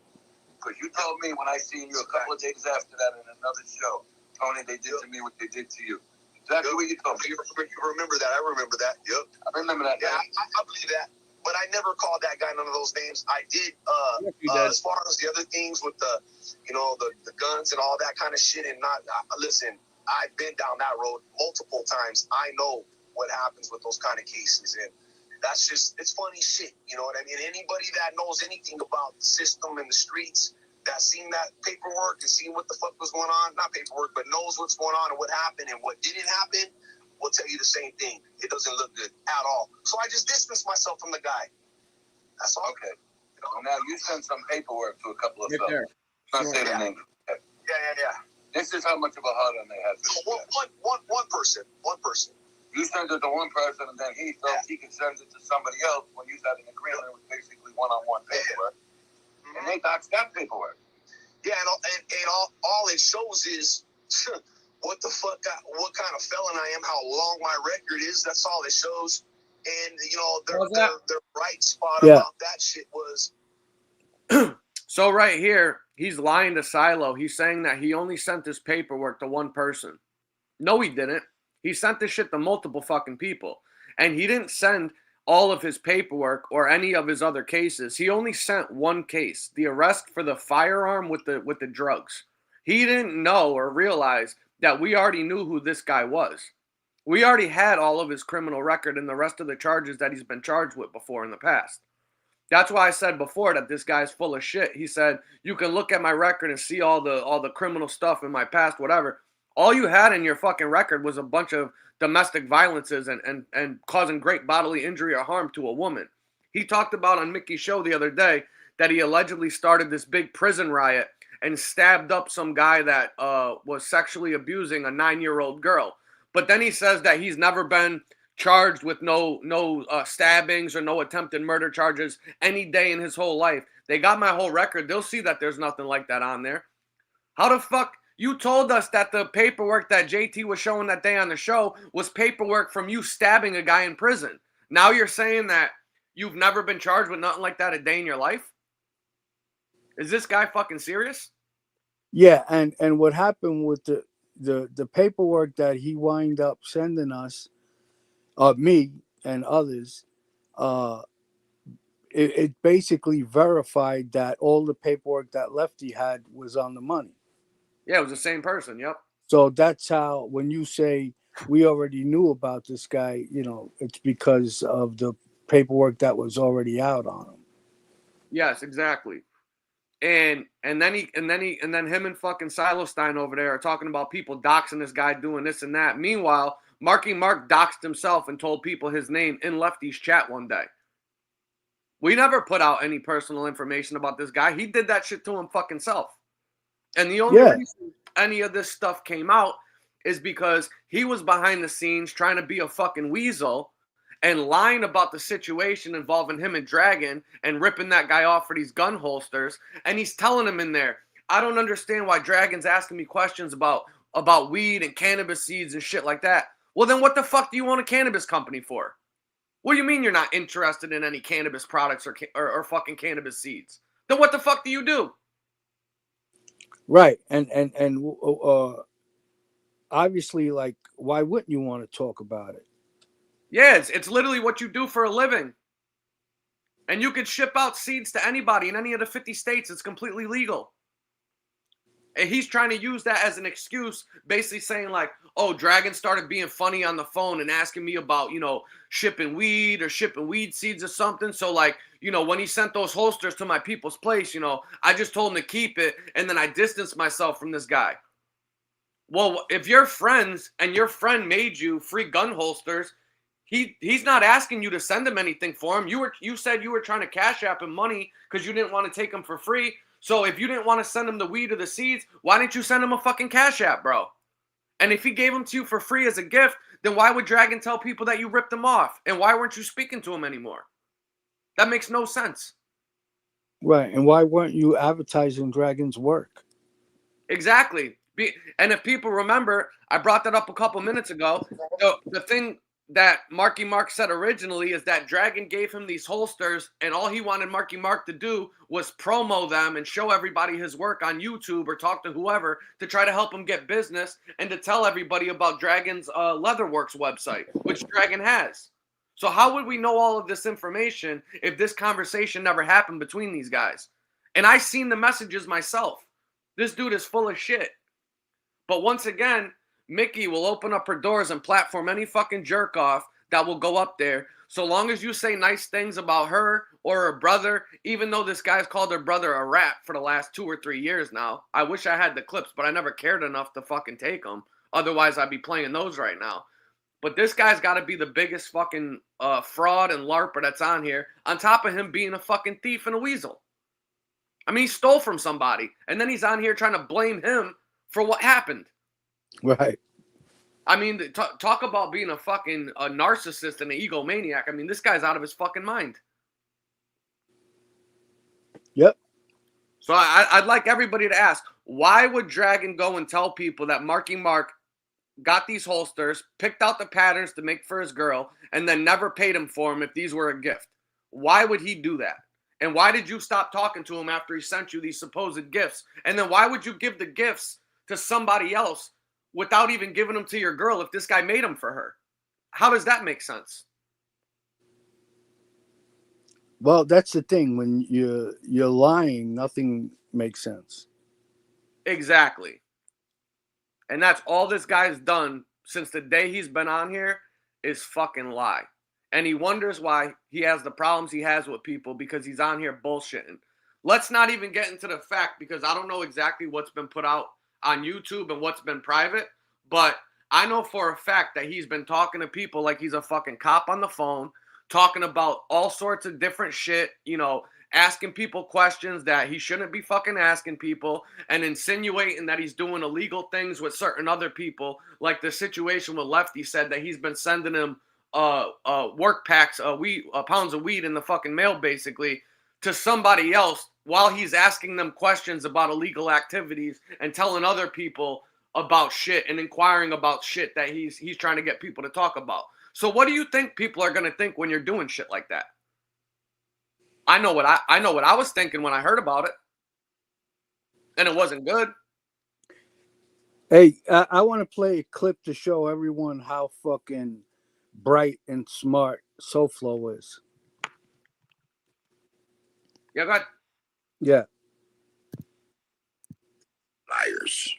Because you told me when I seen you a couple of days after that in another show, Tony, they did to me what they did to you. Exactly what you told me. You remember that? I remember that. Yep. I remember that. Yeah, I believe that. But I never called that guy none of those names. I did. As far as the other things with the guns and all that kind of shit, and not listen. I've been down that road multiple times. I know what happens with those kind of cases, and that's just, it's funny shit. You know what I mean? Anybody that knows anything about the system and the streets, that seen that paperwork and seen what the fuck was going on, not paperwork, but knows what's going on and what happened and what didn't happen, will tell you the same thing. It doesn't look good at all. So I just distanced myself from the guy. That's all. Okay. Well, now you sent some paperwork to a couple of fellas. Not say the name. Yeah. This is how much of a heart on they had for One person. You sent it to one person, and then he felt he could send it to somebody else when you had an agreement. It was basically one-on-one paperwork. Mm-hmm. And they got that paperwork. Yeah, and all it shows is what the fuck, what kind of felon I am, how long my record is. That's all it shows. And, their right spot about that shit was... So right here, he's lying to Silo. He's saying that he only sent this paperwork to one person. No, he didn't. He sent this shit to multiple fucking people. And he didn't send all of his paperwork or any of his other cases. He only sent one case, the arrest for the firearm with the drugs. He didn't know or realize that we already knew who this guy was. We already had all of his criminal record and the rest of the charges that he's been charged with before in the past. That's why I said before that this guy's full of shit. He said, you can look at my record and see all the criminal stuff in my past, whatever. All you had in your fucking record was a bunch of domestic violences and causing great bodily injury or harm to a woman. He talked about on Mickey's show the other day that he allegedly started this big prison riot and stabbed up some guy that was sexually abusing a 9-year-old girl. But then he says that he's never been charged with no stabbings or no attempted murder charges any day in his whole life. They got my whole record. They'll see that there's nothing like that on there. How the fuck? You told us that the paperwork that JT was showing that day on the show was paperwork from you stabbing a guy in prison. Now you're saying that you've never been charged with nothing like that a day in your life? Is this guy fucking serious? Yeah, and what happened with the paperwork that he wind up sending us, me and others, it basically verified that all the paperwork that Lefty had was on the money. Yeah, it was the same person. Yep. So that's how, when you say we already knew about this guy, it's because of the paperwork that was already out on him. Yes, exactly. And then him and fucking Silo Stein over there are talking about people doxing this guy doing this and that. Meanwhile, Marky Mark doxed himself and told people his name in Lefty's chat one day. We never put out any personal information about this guy. He did that shit to him fucking self. And the only reason any of this stuff came out is because he was behind the scenes trying to be a fucking weasel and lying about the situation involving him and Dragon and ripping that guy off for these gun holsters. And he's telling him in there, I don't understand why Dragon's asking me questions about weed and cannabis seeds and shit like that. Well, then what the fuck do you own a cannabis company for? What do you mean you're not interested in any cannabis products or fucking cannabis seeds? Then what the fuck do you do? Right. And obviously, like, why wouldn't you want to talk about it? Yeah, it's literally what you do for a living. And you could ship out seeds to anybody in any of the 50 states. It's completely legal. And he's trying to use that as an excuse, basically saying like, oh, Dragon started being funny on the phone and asking me about, shipping weed or shipping weed seeds or something. So like, when he sent those holsters to my people's place, I just told him to keep it. And then I distanced myself from this guy. Well, if you're friends and your friend made you free gun holsters, He's not asking you to send him anything for him. You said you were trying to cash app him money because you didn't want to take him for free. So if you didn't want to send him the weed or the seeds, why didn't you send him a fucking cash app, bro? And if he gave them to you for free as a gift, then why would Dragon tell people that you ripped him off? And why weren't you speaking to him anymore? That makes no sense. Right. And why weren't you advertising Dragon's work? Exactly. And if people remember, I brought that up a couple minutes ago. The thing that Marky Mark said originally is that Dragon gave him these holsters, and all he wanted Marky Mark to do was promo them and show everybody his work on YouTube or talk to whoever to try to help him get business and to tell everybody about Dragon's Leatherworks website, which Dragon has. So how would we know all of this information if this conversation never happened between these guys? And I seen the messages myself. This dude is full of shit. But once again, Mickey will open up her doors and platform any fucking jerk off that will go up there. So long as you say nice things about her or her brother, even though this guy's called her brother a rat for the last 2 or 3 years now. I wish I had the clips, but I never cared enough to fucking take them. Otherwise, I'd be playing those right now. But this guy's got to be the biggest fucking fraud and LARPer that's on here, on top of him being a fucking thief and a weasel. I mean, he stole from somebody, and then he's on here trying to blame him for what happened. Right. I mean, talk about being a fucking narcissist and an egomaniac. I mean, this guy's out of his fucking mind. Yep. So I'd like everybody to ask, why would Dragon go and tell people that Marky Mark got these holsters, picked out the patterns to make for his girl, and then never paid him for them if these were a gift? Why would he do that? And why did you stop talking to him after he sent you these supposed gifts? And then why would you give the gifts to somebody else without even giving them to your girl if this guy made them for her? How does that make sense? Well, that's the thing. When you're lying, nothing makes sense. Exactly. And that's all this guy's done since the day he's been on here is fucking lie. And he wonders why he has the problems he has with people because he's on here bullshitting. Let's not even get into the fact, because I don't know exactly what's been put out on YouTube and what's been private, but I know for a fact that he's been talking to people like he's a fucking cop on the phone, talking about all sorts of different shit, you know, asking people questions that he shouldn't be fucking asking people, and insinuating that he's doing illegal things with certain other people, like the situation with Lefty said that he's been sending him work packs, pounds of weed in the fucking mail, basically, to somebody else while he's asking them questions about illegal activities and telling other people about shit and inquiring about shit that he's trying to get people to talk about. So what do you think people are going to think when you're doing shit like that? I know what I was thinking when I heard about it, and it wasn't good. Hey, I want to play a clip to show everyone how fucking bright and smart SoFlo is. Yeah, go ahead. Yeah. Liars.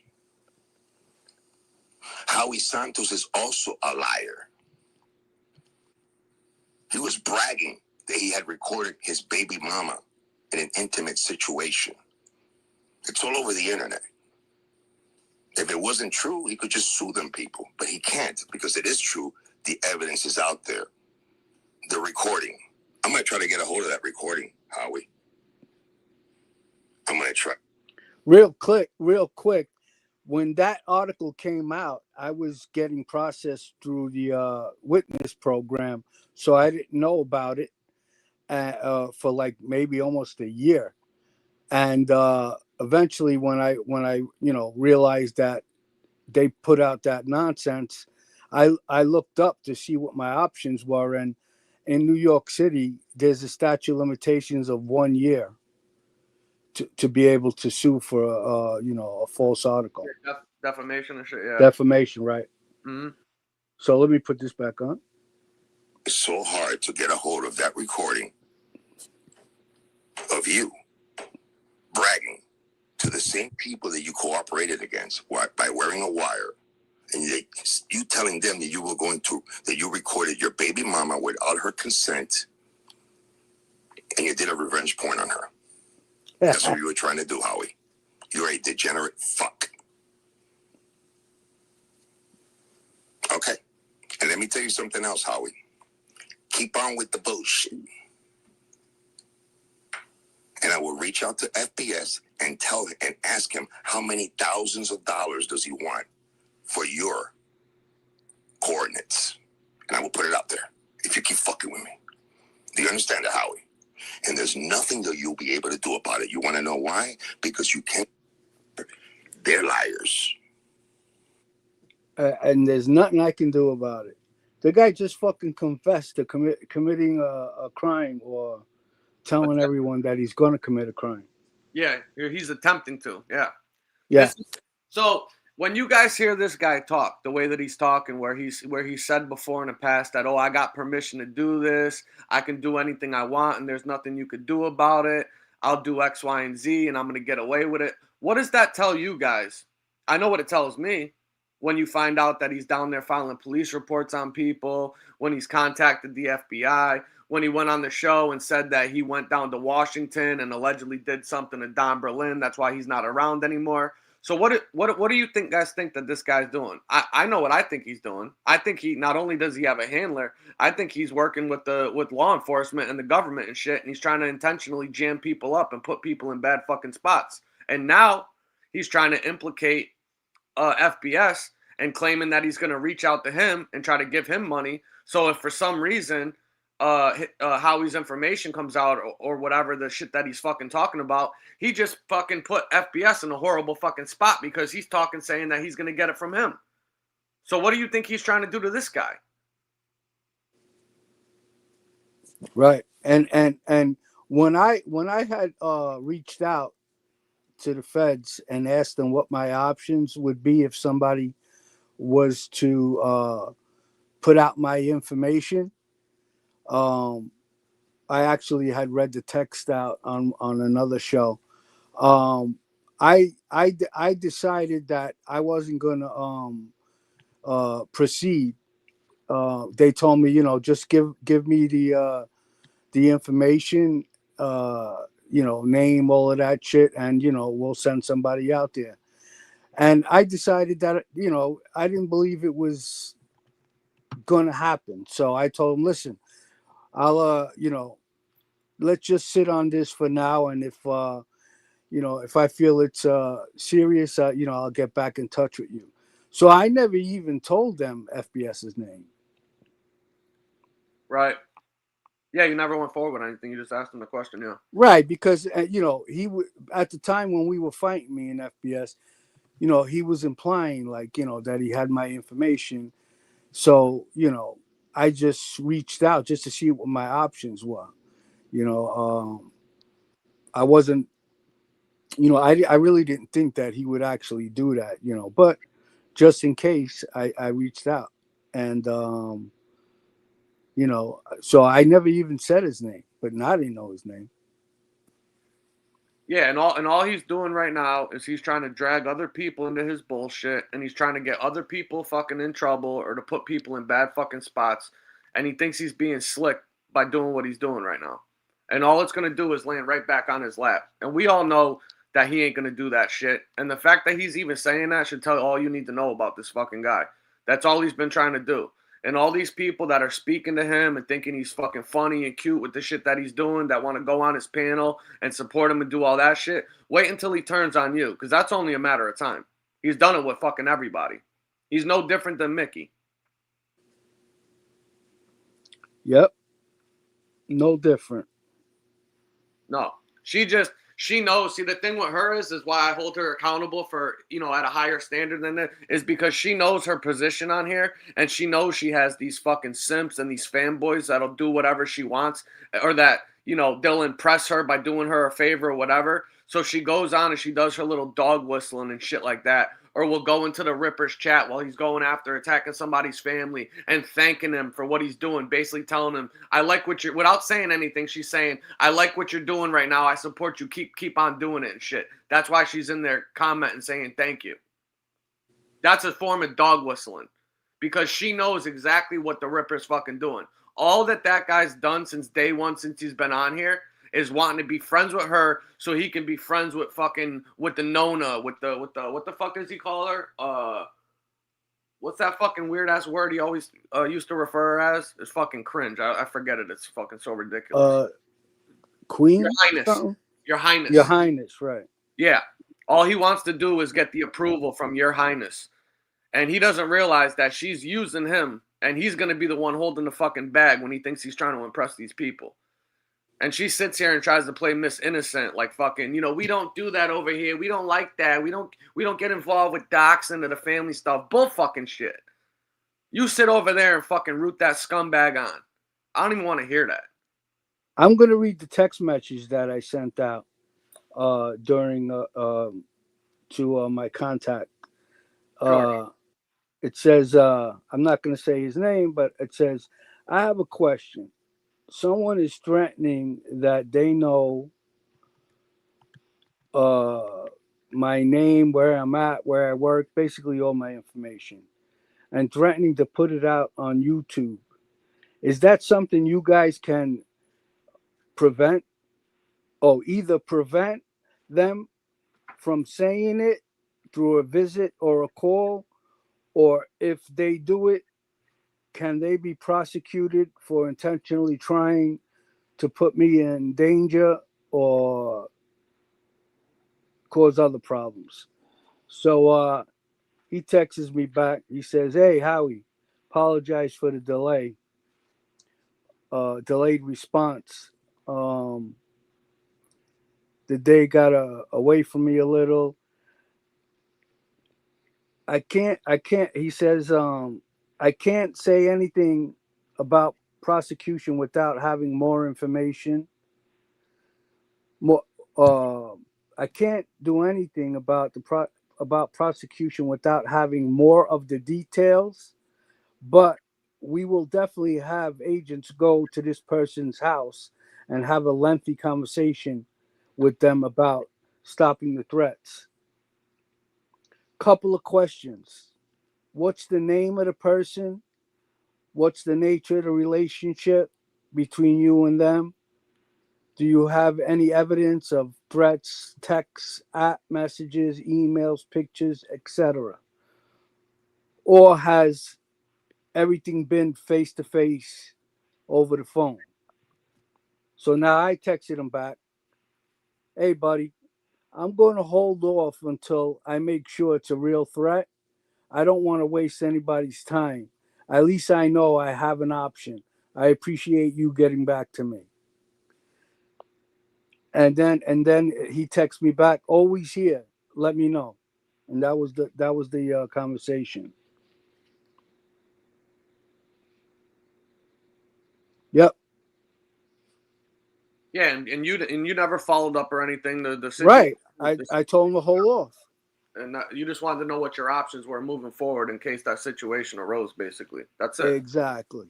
Howie Santos is also a liar. He was bragging that he had recorded his baby mama in an intimate situation. It's all over the internet. If it wasn't true, he could just sue them people, but he can't because it is true. The evidence is out there. The recording. I'm going to try to get a hold of that recording, Howie. I'm going to try. Real quick, when that article came out, I was getting processed through the witness program, so I didn't know about it for like maybe almost a year. And eventually, when I realized that they put out that nonsense, I looked up to see what my options were, and in New York City, there's a statute of limitations of 1 year to be able to sue for a false article. Defamation and shit, yeah. Defamation, right? Mm-hmm. So let me put this back on. It's so hard to get a hold of that recording of you bragging to the same people that you cooperated against by wearing a wire, and you telling them that you recorded your baby mama without her consent, and you did a revenge porn on her. That's what you were trying to do, Howie. You're a degenerate fuck. Okay. And let me tell you something else, Howie. keep on with the bullshit. And I will reach out to FPS and ask him how many thousands of dollars does he want for your coordinates. And I will put it out there if you keep fucking with me. Do you understand that, Howie? And there's nothing that you'll be able to do about it. You want to know why? Because you can't. They're liars. And there's nothing I can do about it. The guy just fucking confessed to committing a crime or telling everyone that he's going to commit a crime. Yeah, he's attempting to. Yeah. Yeah. So when you guys hear this guy talk, the way that he's talking, where he said before in the past that, oh, I got permission to do this, I can do anything I want, and there's nothing you could do about it. I'll do X, Y, and Z, and I'm going to get away with it. What does that tell you guys? I know what it tells me. When you find out that he's down there filing police reports on people, when he's contacted the FBI, when he went on the show and said that he went down to Washington and allegedly did something to Don Berlin, that's why he's not around anymore. So what do you guys think that this guy's doing? I know what I think he's doing. I think he not only does he have a handler, I think he's working with law enforcement and the government and shit, and he's trying to intentionally jam people up and put people in bad fucking spots. And now he's trying to implicate FBS and claiming that he's going to reach out to him and try to give him money. So if for some reason Howie's information comes out or whatever the shit that he's fucking talking about, he just fucking put FBS in a horrible fucking spot because he's saying that he's going to get it from him. So what do you think he's trying to do to this guy? Right. And when I had reached out to the feds and asked them what my options would be if somebody was to put out my information, I actually had read the text out on another show. I decided that I wasn't going to proceed. They told me, just give me the information, name, all of that shit, and we'll send somebody out there. And I decided that I didn't believe it was going to happen. So I told him, listen, I'll let's just sit on this for now, and if I feel it's serious, I'll get back in touch with you. So I never even told them FBS's name. Right. Yeah, you never went forward with anything. You just asked him the question, yeah. Right, because he at the time when we were fighting me in FBS, he was implying that he had my information. So I just reached out just to see what my options were. I wasn't, I really didn't think that he would actually do that, but just in case, I reached out, and so I never even said his name, but now I didn't know his name. Yeah, and all he's doing right now is he's trying to drag other people into his bullshit, and he's trying to get other people fucking in trouble or to put people in bad fucking spots, and he thinks he's being slick by doing what he's doing right now. And all it's going to do is land right back on his lap. And we all know that he ain't going to do that shit. And the fact that he's even saying that should tell you all you need to know about this fucking guy. That's all he's been trying to do. And all these people that are speaking to him and thinking he's fucking funny and cute with the shit that he's doing, that want to go on his panel and support him and do all that shit, wait until he turns on you, because that's only a matter of time. He's done it with fucking everybody. He's no different than Mickey. Yep. No different. No. She knows. See, the thing with her is why I hold her accountable for, at a higher standard than that, is because she knows her position on here, and she knows she has these fucking simps and these fanboys that'll do whatever she wants, or that, they'll impress her by doing her a favor or whatever. So she goes on and she does her little dog whistling and shit like that. Or we'll go into the Ripper's chat while he's going after attacking somebody's family and thanking him for what he's doing, basically telling him, I like what you're, without saying anything, she's saying, I like what you're doing right now. I support you. Keep on doing it and shit. That's why she's in there commenting saying thank you. That's a form of dog whistling, because she knows exactly what the Ripper's fucking doing. All that guy's done since day one, since he's been on here, is wanting to be friends with her so he can be friends with the Nona, with the what the fuck does he call her? what's that fucking weird ass word he always used to refer her as? It's fucking cringe. I forget it. It's fucking so ridiculous. Queen? Your Highness. Something? Your Highness. Your Highness, right. Yeah. All he wants to do is get the approval from Your Highness. And he doesn't realize that she's using him, and he's going to be the one holding the fucking bag when he thinks he's trying to impress these people. And she sits here and tries to play Miss Innocent, like fucking, we don't do that over here. We don't like that. We don't get involved with doxing or the family stuff. Bull fucking shit. You sit over there and fucking root that scumbag on. I don't even want to hear that. I'm going to read the text message that I sent out during to my contact. Sure. It says, I'm not going to say his name, but it says, I have a question. Someone is threatening that they know my name, where I'm at, where I work, basically all my information, and threatening to put it out on YouTube. Is that something you guys can prevent? Or either prevent them from saying it through a visit or a call, or if they do it, can they be prosecuted for intentionally trying to put me in danger or cause other problems? So he texts me back. He says, hey, Howie, apologize for the delay. Delayed response. The day got away from me a little. I can't, he says, I can't say anything about prosecution without having more information. I can't do anything about about prosecution without having more of the details, but we will definitely have agents go to this person's house and have a lengthy conversation with them about stopping the threats. Couple of questions. What's the name of the person? What's the nature of the relationship between you and them? Do you have any evidence of threats, texts, app messages, emails, pictures, etc.? Or has everything been face-to-face over the phone? So now I texted him back, hey, buddy, I'm going to hold off until I make sure it's a real threat. I don't want to waste anybody's time. At least I know I have an option. I appreciate you getting back to me. And then he texts me back, always here. Let me know. And that was the conversation. Yep. Yeah, and you never followed up or anything. The right. I told him to hold off. And you just wanted to know what your options were moving forward in case that situation arose, basically. That's it. Exactly.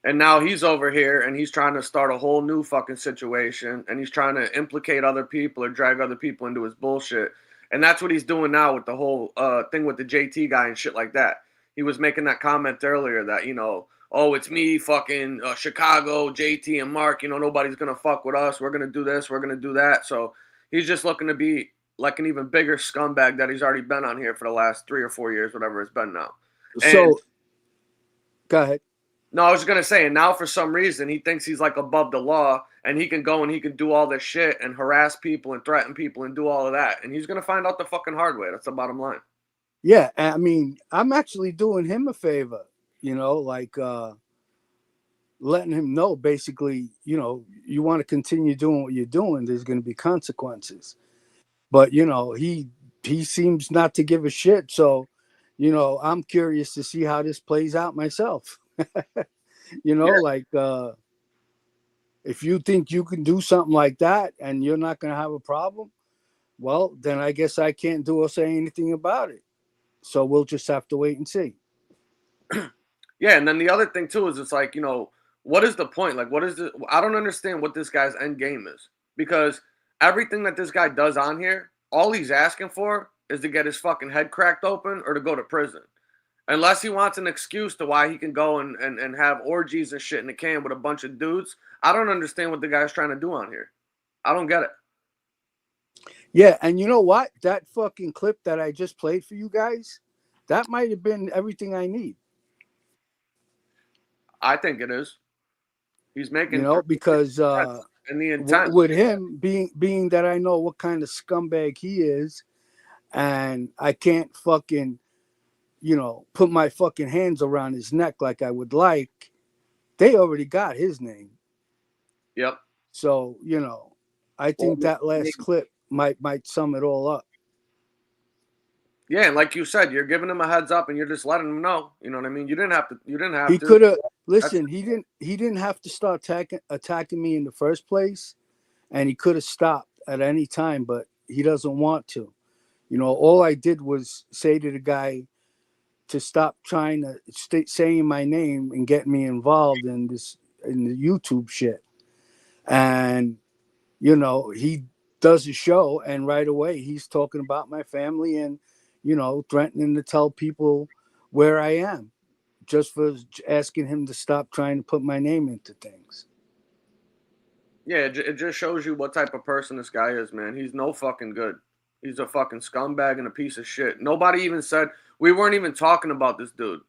And now he's over here and he's trying to start a whole new fucking situation, and he's trying to implicate other people or drag other people into his bullshit. And that's what he's doing now with the whole thing with the JT guy and shit like that. He was making that comment earlier that, oh, it's me, fucking Chicago, JT and Mark, nobody's going to fuck with us. We're going to do this. We're going to do that. So he's just looking to be like an even bigger scumbag that he's already been on here for the last 3 or 4 years, whatever it's been now. So, go ahead. No, I was going to say, and now for some reason, he thinks he's like above the law and he can go and he can do all this shit and harass people and threaten people and do all of that. And he's going to find out the fucking hard way. That's the bottom line. Yeah. I mean, I'm actually doing him a favor, like letting him know basically, you want to continue doing what you're doing, there's going to be consequences. But, he seems not to give a shit. So, I'm curious to see how this plays out myself. Like if you think you can do something like that and you're not going to have a problem, well, then I guess I can't do or say anything about it. So we'll just have to wait and see. Yeah, and then the other thing too is it's like, what is the point? Like, what is the? I don't understand what this guy's end game is, because everything that this guy does on here, all he's asking for is to get his fucking head cracked open or to go to prison. Unless he wants an excuse to why he can go and have orgies and shit in a can with a bunch of dudes. I don't understand what the guy's trying to do on here. I don't get it. Yeah, and you know what? That fucking clip that I just played for you guys, That might have been everything I need. I think it is. He's making, you know, because and the intent with him being that I know what kind of scumbag he is, and I can't fucking, you know, put my fucking hands around his neck like I would like. They already got his name. Yep. So, you know, I think that last clip might sum it all up. Yeah, and like you said, you're giving him a heads up and you're just letting him know. You know what I mean? You didn't have to. He could have listen. He didn't have to start attacking me in the first place, and he could have stopped at any time. But he doesn't want to. You know, all I did was say to the guy to stop trying to saying my name and get me involved in the YouTube shit. And you know, he does a show, and right away he's talking about my family and, you know, threatening to tell people where I am just for asking him to stop trying to put my name into things. Yeah, it just shows you what type of person this guy is, man. He's no fucking good. He's a fucking scumbag and a piece of shit. Nobody even said, we weren't even talking about this dude.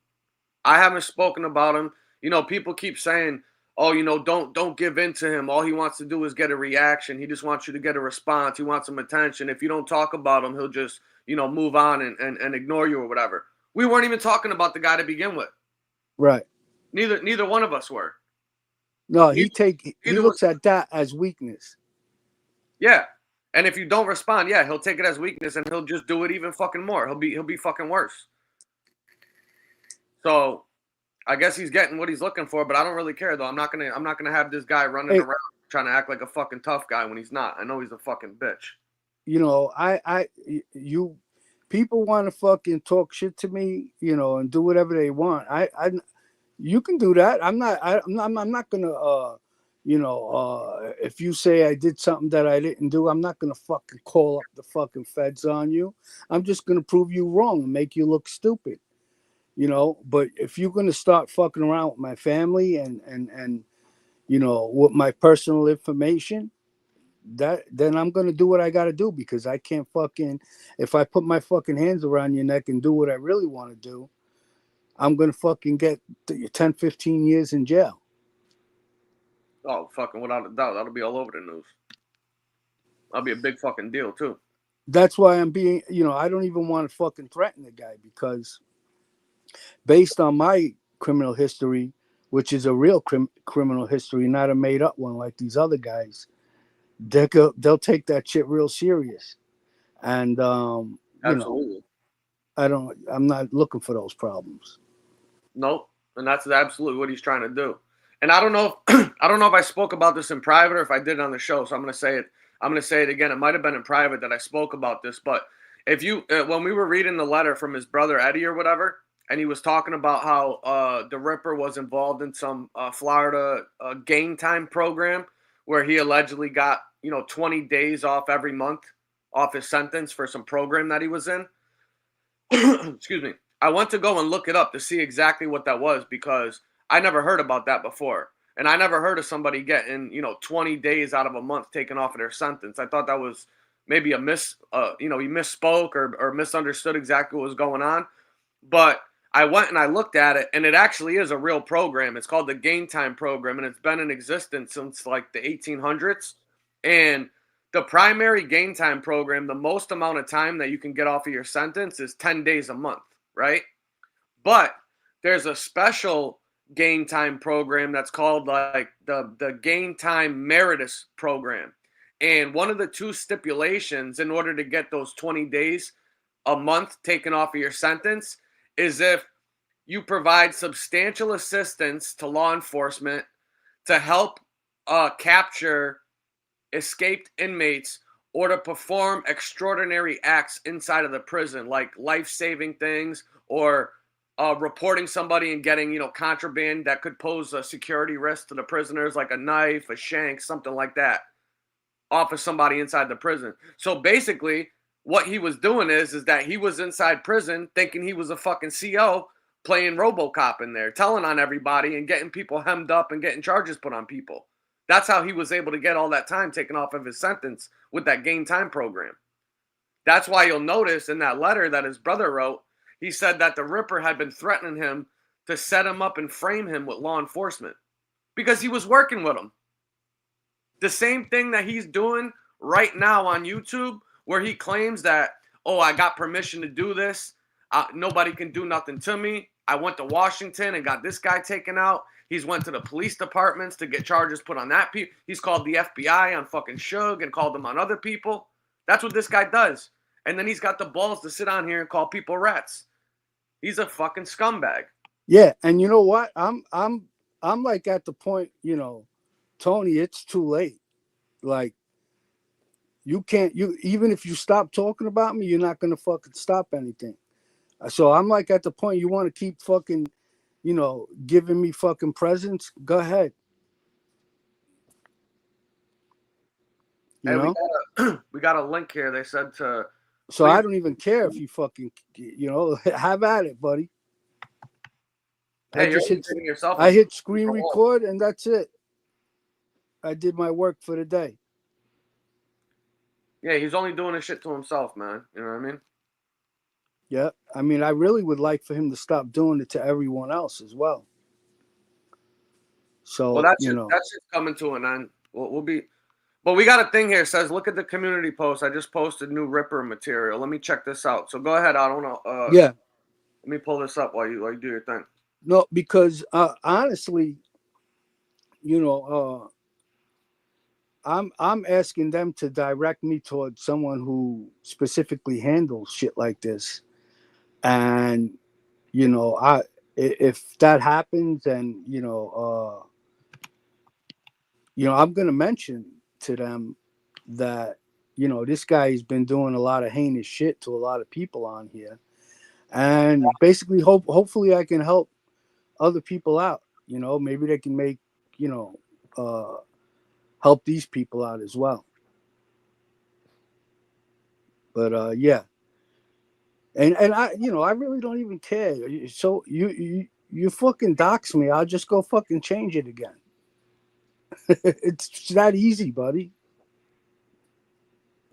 I haven't spoken about him. You know, people keep saying, oh, you know, don't give in to him. All he wants to do is get a reaction. He just wants you to get a response. He wants some attention. If you don't talk about him, he'll just, you know, move on and ignore you or whatever. We weren't even talking about the guy to begin with. Right. Neither one of us were. No, he looks at that as weakness. Yeah. And if you don't respond, yeah, he'll take it as weakness and he'll just do it even fucking more. He'll be fucking worse. So I guess he's getting what he's looking for, but I don't really care though. I'm not gonna have this guy running around trying to act like a fucking tough guy when he's not. I know he's a fucking bitch. You know, you people want to fucking talk shit to me, you know, and do whatever they want. You can do that. I'm not gonna you know, if you say I did something that I didn't do, I'm not gonna fucking call up the fucking feds on you. I'm just gonna prove you wrong and make you look stupid. You know, but if you're gonna start fucking around with my family and you know, with my personal information, then I'm gonna do what I gotta do, because I can't fucking, if I put my fucking hands around your neck and do what I really want to do, I'm gonna fucking get 10, 15 years in jail. Oh, fucking without a doubt, that'll be all over the news. That'll be a big fucking deal too. That's why I'm being, you know, I don't even want to fucking threaten the guy, because based on my criminal history, which is a real criminal history, not a made up one like these other guys, they'll take that shit real serious. And you know, I'm not looking for those problems. Nope. And that's absolutely what he's trying to do. And I don't know if I spoke about this in private or if I did it on the show, so I'm going to say it again. It might have been in private that I spoke about this, but if you when we were reading the letter from his brother Eddie or whatever, and he was talking about how the Ripper was involved in some Florida game time program where he allegedly got, you know, 20 days off every month off his sentence for some program that he was in. Excuse me. I went to go and look it up to see exactly what that was, because I never heard about that before. And I never heard of somebody getting, you know, 20 days out of a month taken off of their sentence. I thought that was maybe a you know, he misspoke or misunderstood exactly what was going on. But I went and I looked at it, and it actually is a real program. It's called the Game Time Program, and it's been in existence since like the 1800s. And the primary Game Time Program, the most amount of time that you can get off of your sentence is 10 days a month, right? But there's a special Game Time Program that's called like the Game Time Meritus Program. And one of the two stipulations in order to get those 20 days a month taken off of your sentence is if you provide substantial assistance to law enforcement to help capture escaped inmates or to perform extraordinary acts inside of the prison, like life-saving things or reporting somebody and getting, you know, contraband that could pose a security risk to the prisoners, like a knife, a shank, something like that, off of somebody inside the prison. So basically, what he was doing is that he was inside prison thinking he was a fucking CO playing RoboCop in there, telling on everybody and getting people hemmed up and getting charges put on people. That's how he was able to get all that time taken off of his sentence with that Game Time Program. That's why you'll notice in that letter that his brother wrote, he said that the Ripper had been threatening him to set him up and frame him with law enforcement because he was working with him. The same thing that he's doing right now on YouTube, where he claims that, oh, I got permission to do this. Nobody can do nothing to me. I went to Washington and got this guy taken out. He's went to the police departments to get charges put on that people. He's called the FBI on fucking Suge and called them on other people. That's what this guy does. And then he's got the balls to sit on here and call people rats. He's a fucking scumbag. Yeah, and you know what? I'm like at the point, Tony, it's too late. Like, you even if you stop talking about me, you're not gonna fucking stop anything. So I'm like at the point, you want to keep fucking, giving me fucking presents, go ahead. We got a link here. They said to. So I don't even care if you fucking, have at it, buddy. Hey, I hit screen record and that's it. I did my work for the day. Yeah, he's only doing this shit to himself, man. You know what I mean? Yeah. I mean, I really would like for him to stop doing it to everyone else as well. So, well, that's just coming to an end. We'll be. But we got a thing here. It says, look at the community post. I just posted new Ripper material. Let me check this out. So go ahead. I don't know. Yeah. Let me pull this up while you do your thing. No, because honestly, I'm asking them to direct me towards someone who specifically handles shit like this. And, if that happens, and, I'm going to mention to them that, this guy has been doing a lot of heinous shit to a lot of people on here. And basically, hopefully I can help other people out. Maybe they can make, help these people out as well. But yeah. And I really don't even care. So you fucking dox me, I'll just go fucking change it again. It's that easy, buddy.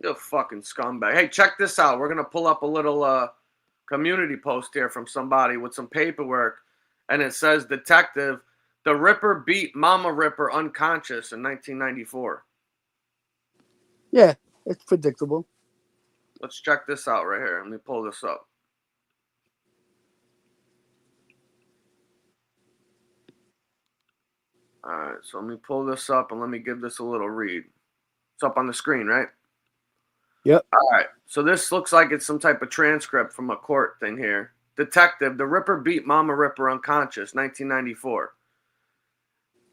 You're a fucking scumbag. Hey, check this out. We're gonna pull up a little community post here from somebody with some paperwork, and it says, Detective, the Ripper beat Mama Ripper unconscious in 1994. Yeah, it's predictable. Let's check this out right here. Let me pull this up. All right, so let me pull this up and let me give this a little read. It's up on the screen, right? Yep. All right, so this looks like it's some type of transcript from a court thing here. Detective, the Ripper beat Mama Ripper unconscious, 1994.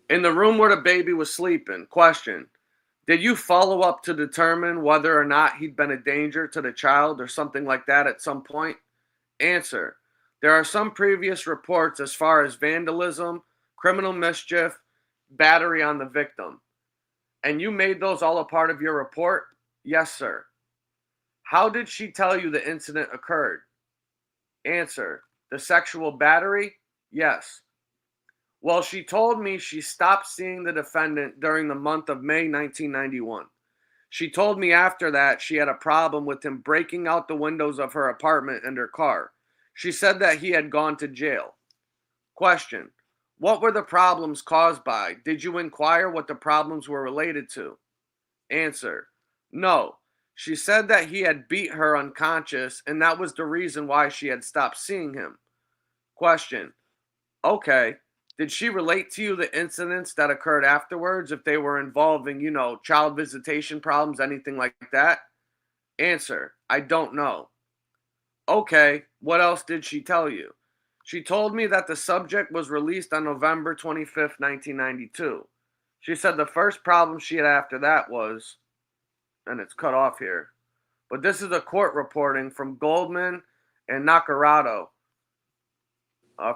In the room where the baby was sleeping. Question, did you follow up to determine whether or not he'd been a danger to the child or something like that at some point? Answer, there are some previous reports as far as vandalism, criminal mischief, battery on the victim. And you made those all a part of your report? Yes, sir. How did she tell you the incident occurred? Answer, the sexual battery? Yes. Well, she told me she stopped seeing the defendant during the month of May 1991. She told me after that she had a problem with him breaking out the windows of her apartment and her car. She said that he had gone to jail. Question, what were the problems caused by? Did you inquire what the problems were related to? Answer, no. She said that he had beat her unconscious and that was the reason why she had stopped seeing him. Question, okay. Did she relate to you the incidents that occurred afterwards, if they were involving, child visitation problems, anything like that? Answer, I don't know. Okay, what else did she tell you? She told me that the subject was released on November 25th, 1992. She said the first problem she had after that was, and it's cut off here, but this is a court reporting from Goldman and Nacarado,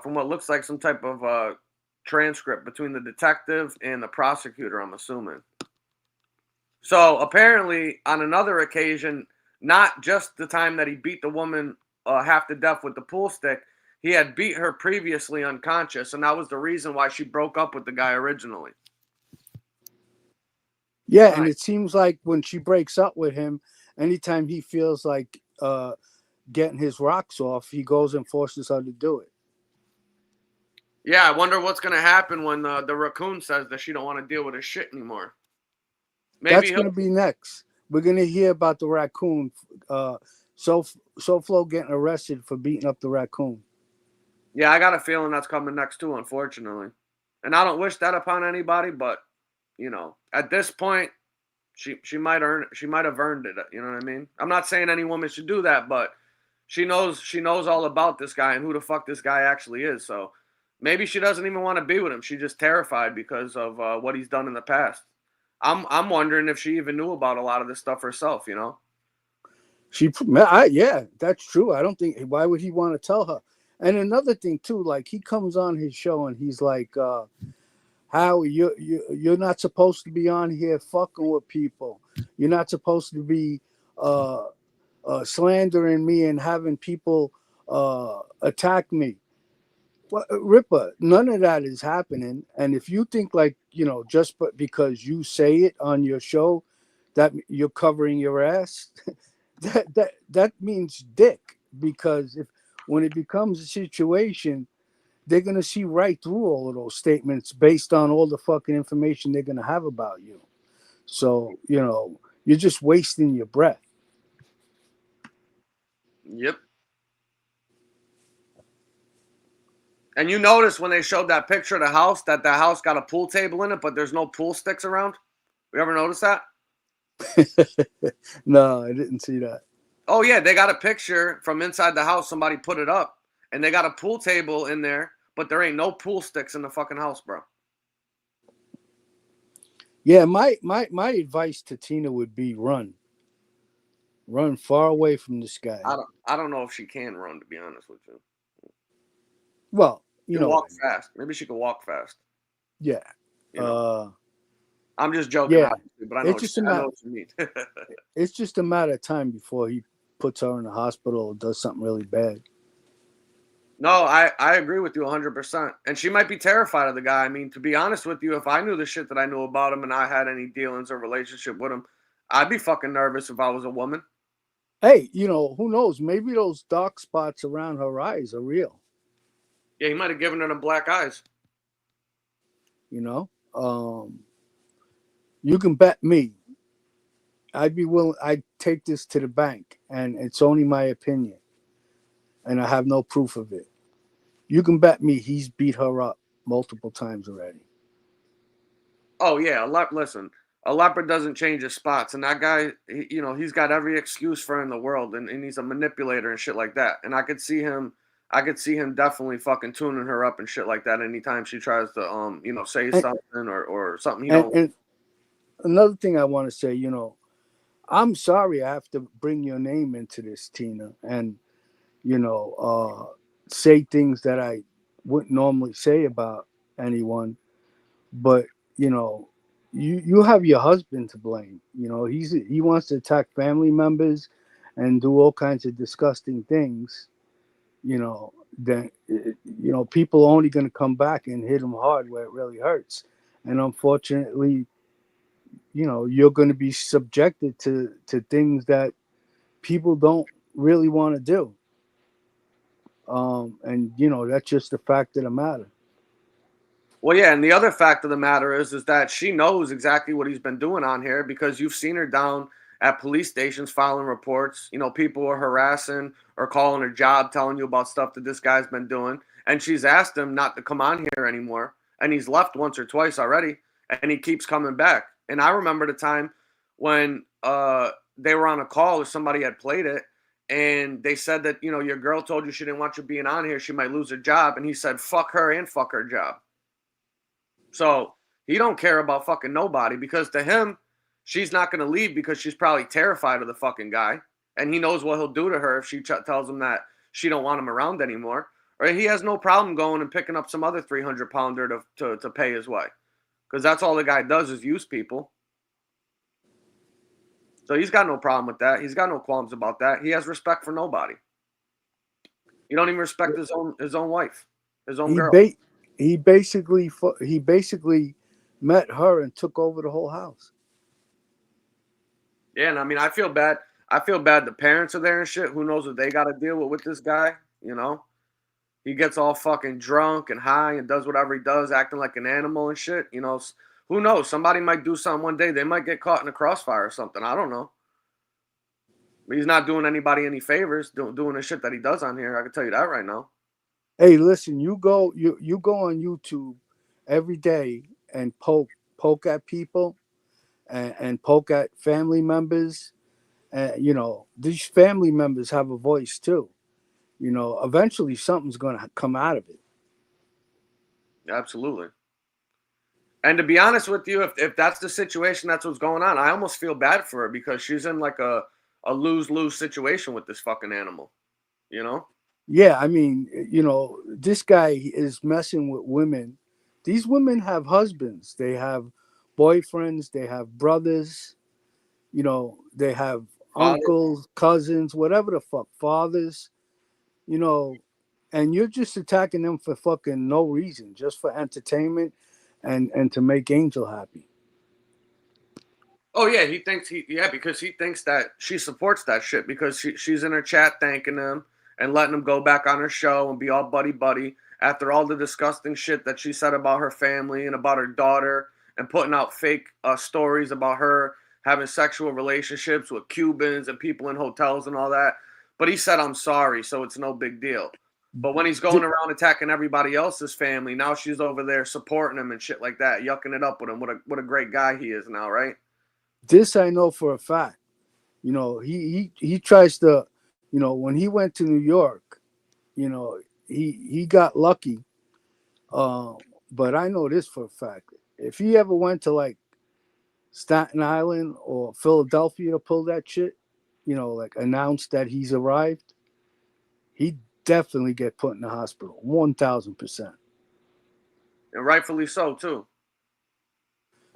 from what looks like some type of transcript between the detective and the prosecutor, I'm assuming. So apparently on another occasion, not just the time that he beat the woman half to death with the pool stick, he had beat her previously unconscious, and that was the reason why she broke up with the guy originally. Yeah, and it seems like when she breaks up with him, anytime he feels like getting his rocks off, he goes and forces her to do it. Yeah, I wonder what's gonna happen when the raccoon says that she don't want to deal with his shit anymore. Maybe That's going to be next. We're going to hear about the raccoon. SoFlo getting arrested for beating up the raccoon. Yeah, I got a feeling that's coming next too, unfortunately. And I don't wish that upon anybody, but you know, at this point, she might have earned it. You know what I mean? I'm not saying any woman should do that, but she knows all about this guy and who the fuck this guy actually is. So maybe she doesn't even want to be with him. She's just terrified because of what he's done in the past. I'm wondering if she even knew about a lot of this stuff herself. You know? Yeah, that's true. I don't think. Why would he want to tell her? And another thing too, like he comes on his show and he's like, "How you're not supposed to be on here fucking with people. You're not supposed to be slandering me and having people attack me." Well, Ripper, none of that is happening. And if you think like, you know, just because you say it on your show that you're covering your ass, that means dick. Because when it becomes a situation, they're gonna see right through all of those statements based on all the fucking information they're gonna have about you. So, you know, you're just wasting your breath. Yep. And you notice when they showed that picture of the house that the house got a pool table in it, but there's no pool sticks around. You ever notice that? No, I didn't see that. Oh yeah, they got a picture from inside the house. Somebody put it up, and they got a pool table in there, but there ain't no pool sticks in the fucking house, bro. Yeah, my advice to Tina would be run far away from this guy. I don't know if she can run, to be honest with you. Well, you know, walk fast. Maybe she could walk fast. Yeah. You know? I'm just joking, yeah. But I know what you mean. It's just a matter of time before he puts her in the hospital or does something really bad. No, I agree with you 100%. And she might be terrified of the guy. I mean, to be honest with you, if I knew the shit that I knew about him and I had any dealings or relationship with him, I'd be fucking nervous if I was a woman. Hey, you know, who knows? Maybe those dark spots around her eyes are real. Yeah, he might have given her the black eyes. You know, you can bet me. I'd be willing. I'd take this to the bank, and it's only my opinion, and I have no proof of it. You can bet me he's beat her up multiple times already. Oh yeah, listen, a leopard doesn't change his spots, and that guy, he's got every excuse for it in the world, and he's a manipulator and shit like that. And I could see him definitely fucking tuning her up and shit like that anytime she tries to say something or something. And another thing I want to say, you know, I'm sorry I have to bring your name into this, Tina, and say things that I wouldn't normally say about anyone, but you have your husband to blame. You know, he wants to attack family members and do all kinds of disgusting things. Then people are only going to come back and hit him hard where it really hurts, and unfortunately, you're going to be subjected to things that people don't really want to do. And that's just the fact of the matter. Well, yeah, and the other fact of the matter is that she knows exactly what he's been doing on here, because you've seen her down at police stations filing reports. People are harassing or calling her job, telling you about stuff that this guy's been doing. And she's asked him not to come on here anymore. And he's left once or twice already, and he keeps coming back. And I remember the time when they were on a call or somebody had played it, and they said that, your girl told you she didn't want you being on here, she might lose her job. And he said, fuck her and fuck her job. So he don't care about fucking nobody, because to him, she's not going to leave because she's probably terrified of the fucking guy. And he knows what he'll do to her if she tells him that she don't want him around anymore. Or he has no problem going and picking up some other 300-pounder to pay his way. Because that's all the guy does, is use people. So he's got no problem with that. He's got no qualms about that. He has respect for nobody. He don't even respect his own wife, his own girl. He basically met her and took over the whole house. Yeah, and I mean, I feel bad. I feel bad the parents are there and shit. Who knows what they got to deal with this guy, you know? He gets all fucking drunk and high and does whatever he does, acting like an animal and shit. You know, who knows? Somebody might do something one day. They might get caught in a crossfire or something. I don't know. But he's not doing anybody any favors doing the shit that he does on here. I can tell you that right now. Hey, listen, you go on YouTube every day and poke at people and poke at family members. You know, these family members have a voice too. You know, eventually something's going to come out of it. Absolutely. And to be honest with you, if that's the situation, that's what's going on, I almost feel bad for her because she's in like a lose-lose situation with this fucking animal, you know? Yeah, I mean, you know, this guy is messing with women. These women have husbands. They have boyfriends. They have brothers. You know, they have uncles, cousins, whatever the fuck, fathers. You know, and you're just attacking them for fucking no reason, just for entertainment and to make Angel happy. Oh yeah, because he thinks that she supports that shit because she's in her chat thanking him and letting him go back on her show and be all buddy after all the disgusting shit that she said about her family and about her daughter and putting out fake stories about her having sexual relationships with Cubans and people in hotels and all that. But he said, I'm sorry, so it's no big deal. But when he's going around attacking everybody else's family, now she's over there supporting him and shit like that, yucking it up with him. What a great guy he is now, right? This I know for a fact. You know, he tries to, you know, when he went to New York, you know, he got lucky. But I know this for a fact. If he ever went to like Staten Island or Philadelphia to pull that shit, you know, like announce that he's arrived, he'd definitely get put in the hospital, 1,000%. And rightfully so too.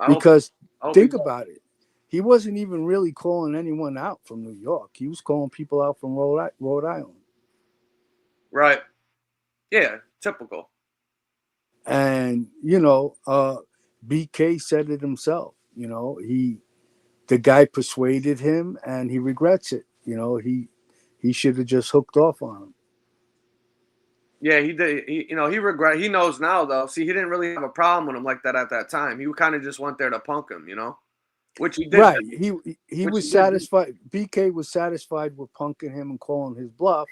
Because think about it. He wasn't even really calling anyone out from New York. He was calling people out from Rhode Island. Right. Yeah, typical. And, you know, BK said it himself. You know, the guy persuaded him and he regrets it. You know, he should have just hooked off on him. Yeah, he did. He knows now, though. See, he didn't really have a problem with him like that at that time. He kind of just went there to punk him, you know? Which he did. Right. He was satisfied. BK was satisfied with punking him and calling his bluff.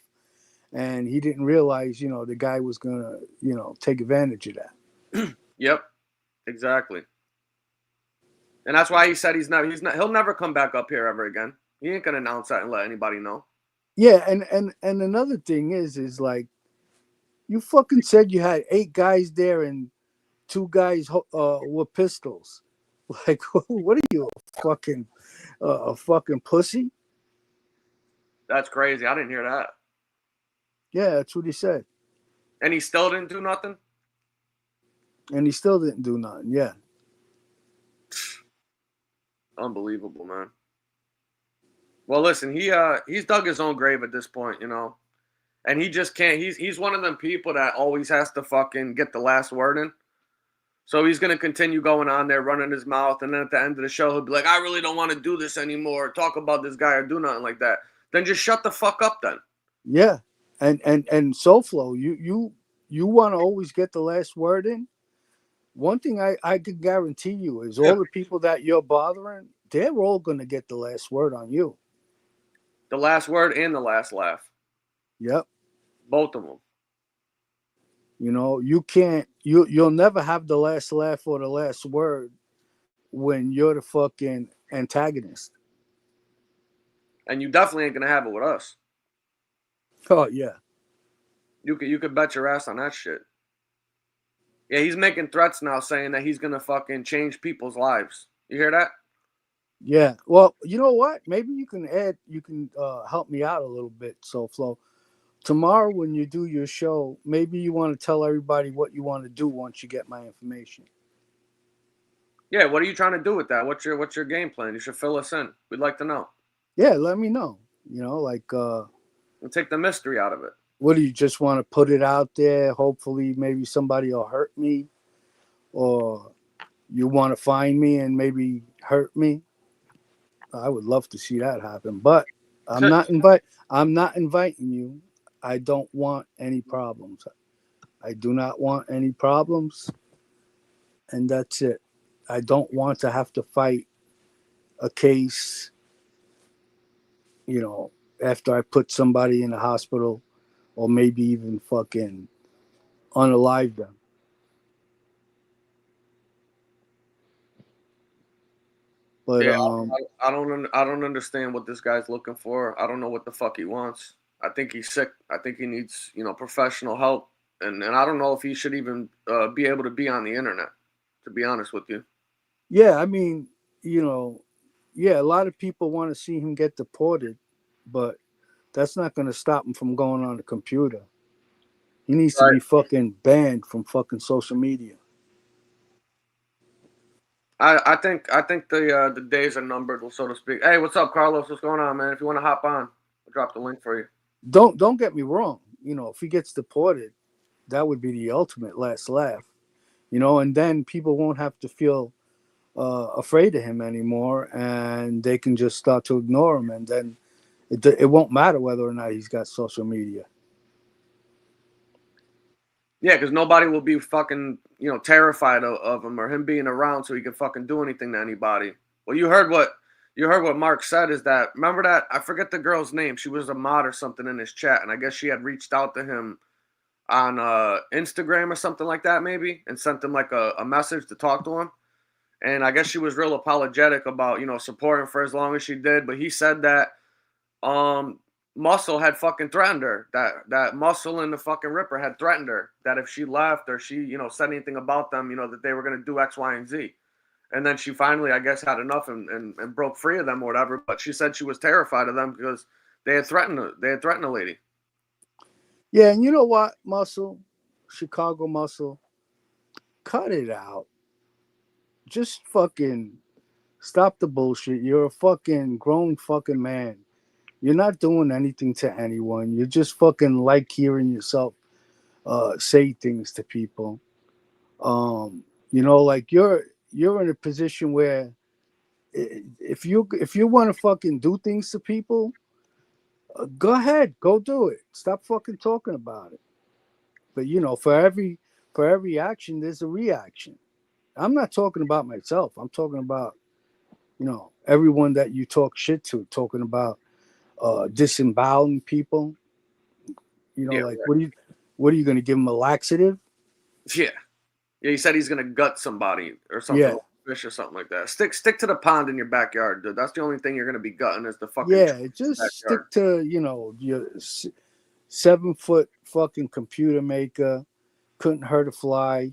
And he didn't realize, you know, the guy was going to, you know, take advantage of that. Yep. Exactly. And that's why he said he'll never come back up here ever again. He ain't going to announce that and let anybody know. Yeah. And another thing is like, you fucking said you had 8 guys there and 2 guys with pistols. Like, what are you, a fucking pussy? That's crazy. I didn't hear that. Yeah, that's what he said. And he still didn't do nothing? Yeah. Unbelievable, man. Well, listen, he's dug his own grave at this point, you know. And he just can't. He's one of them people that always has to fucking get the last word in. So he's going to continue going on there, running his mouth. And then at the end of the show, he'll be like, I really don't want to do this anymore. Talk about this guy or do nothing like that. Then just shut the fuck up then. Yeah. And SoFlo, you want to always get the last word in. One thing I can guarantee you is all the people that you're bothering, they're all going to get the last word on you. The last word and the last laugh. Yep. Both of them. You know, you'll never have the last laugh or the last word when you're the fucking antagonist. And you definitely ain't going to have it with us. Oh, yeah. You could bet your ass on that shit. Yeah, he's making threats now saying that he's going to fucking change people's lives. You hear that? Yeah. Well, you know what? Maybe you can help me out a little bit, SoFlo. Tomorrow when you do your show, maybe you want to tell everybody what you want to do once you get my information. Yeah, what are you trying to do with that? What's your game plan? You should fill us in. We'd like to know. Yeah, let me know. You know, like and take the mystery out of it. What do you just want to put it out there? Hopefully maybe somebody will hurt me, or you want to find me and maybe hurt me. I would love to see that happen, but I'm not inviting you. I don't want any problems. I do not want any problems, and that's it. I don't want to have to fight a case, you know, after I put somebody in the hospital or maybe even fucking unalive them. But Yeah, I don't understand what this guy's looking for. I don't know what the fuck he wants. I think he's sick. I think he needs, professional help, and I don't know if he should even be able to be on the internet. To be honest with you. yeah, I mean, yeah, a lot of people want to see him get deported, but that's not going to stop him from going on the computer. He needs to be fucking banned from fucking social media. I think the days are numbered, so to speak. Hey, what's up, Carlos? What's going on, man? If you want to hop on, I'll drop the link for you. Don't get me wrong. If he gets deported, that would be the ultimate last laugh. And then people won't have to feel afraid of him anymore, and they can just start to ignore him, and then it won't matter whether or not he's got social media. Yeah, because nobody will be fucking, terrified of him or him being around so he can fucking do anything to anybody. Well, you heard what Mark said is that, remember that, I forget the girl's name. She was a mod or something in his chat, and I guess she had reached out to him on Instagram or something like that maybe, and sent him like a message to talk to him. And I guess she was real apologetic about, supporting for as long as she did. But he said that Muscle had fucking threatened her. That Muscle and the fucking Ripper had threatened her that if she left or she, said anything about them, that they were going to do X, Y, and Z. And then she finally, I guess, had enough and broke free of them or whatever. But she said she was terrified of them because they had threatened a lady. Yeah, and you know what, Muscle? Chicago Muscle, cut it out. Just fucking stop the bullshit. You're a fucking grown fucking man. You're not doing anything to anyone. You just fucking like hearing yourself say things to people. Like you're in a position where if you want to fucking do things to people, go ahead, go do it. Stop fucking talking about it. But for every action, there's a reaction. I'm not talking about myself. I'm talking about everyone that you talk shit to. Talking about disemboweling people. Yeah, like right. What are you going to give them, a laxative? Yeah, he said he's going to gut somebody or something. Yeah. Fish or something like that. Stick to the pond in your backyard, dude. That's the only thing you're going to be gutting is the fucking. Yeah, just backyard. Stick to your 7-foot fucking computer maker. Couldn't hurt a fly.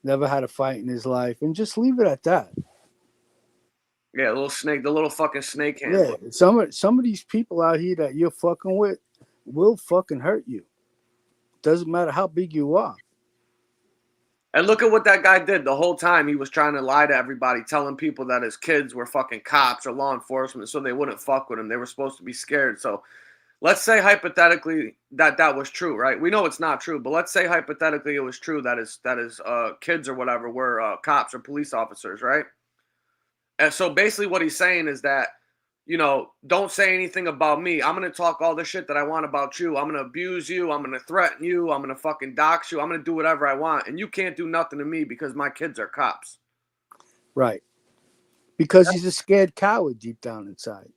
Never had a fight in his life, and just leave it at that. Yeah, the little fucking snake hand. Yeah, some of these people out here that you're fucking with will fucking hurt you. Doesn't matter how big you are. And look at what that guy did the whole time. He was trying to lie to everybody, telling people that his kids were fucking cops or law enforcement, so they wouldn't fuck with him. They were supposed to be scared. So let's say hypothetically that was true, right? We know it's not true, but let's say hypothetically it was true that his kids or whatever were cops or police officers, right? And so basically what he's saying is that, don't say anything about me. I'm going to talk all the shit that I want about you. I'm going to abuse you. I'm going to threaten you. I'm going to fucking dox you. I'm going to do whatever I want. And you can't do nothing to me because my kids are cops. Right. Because he's a scared coward deep down inside.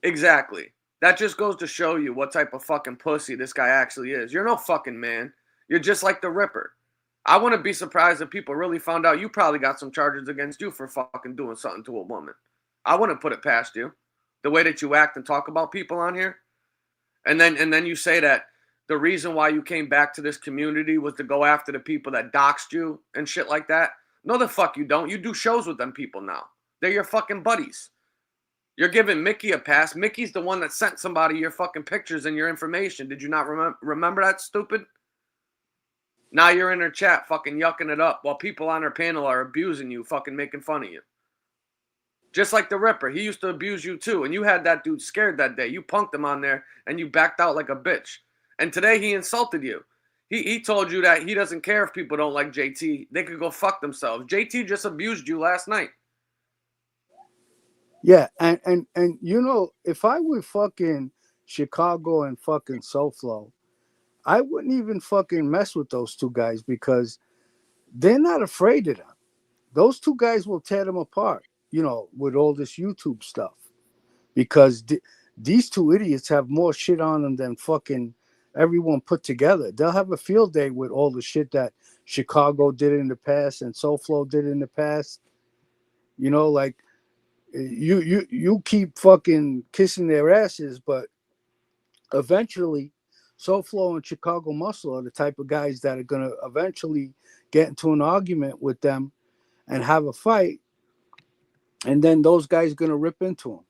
Exactly. That just goes to show you what type of fucking pussy this guy actually is. You're no fucking man. You're just like the Ripper. I wouldn't be surprised if people really found out you probably got some charges against you for fucking doing something to a woman. I wouldn't put it past you. The way that you act and talk about people on here. And then you say that the reason why you came back to this community was to go after the people that doxed you and shit like that. No, the fuck you don't. You do shows with them people now. They're your fucking buddies. You're giving Mickey a pass. Mickey's the one that sent somebody your fucking pictures and your information. Did you not remember that, stupid? Now you're in her chat fucking yucking it up while people on her panel are abusing you, fucking making fun of you. Just like the Ripper. He used to abuse you too, and you had that dude scared that day. You punked him on there, and you backed out like a bitch. And today he insulted you. He told you that he doesn't care if people don't like JT. They could go fuck themselves. JT just abused you last night. Yeah, and you know, if I were fucking Chicago and fucking SoFlo, I wouldn't even fucking mess with those two guys because they're not afraid of them. Those two guys will tear them apart, you know, with all this YouTube stuff. Because these two idiots have more shit on them than fucking everyone put together. They'll have a field day with all the shit that Chicago did in the past and SoFlo did in the past. You know, like you keep fucking kissing their asses, but eventually SoFlo and Chicago Muscle are the type of guys that are gonna eventually get into an argument with them and have a fight, and then those guys are gonna rip into them.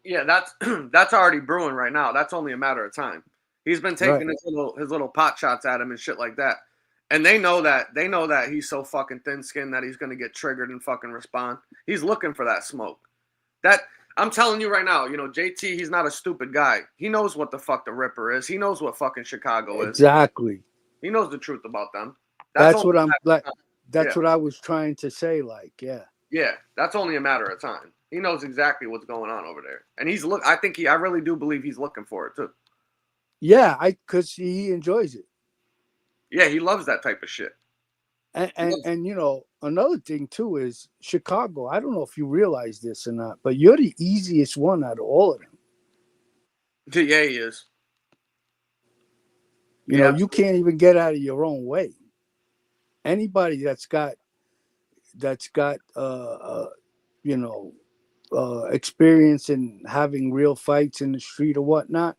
Yeah, that's that's already brewing right now. That's only a matter of time. He's been taking Right. his little pot shots at him and shit like that. And they know that he's so fucking thin skinned that he's gonna get triggered and fucking respond. He's looking for that smoke. That I'm telling you right now, you know, JT, he's not a stupid guy. He knows what the fuck the Ripper is. He knows what fucking Chicago is. Exactly. He knows the truth about them. That's what I'm like. That's Yeah. what I was trying to say. Like, yeah. Yeah, that's only a matter of time. He knows exactly what's going on over there, and I really do believe he's looking for it too. Yeah, because he enjoys it. Yeah, he loves that type of shit. And you know, another thing too is Chicago. I don't know if you realize this or not, but you're the easiest one out of all of them. Yeah, he is. You know, you can't even get out of your own way. Anybody that's got you know, experience in having real fights in the street or whatnot,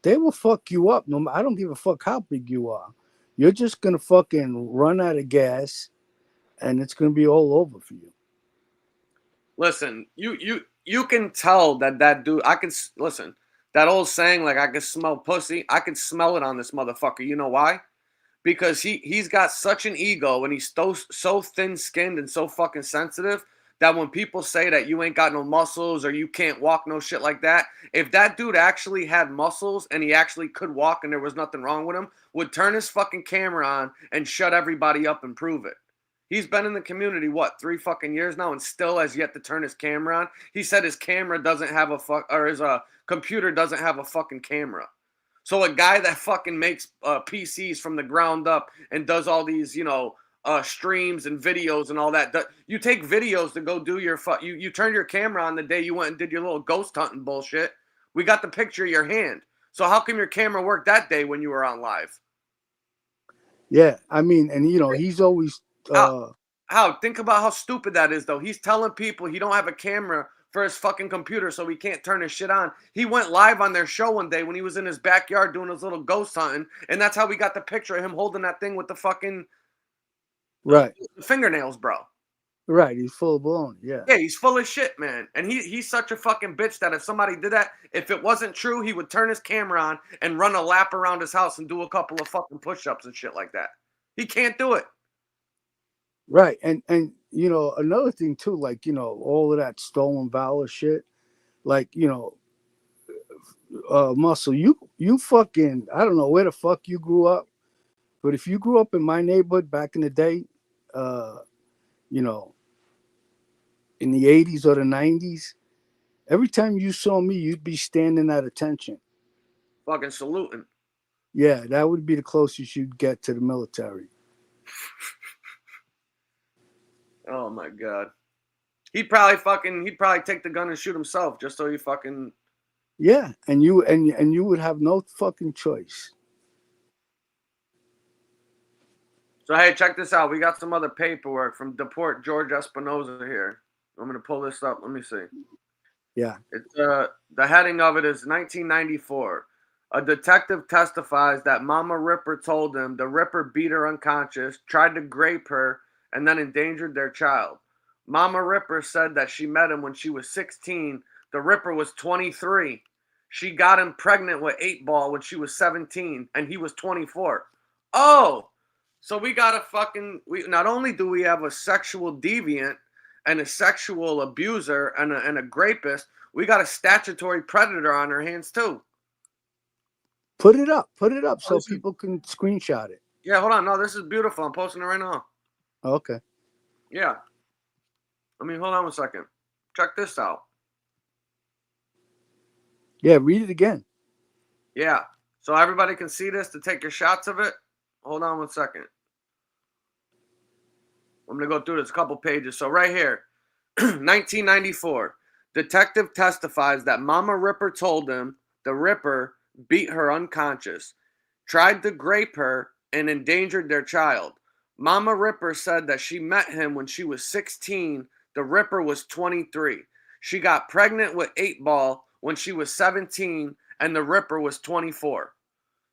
they will fuck you up. No, I don't give a fuck how big you are. You're just gonna fucking run out of gas, and it's gonna be all over for you. Listen, you can tell that dude. I can listen. That old saying, like, I can smell pussy. I can smell it on this motherfucker. You know why? Because he's got such an ego, and he's so thin skinned and so fucking sensitive that when people say that you ain't got no muscles or you can't walk, no shit like that, if that dude actually had muscles and he actually could walk and there was nothing wrong with him, would turn his fucking camera on and shut everybody up and prove it. He's been in the community, what, 3 fucking years now and still has yet to turn his camera on? He said his camera doesn't have his computer doesn't have a fucking camera. So a guy that fucking makes PCs from the ground up and does all these, you know, streams and videos and all that. You take videos to go do your you turn your camera on the day you went and did your little ghost hunting bullshit. We got the picture of your hand. So how come your camera worked that day when you were on live? Yeah, I mean, and you know, he's always how think about how stupid that is though. He's telling people he don't have a camera for his fucking computer so he can't turn his shit on. He went live on their show one day when he was in his backyard doing his little ghost hunting, and that's how we got the picture of him holding that thing with the fucking fingernails, bro. Right, he's full blown. Yeah, he's full of shit, man. And he's such a fucking bitch that if somebody did that, if it wasn't true, he would turn his camera on and run a lap around his house and do a couple of fucking push-ups and shit like that. He can't do it. Right, and you know, another thing too, like, you know, all of that stolen valor shit, like, you know, Muscle, you fucking, I don't know where the fuck you grew up, but if you grew up in my neighborhood back in the day, you know, in the 80s or the 90s, every time you saw me, you'd be standing at attention. Fucking saluting. Yeah, that would be the closest you'd get to the military. Oh my god. He'd probably take the gun and shoot himself just so he fucking. Yeah, and you would have no fucking choice. So hey, check this out. We got some other paperwork from Deport George Espinoza here. I'm gonna pull this up. Let me see. Yeah. It's the heading of it is 1994. A detective testifies that Mama Ripper told him the Ripper beat her unconscious, tried to grape her, and then endangered their child. Mama Ripper said that she met him when she was 16. The Ripper was 23. She got him pregnant with 8-Ball when she was 17, and he was 24. Oh, so we got not only do we have a sexual deviant and a sexual abuser and a rapist, we got a statutory predator on our hands too. Put it up so people can screenshot it. Yeah, hold on. No, this is beautiful. I'm posting it right now. Okay. Yeah. hold on 1 second. Check this out. Yeah, read it again. Yeah. So everybody can see this to take your shots of it. Hold on 1 second. I'm going to go through this couple pages. So right here, 1994. Detective testifies that Mama Ripper told him the Ripper beat her unconscious, tried to grape her, and endangered their child. Mama Ripper said that she met him when she was 16. The Ripper was 23. She got pregnant with 8-Ball when she was 17, and the Ripper was 24.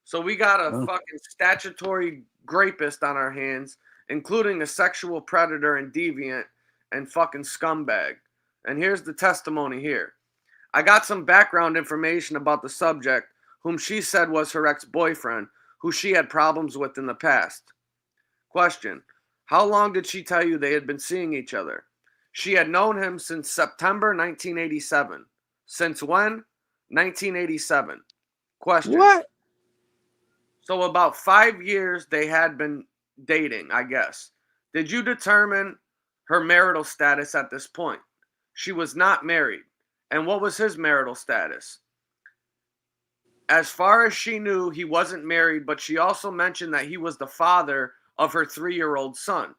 So we got a fucking statutory rapist on our hands, including a sexual predator and deviant and fucking scumbag. And here's the testimony here. I got some background information about the subject, whom she said was her ex-boyfriend, who she had problems with in the past. Question: how long did she tell you they had been seeing each other? She had known him since September 1987. Since when? 1987. Question: what? So about 5 years they had been dating, I guess. Did you determine her marital status at this point? She was not married. And what was his marital status? As far as she knew, he wasn't married, but she also mentioned that he was the father of her 3-year-old son.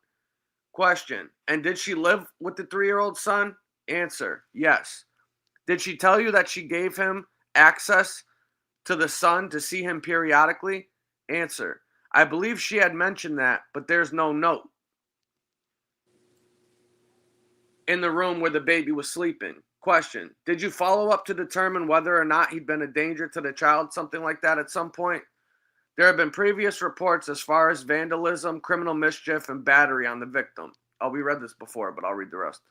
Question: and did she live with the 3-year-old son? Answer: yes. Did she tell you that she gave him access to the son to see him periodically? Answer: I believe she had mentioned that, but there's no note in the room where the baby was sleeping. Question: did you follow up to determine whether or not he'd been a danger to the child, something like that at some point? There have been previous reports as far as vandalism, criminal mischief, and battery on the victim. Oh, we read this before, but I'll read the rest.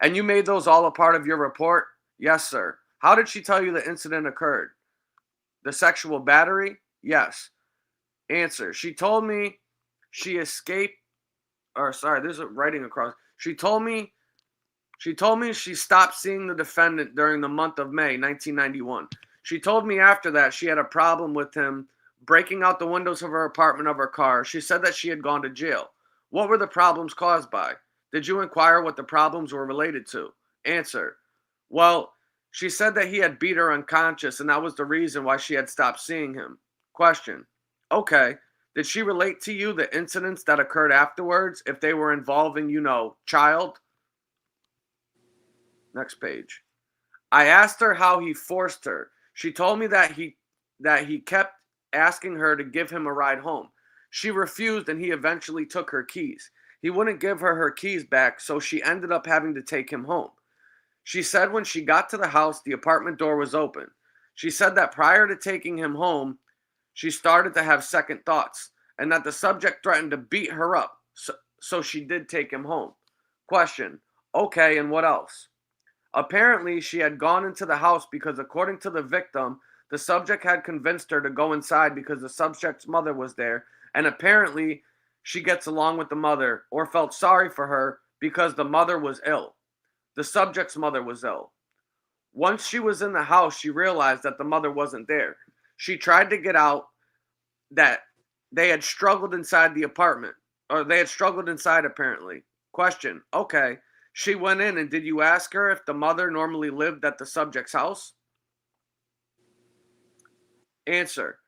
And you made those all a part of your report? Yes, sir. How did she tell you the incident occurred? The sexual battery? Yes. Answer: she told me she escaped, or sorry, there's a writing across. She told me she stopped seeing the defendant during the month of May 1991. She told me after that she had a problem with him breaking out the windows of her apartment of her car. She said that she had gone to jail. What were the problems caused by? Did you inquire what the problems were related to? Answer: well, she said that he had beat her unconscious and that was the reason why she had stopped seeing him. Question: okay. Did she relate to you the incidents that occurred afterwards, if they were involving, child? Next page. I asked her how he forced her. She told me that he kept asking her to give him a ride home. She refused and he eventually took her keys. He wouldn't give her keys back, so she ended up having to take him home. She said when she got to the house, the apartment door was open. She said that prior to taking him home, she started to have second thoughts and that the subject threatened to beat her up. So she did take him home. Question: okay, and what else? Apparently, she had gone into the house because, according to the victim, the subject had convinced her to go inside because the subject's mother was there, and apparently she gets along with the mother or felt sorry for her because the mother was ill. The subject's mother was ill. Once she was in the house, she realized that the mother wasn't there. She tried to get out, that they had struggled inside the apartment, or they had struggled inside apparently. Question: okay. She went in, and did you ask her if the mother normally lived at the subject's house? Answer: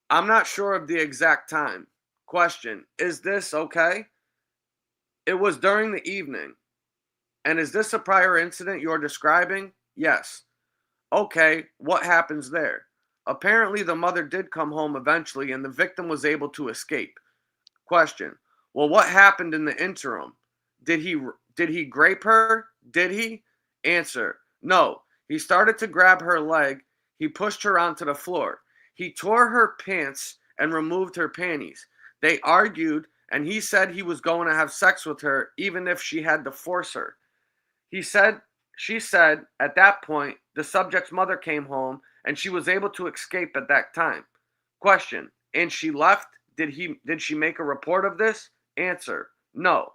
I'm not sure of the exact time. Question: is this okay? It was during the evening. And is this a prior incident you're describing? Yes. Okay, what happens there? Apparently the mother did come home eventually and the victim was able to escape. Question: well, what happened in the interim? Did he grape her? Did he? Answer: no. He started to grab her leg. He pushed her onto the floor. He tore her pants and removed her panties. They argued, and he said he was going to have sex with her even if she had to force her. She said at that point the subject's mother came home and she was able to escape at that time. Question: and she left? Did she make a report of this? Answer: no.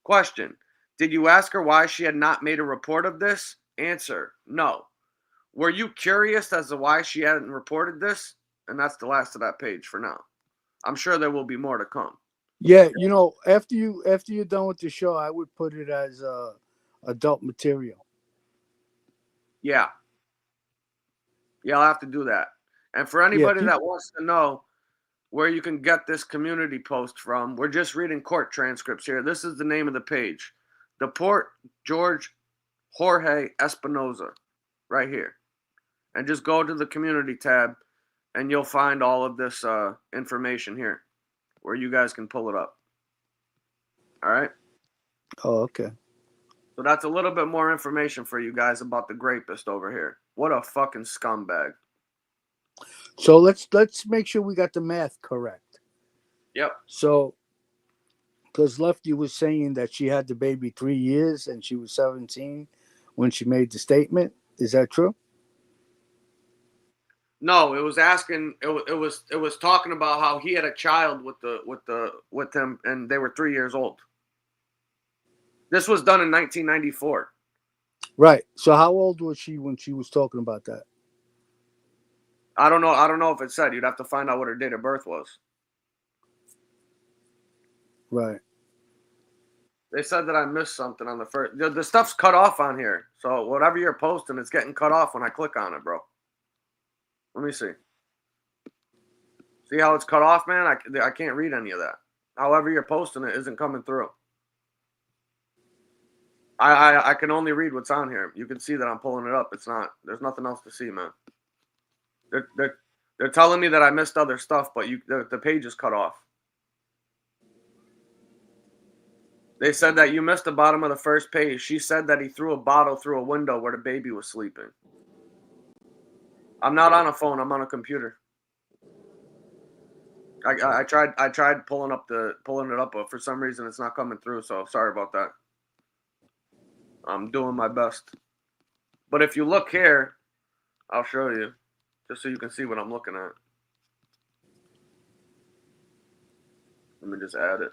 Question: did you ask her why she had not made a report of this? Answer: no. Were you curious as to why she hadn't reported this? And that's the last of that page for now. I'm sure there will be more to come. Yeah, after you're done with the show, I would put it as adult material. Yeah. Yeah, I'll have to do that. And for Yeah, anybody that wants to know where you can get this community post from, we're just reading court transcripts here. This is the name of the page. Deport George Jorge Espinoza, right here. And just go to the community tab and you'll find all of this information here where you guys can pull it up. All right? Oh, okay. So that's a little bit more information for you guys about the grapist over here. What a fucking scumbag. So let's make sure we got the math correct. Yep. So, because Lefty was saying that she had the baby 3 years and she was 17 when she made the statement. Is that true? No, it was asking. It was talking about how he had a child with him, and they were 3 years old. This was done in 1994. Right. So how old was she when she was talking about that? I don't know if it said. You'd have to find out what her date of birth was. Right. They said that I missed something on the first. The stuff's cut off on here, so whatever you're posting, it's getting cut off when I click on it, bro. Let me see. See how it's cut off, man? I can't read any of that. However you're posting it isn't coming through. I can only read what's on here. You can see that I'm pulling it up. It's not. There's nothing else to see, man. They're telling me that I missed other stuff, but the page is cut off. They said that you missed the bottom of the first page. She said that he threw a bottle through a window where the baby was sleeping. I'm not on a phone. I'm on a computer. I tried pulling it up, but for some reason it's not coming through. So sorry about that. I'm doing my best. But if you look here, I'll show you, just so you can see what I'm looking at. Let me just add it.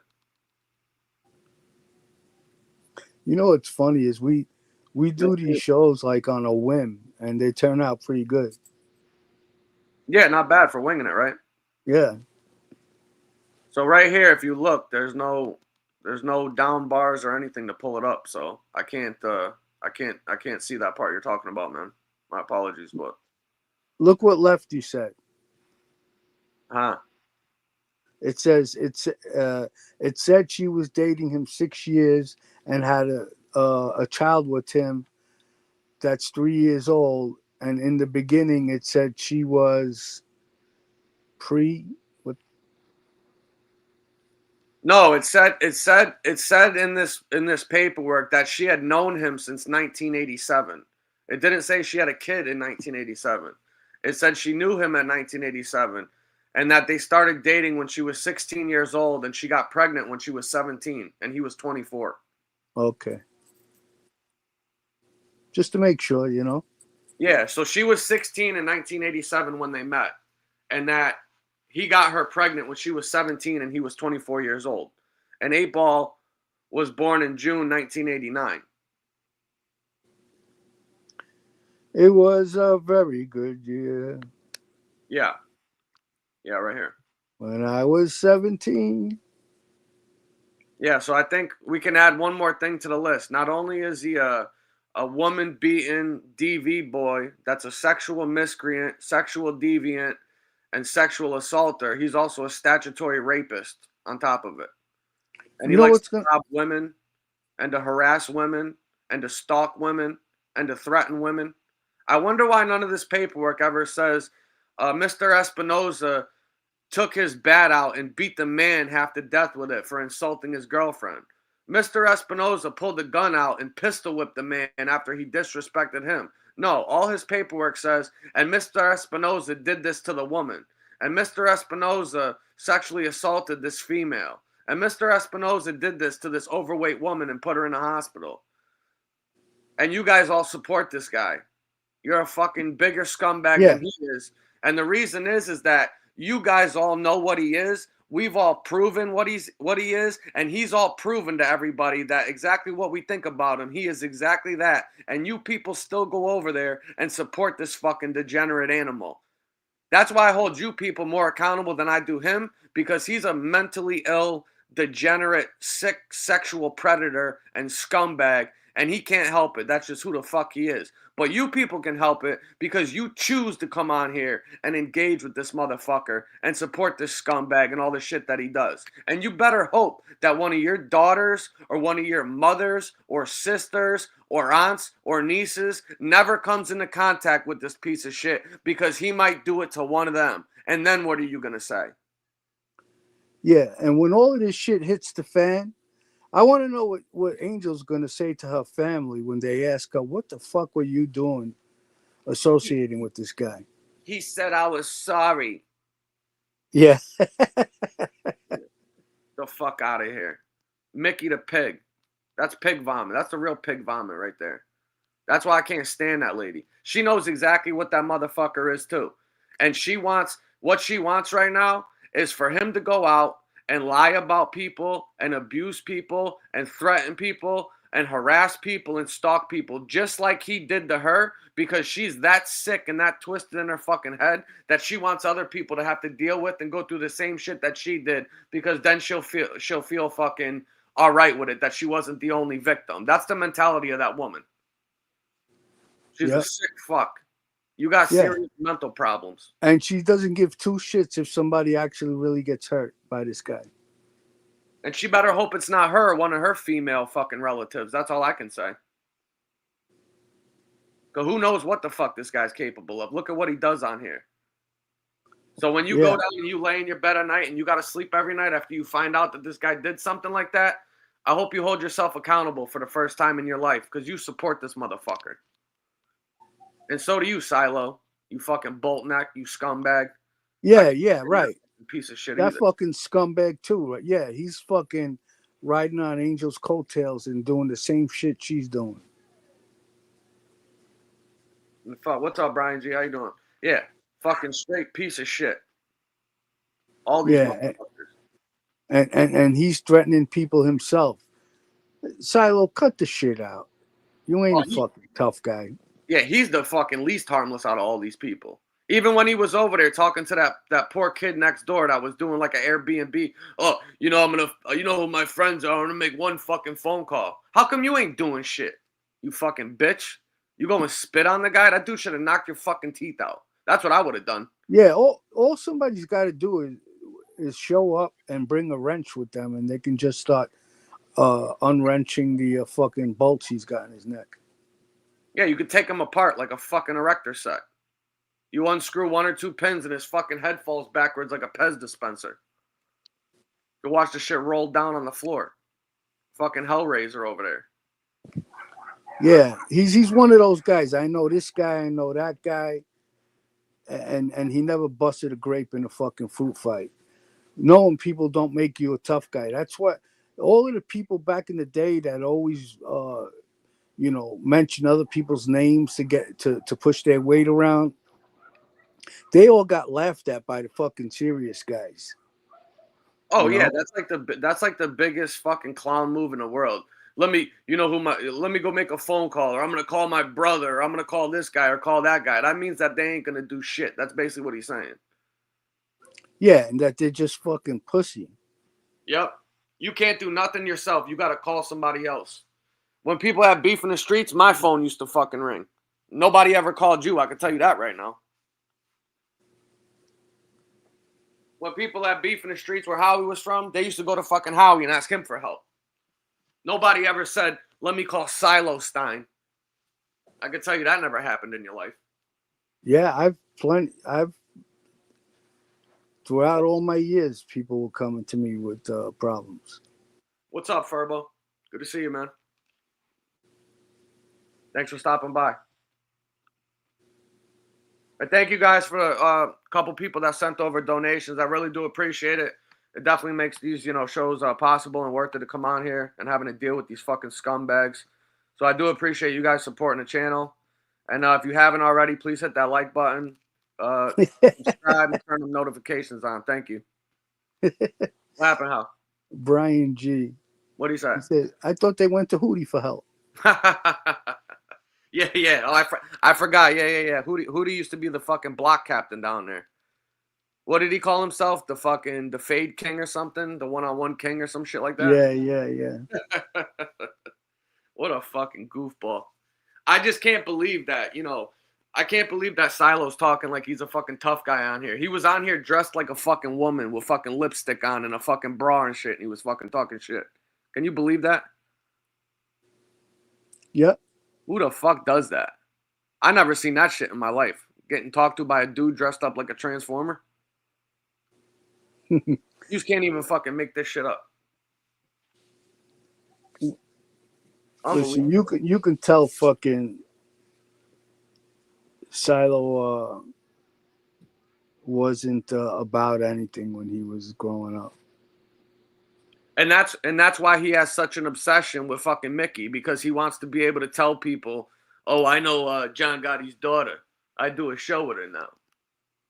You know what's funny is we do these shows like on a whim, and they turn out pretty good. Yeah, not bad for winging it, right? Yeah. So right here, if you look, there's no down bars or anything to pull it up. So I can't see that part you're talking about, man. My apologies, but look what Lefty said. Huh? It says it said she was dating him 6 years and had a child with him that's 3 years old. And in the beginning, it said she was No, it said in this paperwork that she had known him since 1987. It didn't say she had a kid in 1987. It said she knew him in 1987, and that they started dating when she was 16 years old, and she got pregnant when she was 17, and he was 24. Okay. Just to make sure, you know. Yeah, so she was 16 in 1987 when they met, and that he got her pregnant when she was 17 and he was 24 years old. And 8Ball was born in June 1989. It was a very good year. Yeah. Yeah, right here. When I was 17. Yeah, so I think we can add one more thing to the list. Not only is he a woman-beaten DV boy that's a sexual miscreant, sexual deviant, and sexual assaulter, he's also a statutory rapist on top of it. And he likes to rob women and to harass women and to stalk women and to threaten women. I wonder why none of this paperwork ever says Mr. Espinoza took his bat out and beat the man half to death with it for insulting his girlfriend. Mr. Espinoza pulled a gun out and pistol whipped the man after he disrespected him. No, all his paperwork says, and Mr. Espinoza did this to the woman. And Mr. Espinoza sexually assaulted this female. And Mr. Espinoza did this to this overweight woman and put her in a hospital. And you guys all support this guy. You're a fucking bigger scumbag than he is. And the reason is that you guys all know what he is. We've all proven what he is, and he's all proven to everybody that exactly what we think about him. He is exactly that. And you people still go over there and support this fucking degenerate animal. That's why I hold you people more accountable than I do him, because he's a mentally ill, degenerate, sick, sexual predator and scumbag. and he can't help it. That's just who the fuck he is. But you people can help it because you choose to come on here and engage with this motherfucker and support this scumbag and all the shit that he does. And you better hope that one of your daughters or one of your mothers or sisters or aunts or nieces never comes into contact with this piece of shit, because he might do it to one of them. And then what are you going to say? Yeah, and when all of this shit hits the fan, I want to know what Angel's going to say to her family when they ask her, what the fuck were you doing associating with this guy? He said, I was sorry. Yeah. The fuck out of here. Mickey the pig. That's pig vomit. That's the real pig vomit right there. That's why I can't stand that lady. She knows exactly what that motherfucker is too. And what she wants right now is for him to go out and lie about people and abuse people and threaten people and harass people and stalk people just like he did to her, because she's that sick and that twisted in her fucking head that she wants other people to have to deal with and go through the same shit that she did, because then she'll feel fucking all right with it, that she wasn't the only victim. That's the mentality of that woman. She's a sick fuck. You got serious mental problems. And she doesn't give two shits if somebody actually really gets hurt by this guy. And she better hope it's not her or one of her female fucking relatives. That's all I can say. Because who knows what the fuck this guy's capable of. Look at what he does on here. So when you go down and you lay in your bed at night and you got to sleep every night after you find out that this guy did something like that, I hope you hold yourself accountable for the first time in your life, because you support this motherfucker. And so do you, Silo. You fucking bolt neck, you scumbag. Yeah, right. Piece of shit. That fucking scumbag too. Right? Yeah, he's fucking riding on Angel's coattails and doing the same shit she's doing. What's up, Brian G? How you doing? Yeah, fucking straight piece of shit. All these motherfuckers. And he's threatening people himself. Silo, cut the shit out. You ain't a fucking tough guy. Yeah, he's the fucking least harmless out of all these people. Even when he was over there talking to that poor kid next door that was doing like an Airbnb. Oh, you know, you know who my friends are. I'm gonna make one fucking phone call. How come you ain't doing shit? You fucking bitch. You go and spit on the guy? That dude should have knocked your fucking teeth out. That's what I would have done. Yeah, all somebody's got to do is show up and bring a wrench with them, and they can just start unwrenching the fucking bolts he's got in his neck. Yeah, you could take him apart like a fucking erector set. You unscrew one or two pins and his fucking head falls backwards like a Pez dispenser. You watch the shit roll down on the floor. Fucking Hellraiser over there. Yeah, he's one of those guys. I know this guy, I know that guy, and he never busted a grape in a fucking fruit fight. Knowing people don't make you a tough guy. That's what all of the people back in the day that always mention other people's names to get to push their weight around. They all got laughed at by the fucking serious guys. Oh yeah, that's like the biggest fucking clown move in the world. Let me go make a phone call, or I'm gonna call my brother, or I'm gonna call this guy or call that guy. That means that they ain't gonna do shit. That's basically what he's saying. Yeah, and that they're just fucking pussy. Yep. You can't do nothing yourself. You gotta call somebody else. When people have beef in the streets, my phone used to fucking ring. Nobody ever called you. I can tell you that right now. When people have beef in the streets where Howie was from, they used to go to fucking Howie and ask him for help. Nobody ever said, let me call Silo Stein. I can tell you that never happened in your life. Yeah, throughout all my years, people were coming to me with problems. What's up, Furbo? Good to see you, man. Thanks for stopping by. I thank you guys for a couple people that sent over donations. I really do appreciate it. It definitely makes these, shows possible and worth it to come on here and having to deal with these fucking scumbags. So I do appreciate you guys supporting the channel. And if you haven't already, please hit that like button, subscribe, and turn the notifications on. Thank you. What happened, Hal? Brian G. What did he say? He said, I thought they went to Hootie for help. Yeah. Oh, I forgot. Yeah. Hootie used to be the fucking block captain down there. What did he call himself? The Fade King or something? The one-on-one king or some shit like that? Yeah. What a fucking goofball. I just can't believe that, you know, I can't believe that Silo's talking like he's a fucking tough guy on here. He was on here dressed like a fucking woman with fucking lipstick on and a fucking bra and shit, and he was fucking talking shit. Can you believe that? Yep. Who the fuck does that? I never seen that shit in my life. Getting talked to by a dude dressed up like a transformer. You just can't even fucking make this shit up. Listen, you can tell fucking Silo wasn't about anything when he was growing up. And that's why he has such an obsession with fucking Mickey, because he wants to be able to tell people, oh, I know John Gotti's daughter. I do a show with her now.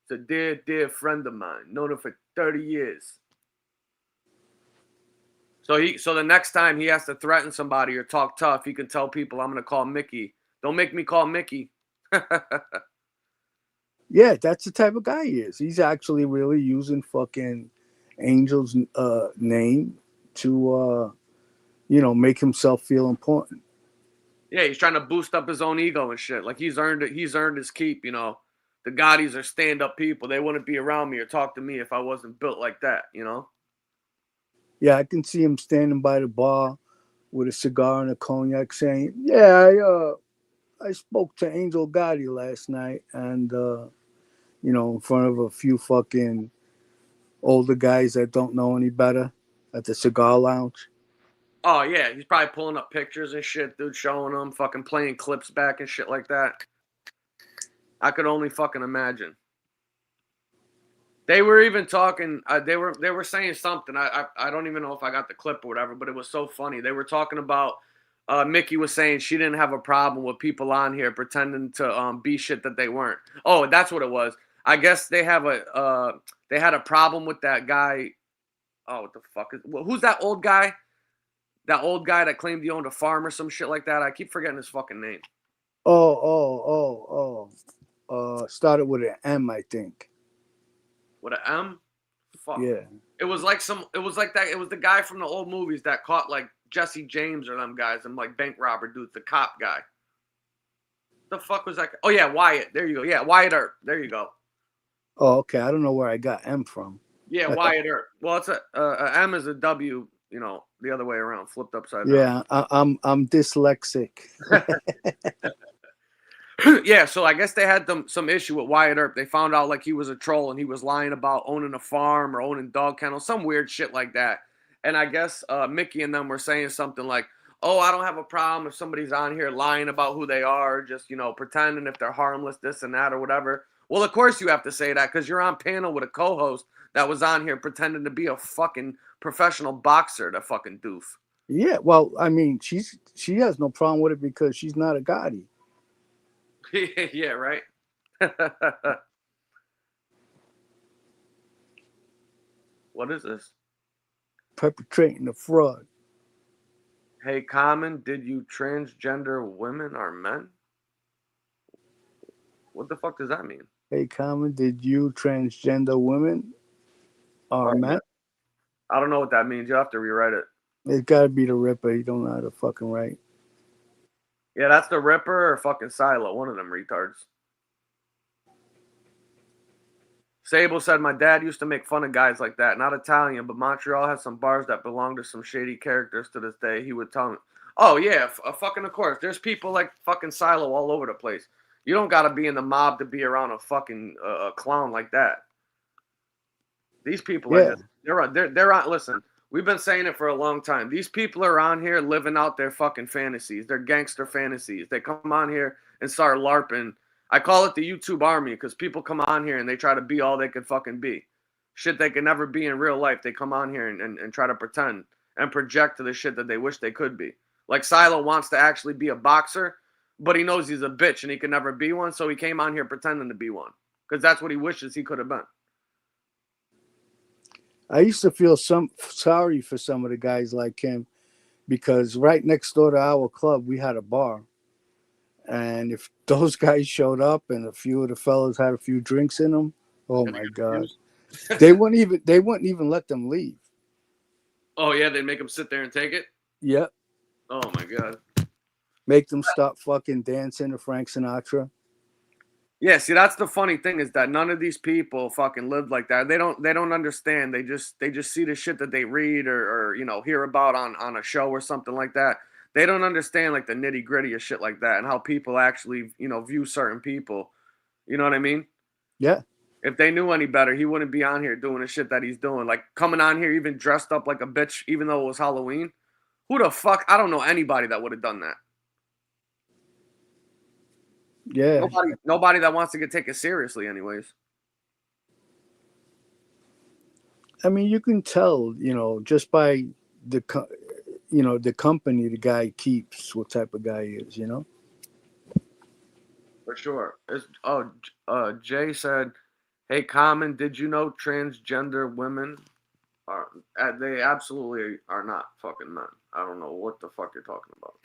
It's a dear, dear friend of mine. Known her for 30 years. So the next time he has to threaten somebody or talk tough, he can tell people, I'm going to call Mickey. Don't make me call Mickey. Yeah, that's the type of guy he is. He's actually really using fucking Angel's name to, you know, make himself feel important. Yeah, he's trying to boost up his own ego and shit. Like he's earned it. He's earned his keep, you know. The Gottis are stand-up people. They wouldn't be around me or talk to me if I wasn't built like that, you know? Yeah, I can see him standing by the bar with a cigar and a cognac saying, yeah, I spoke to Angel Gotti last night and, you know, in front of a few fucking older guys that don't know any better at the cigar lounge. Oh, yeah. He's probably pulling up pictures and shit, dude, showing them, fucking playing clips back and shit like that. I could only fucking imagine. They were even talking. They were saying something. I don't even know if I got the clip or whatever, but it was so funny. They were talking about Mickey was saying she didn't have a problem with people on here pretending to be shit that they weren't. Oh, that's what it was. I guess they had a problem with that guy. Oh, what the fuck is? Who's that old guy? That old guy that claimed he owned a farm or some shit like that. I keep forgetting his fucking name. Started with an M, I think. With an M? Fuck. Yeah. It was like that. It was the guy from the old movies that caught like Jesse James or them guys and like bank robber dudes, the cop guy. The fuck was that? Oh yeah, Wyatt. There you go. Yeah, Wyatt Earp. There you go. Oh, okay. I don't know where I got M from. Yeah, Wyatt Earp. Well, it's a M is a W. You know, the other way around, flipped upside down. Yeah, I'm dyslexic. Yeah, so I guess they had some issue with Wyatt Earp. They found out like he was a troll and he was lying about owning a farm or owning dog kennels, some weird shit like that. And I guess Mickey and them were saying something like, oh, I don't have a problem if somebody's on here lying about who they are, just, you know, pretending if they're harmless, this and that or whatever. Well, of course you have to say that because you're on panel with a co-host that was on here pretending to be a fucking professional boxer, the fucking doof. Yeah, well, I mean, she has no problem with it because she's not a Gotti. Yeah, right. What is this? Perpetrating a fraud. Hey, Common, did you transgender women or men? What the fuck does that mean? Hey, Common, did you transgender women or men? I don't know what that means. You have to rewrite it. It's got to be the Ripper. You don't know how to fucking write. Yeah, that's the Ripper or fucking Silo. One of them retards. Sable said, my dad used to make fun of guys like that. Not Italian, but Montreal has some bars that belong to some shady characters to this day. He would tell me, oh, yeah, fucking of course. There's people like fucking Silo all over the place. You don't got to be in the mob to be around a fucking clown like that. These people are just, they're on. Listen, we've been saying it for a long time. These people are on here living out their fucking fantasies, their gangster fantasies. They come on here and start LARPing. I call it the YouTube army because people come on here and they try to be all they could fucking be. Shit they could never be in real life. They come on here and try to pretend and project to the shit that they wish they could be. Like Silo wants to actually be a boxer, but he knows he's a bitch and he could never be one, so he came on here pretending to be one because that's what he wishes he could have been. I used to feel sorry for some of the guys like him because right next door to our club, we had a bar. And if those guys showed up and a few of the fellas had a few drinks in them, oh my God, they wouldn't even let them leave. Oh yeah, they'd make them sit there and take it? Yep. Oh my God. Make them stop fucking dancing to Frank Sinatra. Yeah, see, that's the funny thing is that none of these people fucking live like that. They don't understand. They just see the shit that they read or you know hear about on a show or something like that. They don't understand like the nitty gritty of shit like that and how people actually you know view certain people. You know what I mean? Yeah. If they knew any better, he wouldn't be on here doing the shit that he's doing. Like coming on here even dressed up like a bitch, even though it was Halloween. Who the fuck? I don't know anybody that would have done that. Yeah. Nobody that wants to get taken seriously, anyways. I mean, you can tell, you know, just by the company the guy keeps, what type of guy he is, you know. For sure. Jay said, "Hey, Common, did you know transgender women are? They absolutely are not fucking men. I don't know what the fuck you're talking about."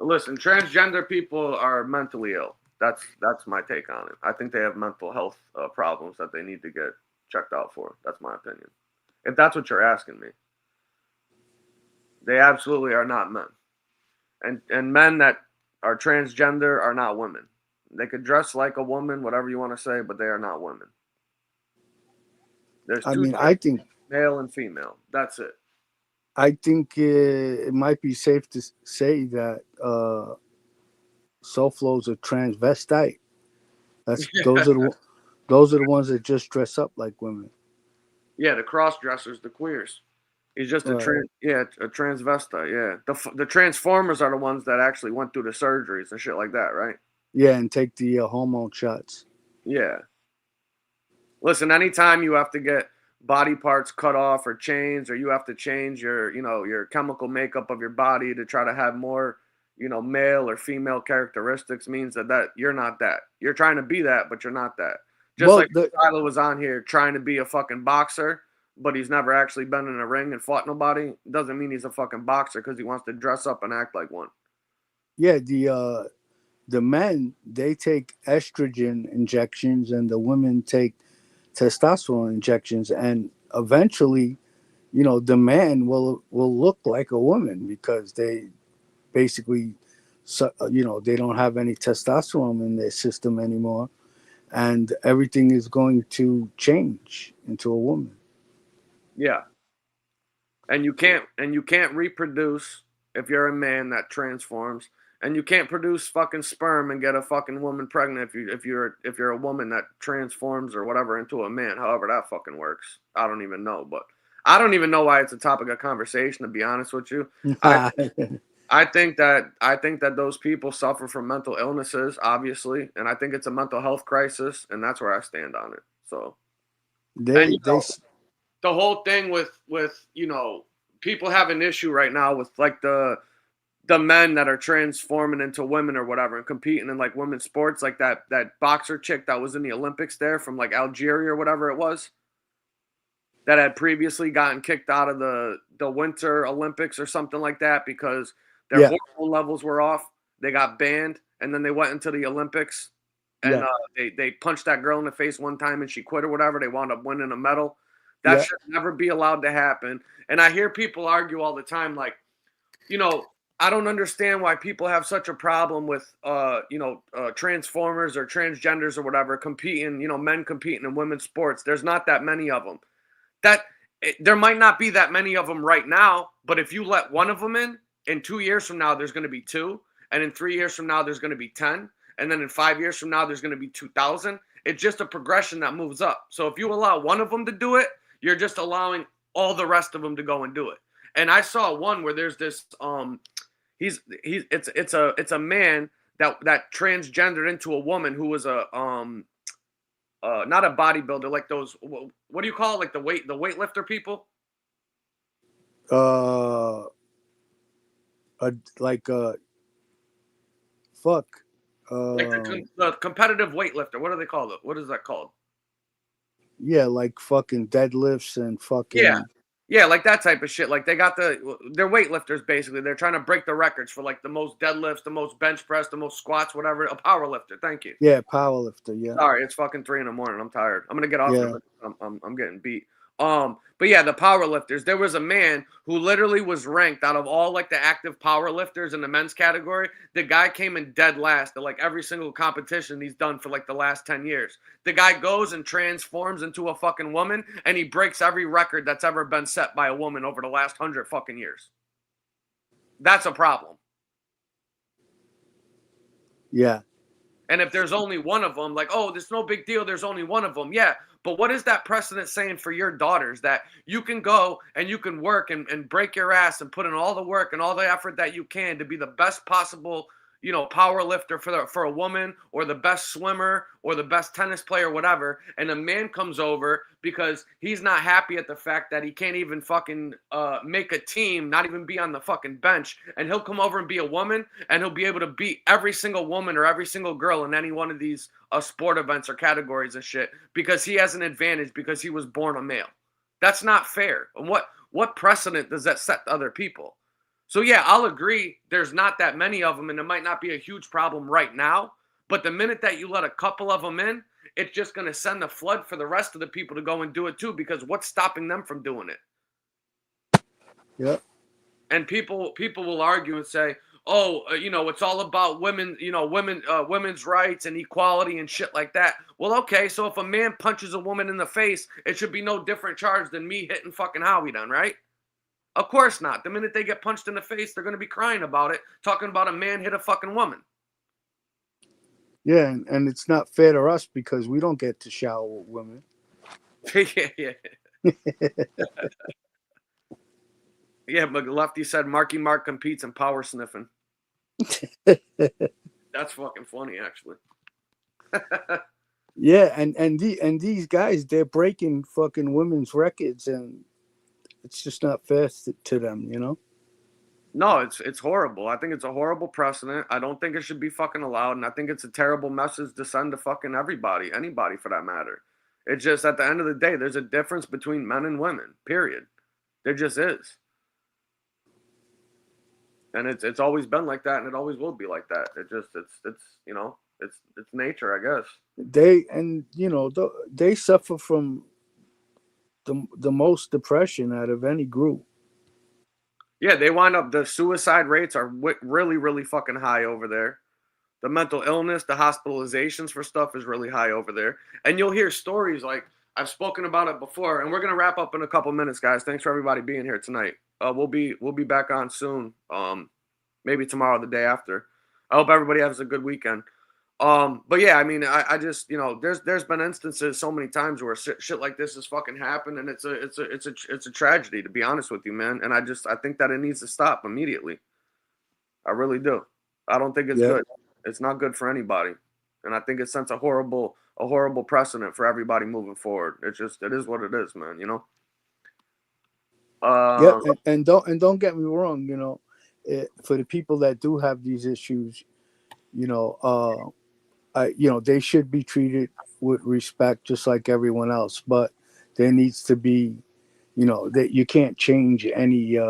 Listen, transgender people are mentally ill. That's my take on it. I think they have mental health problems that they need to get checked out for. That's my opinion. If that's what you're asking me, they absolutely are not men. And men that are transgender are not women. They could dress like a woman, whatever you want to say, but they are not women. There's I think male and female. That's it. I think it might be safe to say that Soulflow's a transvestite. Those are the ones that just dress up like women. Yeah, the cross dressers, the queers. He's just a transvestite. Yeah, the Transformers are the ones that actually went through the surgeries and shit like that, right? Yeah, and take the hormone shots. Yeah. Listen, anytime you have to get body parts cut off or changed, or you have to change your chemical makeup of your body to try to have more, male or female characteristics, means that you're not that. You're trying to be that, but you're not that. Just like Tyler was on here trying to be a fucking boxer, but he's never actually been in a ring and fought nobody, doesn't mean he's a fucking boxer because he wants to dress up and act like one. Yeah, the men, they take estrogen injections and the women take testosterone injections, and eventually, the man will look like a woman because they basically, they don't have any testosterone in their system anymore, and everything is going to change into a woman. Yeah. And you can't reproduce if you're a man that transforms, and you can't produce fucking sperm and get a fucking woman pregnant if you're a woman that transforms or whatever into a man. However that fucking works, I don't even know. But I don't even know why it's a topic of conversation, to be honest with you. I think that those people suffer from mental illnesses, obviously, and I think it's a mental health crisis, and that's where I stand on it. So the whole thing with people have an issue right now with like the men that are transforming into women or whatever and competing in like women's sports, like that boxer chick that was in the Olympics there from like Algeria or whatever it was, that had previously gotten kicked out of the Winter Olympics or something like that because their hormone levels were off. They got banned, and then they went into the Olympics, and they punched that girl in the face one time and she quit or whatever. They wound up winning a medal. That should never be allowed to happen. And I hear people argue all the time, like, I don't understand why people have such a problem with, transformers or transgenders or whatever competing, men competing in women's sports. There's not that many of them. There might not be that many of them right now, but if you let one of them in 2 years from now, there's going to be 2. And in 3 years from now, there's going to be 10. And then in 5 years from now, there's going to be 2,000. It's just a progression that moves up. So if you allow one of them to do it, you're just allowing all the rest of them to go and do it. And I saw one where there's this it's a man that transgendered into a woman who was a not a bodybuilder, like those, what do you call it, like the weightlifter people? Like the competitive weightlifter. What do they call it? What is that called? Yeah, like fucking deadlifts and fucking yeah, like that type of shit. Like they're weightlifters basically. They're trying to break the records for like the most deadlifts, the most bench press, the most squats, whatever. A power lifter. Thank you. Yeah, power lifter. Yeah. Sorry, it's fucking 3 a.m. I'm tired. I'm gonna get off. I'm getting beat. But yeah, the power lifters. There was a man who literally was ranked out of all like the active power lifters in the men's category. The guy came in dead last at like every single competition he's done for like the last 10 years. The guy goes and transforms into a fucking woman, and he breaks every record that's ever been set by a woman over the last 100 fucking years. That's a problem. Yeah. And if there's only one of them, like, oh, there's no big deal, there's only one of them. Yeah, but what is that precedent saying for your daughters, that you can go and you can work and break your ass and put in all the work and all the effort that you can to be the best possible, you know, power lifter for a woman, or the best swimmer, or the best tennis player, whatever, and a man comes over because he's not happy at the fact that he can't even fucking make a team, not even be on the fucking bench, and he'll come over and be a woman, and he'll be able to beat every single woman or every single girl in any one of these sport events or categories and shit, because he has an advantage because he was born a male. That's not fair. And what precedent does that set to other people? So yeah, I'll agree there's not that many of them, and it might not be a huge problem right now, but the minute that you let a couple of them in, it's just going to send a flood for the rest of the people to go and do it too, because what's stopping them from doing it? Yeah. And people will argue and say, oh, you know, it's all about women, you know, women's rights and equality and shit like that. Well, okay, so if a man punches a woman in the face, it should be no different charge than me hitting fucking Howie then, right? Of course not. The minute they get punched in the face, they're going to be crying about it, talking about a man hit a fucking woman. Yeah, and it's not fair to us because we don't get to shower with women. Yeah. Yeah, but Lefty said Marky Mark competes in power sniffing. That's fucking funny, actually. Yeah, and these guys, they're breaking fucking women's records, and it's just not fair to them, you know? No, it's horrible. I think it's a horrible precedent. I don't think it should be fucking allowed, and I think it's a terrible message to send to fucking everybody, anybody for that matter. It's just, at the end of the day, there's a difference between men and women, period. There just is. And it's always been like that, and it always will be like that. It's you know, it's nature, I guess. They suffer from the most depression out of any group. Yeah, they wind up, the suicide rates are really, really fucking high over there. The mental illness, the hospitalizations for stuff is really high over there. And you'll hear stories like, I've spoken about it before, and we're going to wrap up in a couple minutes, guys. Thanks for everybody being here tonight. We'll be back on soon. Maybe tomorrow, the day after. I hope everybody has a good weekend. But yeah, I mean, I just, you know, there's been instances so many times where shit like this has fucking happened, and it's a tragedy, to be honest with you, man. And I think that it needs to stop immediately. I really do. I don't think it's good. It's not good for anybody, and I think it sends a horrible precedent for everybody moving forward. It is what it is, man. You know. Yeah, and don't get me wrong. You know, for the people that do have these issues, you know, they should be treated with respect, just like everyone else. But there needs to be, you know, that you can't change any,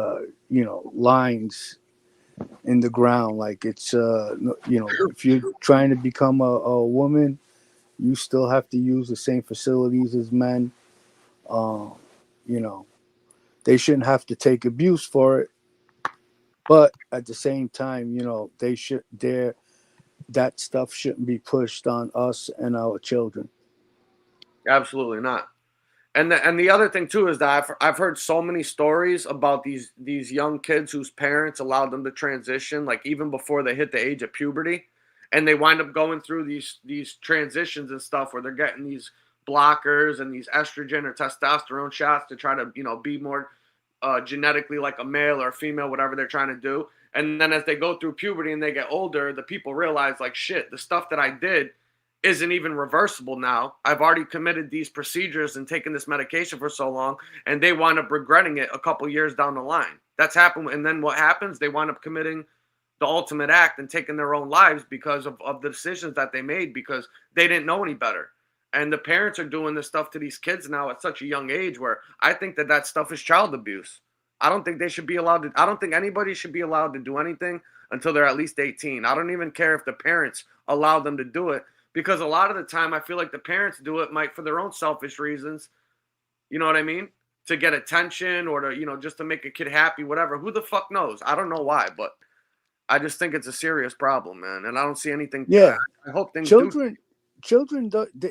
lines in the ground. Like it's, if you're trying to become a woman, you still have to use the same facilities as men. They shouldn't have to take abuse for it. But at the same time, you know, that stuff shouldn't be pushed on us and our children. Absolutely not. And the other thing too is that I've heard so many stories about these young kids whose parents allowed them to transition, like even before they hit the age of puberty, and they wind up going through these transitions and stuff where they're getting these blockers and these estrogen or testosterone shots to try to, you know, be more genetically like a male or a female, whatever they're trying to do. And then as they go through puberty and they get older, the people realize, like, shit, the stuff that I did isn't even reversible now. I've already committed these procedures and taken this medication for so long, and they wind up regretting it a couple years down the line. That's happened. And then what happens? They wind up committing the ultimate act and taking their own lives because of the decisions that they made, because they didn't know any better. And the parents are doing this stuff to these kids now at such a young age, where I think that stuff is child abuse. I don't think they should be allowed to. I don't think anybody should be allowed to do anything until they're at least 18. I don't even care if the parents allow them to do it, because a lot of the time I feel like the parents do it for their own selfish reasons. You know what I mean? to get attention or to, you know, just to make a kid happy, whatever. Who the fuck knows? I don't know why, but I just think it's a serious problem, man. And I don't see anything. Yeah. I hope things children,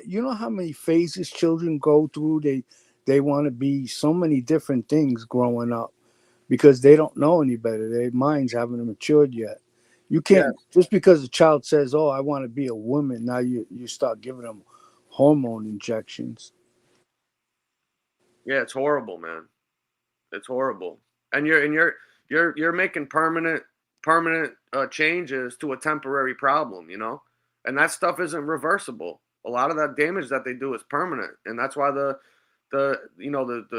you know how many phases children go through? They want to be so many different things growing up because they don't know any better. Their minds haven't matured yet. You can't, just because a child says, oh, I want to be a woman, now you start giving them hormone injections. Yeah, it's horrible, man. It's horrible. And you're making permanent changes to a temporary problem, you know? And that stuff isn't reversible. A lot of that damage that they do is permanent. And that's why the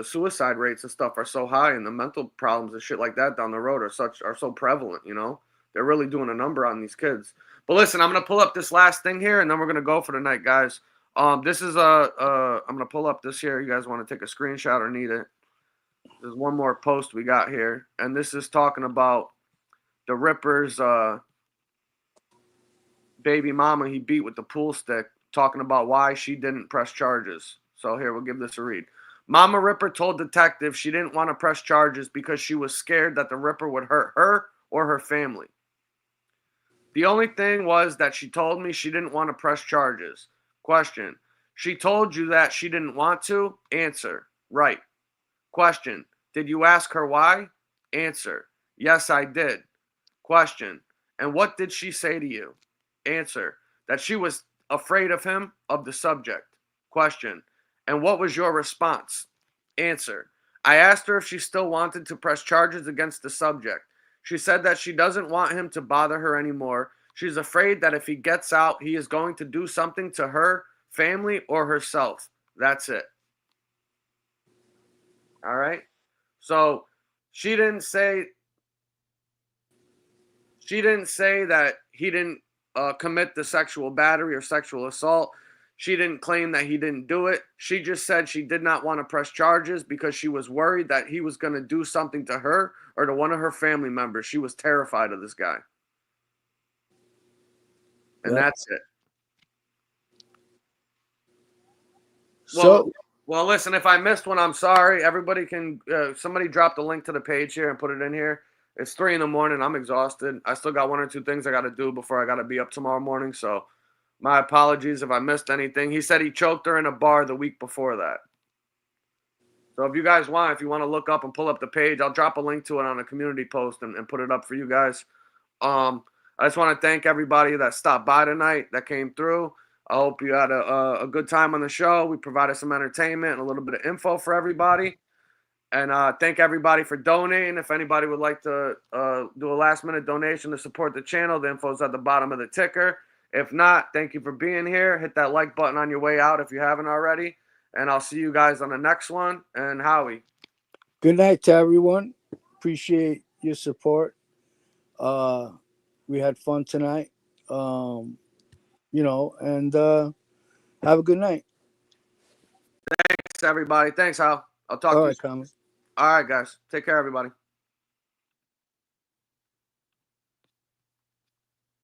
suicide rates and stuff are so high, and the mental problems and shit like that down the road are so prevalent, you know? They're really doing a number on these kids. But listen, I'm gonna pull up this last thing here, and then we're gonna go for the night, guys. This is I'm gonna pull up this here. You guys want to take a screenshot or need it? There's one more post we got here, and this is talking about the Ripper's baby mama he beat with the pool stick, talking about why she didn't press charges. So here, we'll give this a read. Mama Ripper told detectives she didn't want to press charges because she was scared that the Ripper would hurt her or her family. The only thing was that she told me she didn't want to press charges. Question: she told you that she didn't want to? Answer: right. Question: did you ask her why? Answer: yes, I did. Question: and what did she say to you? Answer: that she was afraid of him, of the subject. Question: and what was your response? Answer: I asked her if she still wanted to press charges against the subject. She said that she doesn't want him to bother her anymore. She's afraid that if he gets out, he is going to do something to her, family, or herself. That's it. All right? So she didn't say that he didn't commit the sexual battery or sexual assault. She didn't claim that he didn't do it. She just said she did not want to press charges because she was worried that he was going to do something to her or to one of her family members. She was terrified of this guy. And that's it. Well, listen, if I missed one, I'm sorry. Everybody can, somebody drop the link to the page here and put it in here. It's 3 a.m. I'm exhausted. I still got 1 or 2 things I got to do before I got to be up tomorrow morning. So my apologies if I missed anything. He said he choked her in a bar the week before that. So if you guys want, if you want to look up and pull up the page, I'll drop a link to it on a community post and put it up for you guys. I just want to thank everybody that stopped by tonight, that came through. I hope you had a good time on the show. We provided some entertainment and a little bit of info for everybody. And thank everybody for donating. If anybody would like to do a last-minute donation to support the channel, the info is at the bottom of the ticker. If not, thank you for being here. Hit that like button on your way out if you haven't already. And I'll see you guys on the next one. And Howie. Good night to everyone. Appreciate your support. We had fun tonight. And have a good night. Thanks, everybody. Thanks, Hal. I'll talk to you soon. All right, guys. Take care, everybody.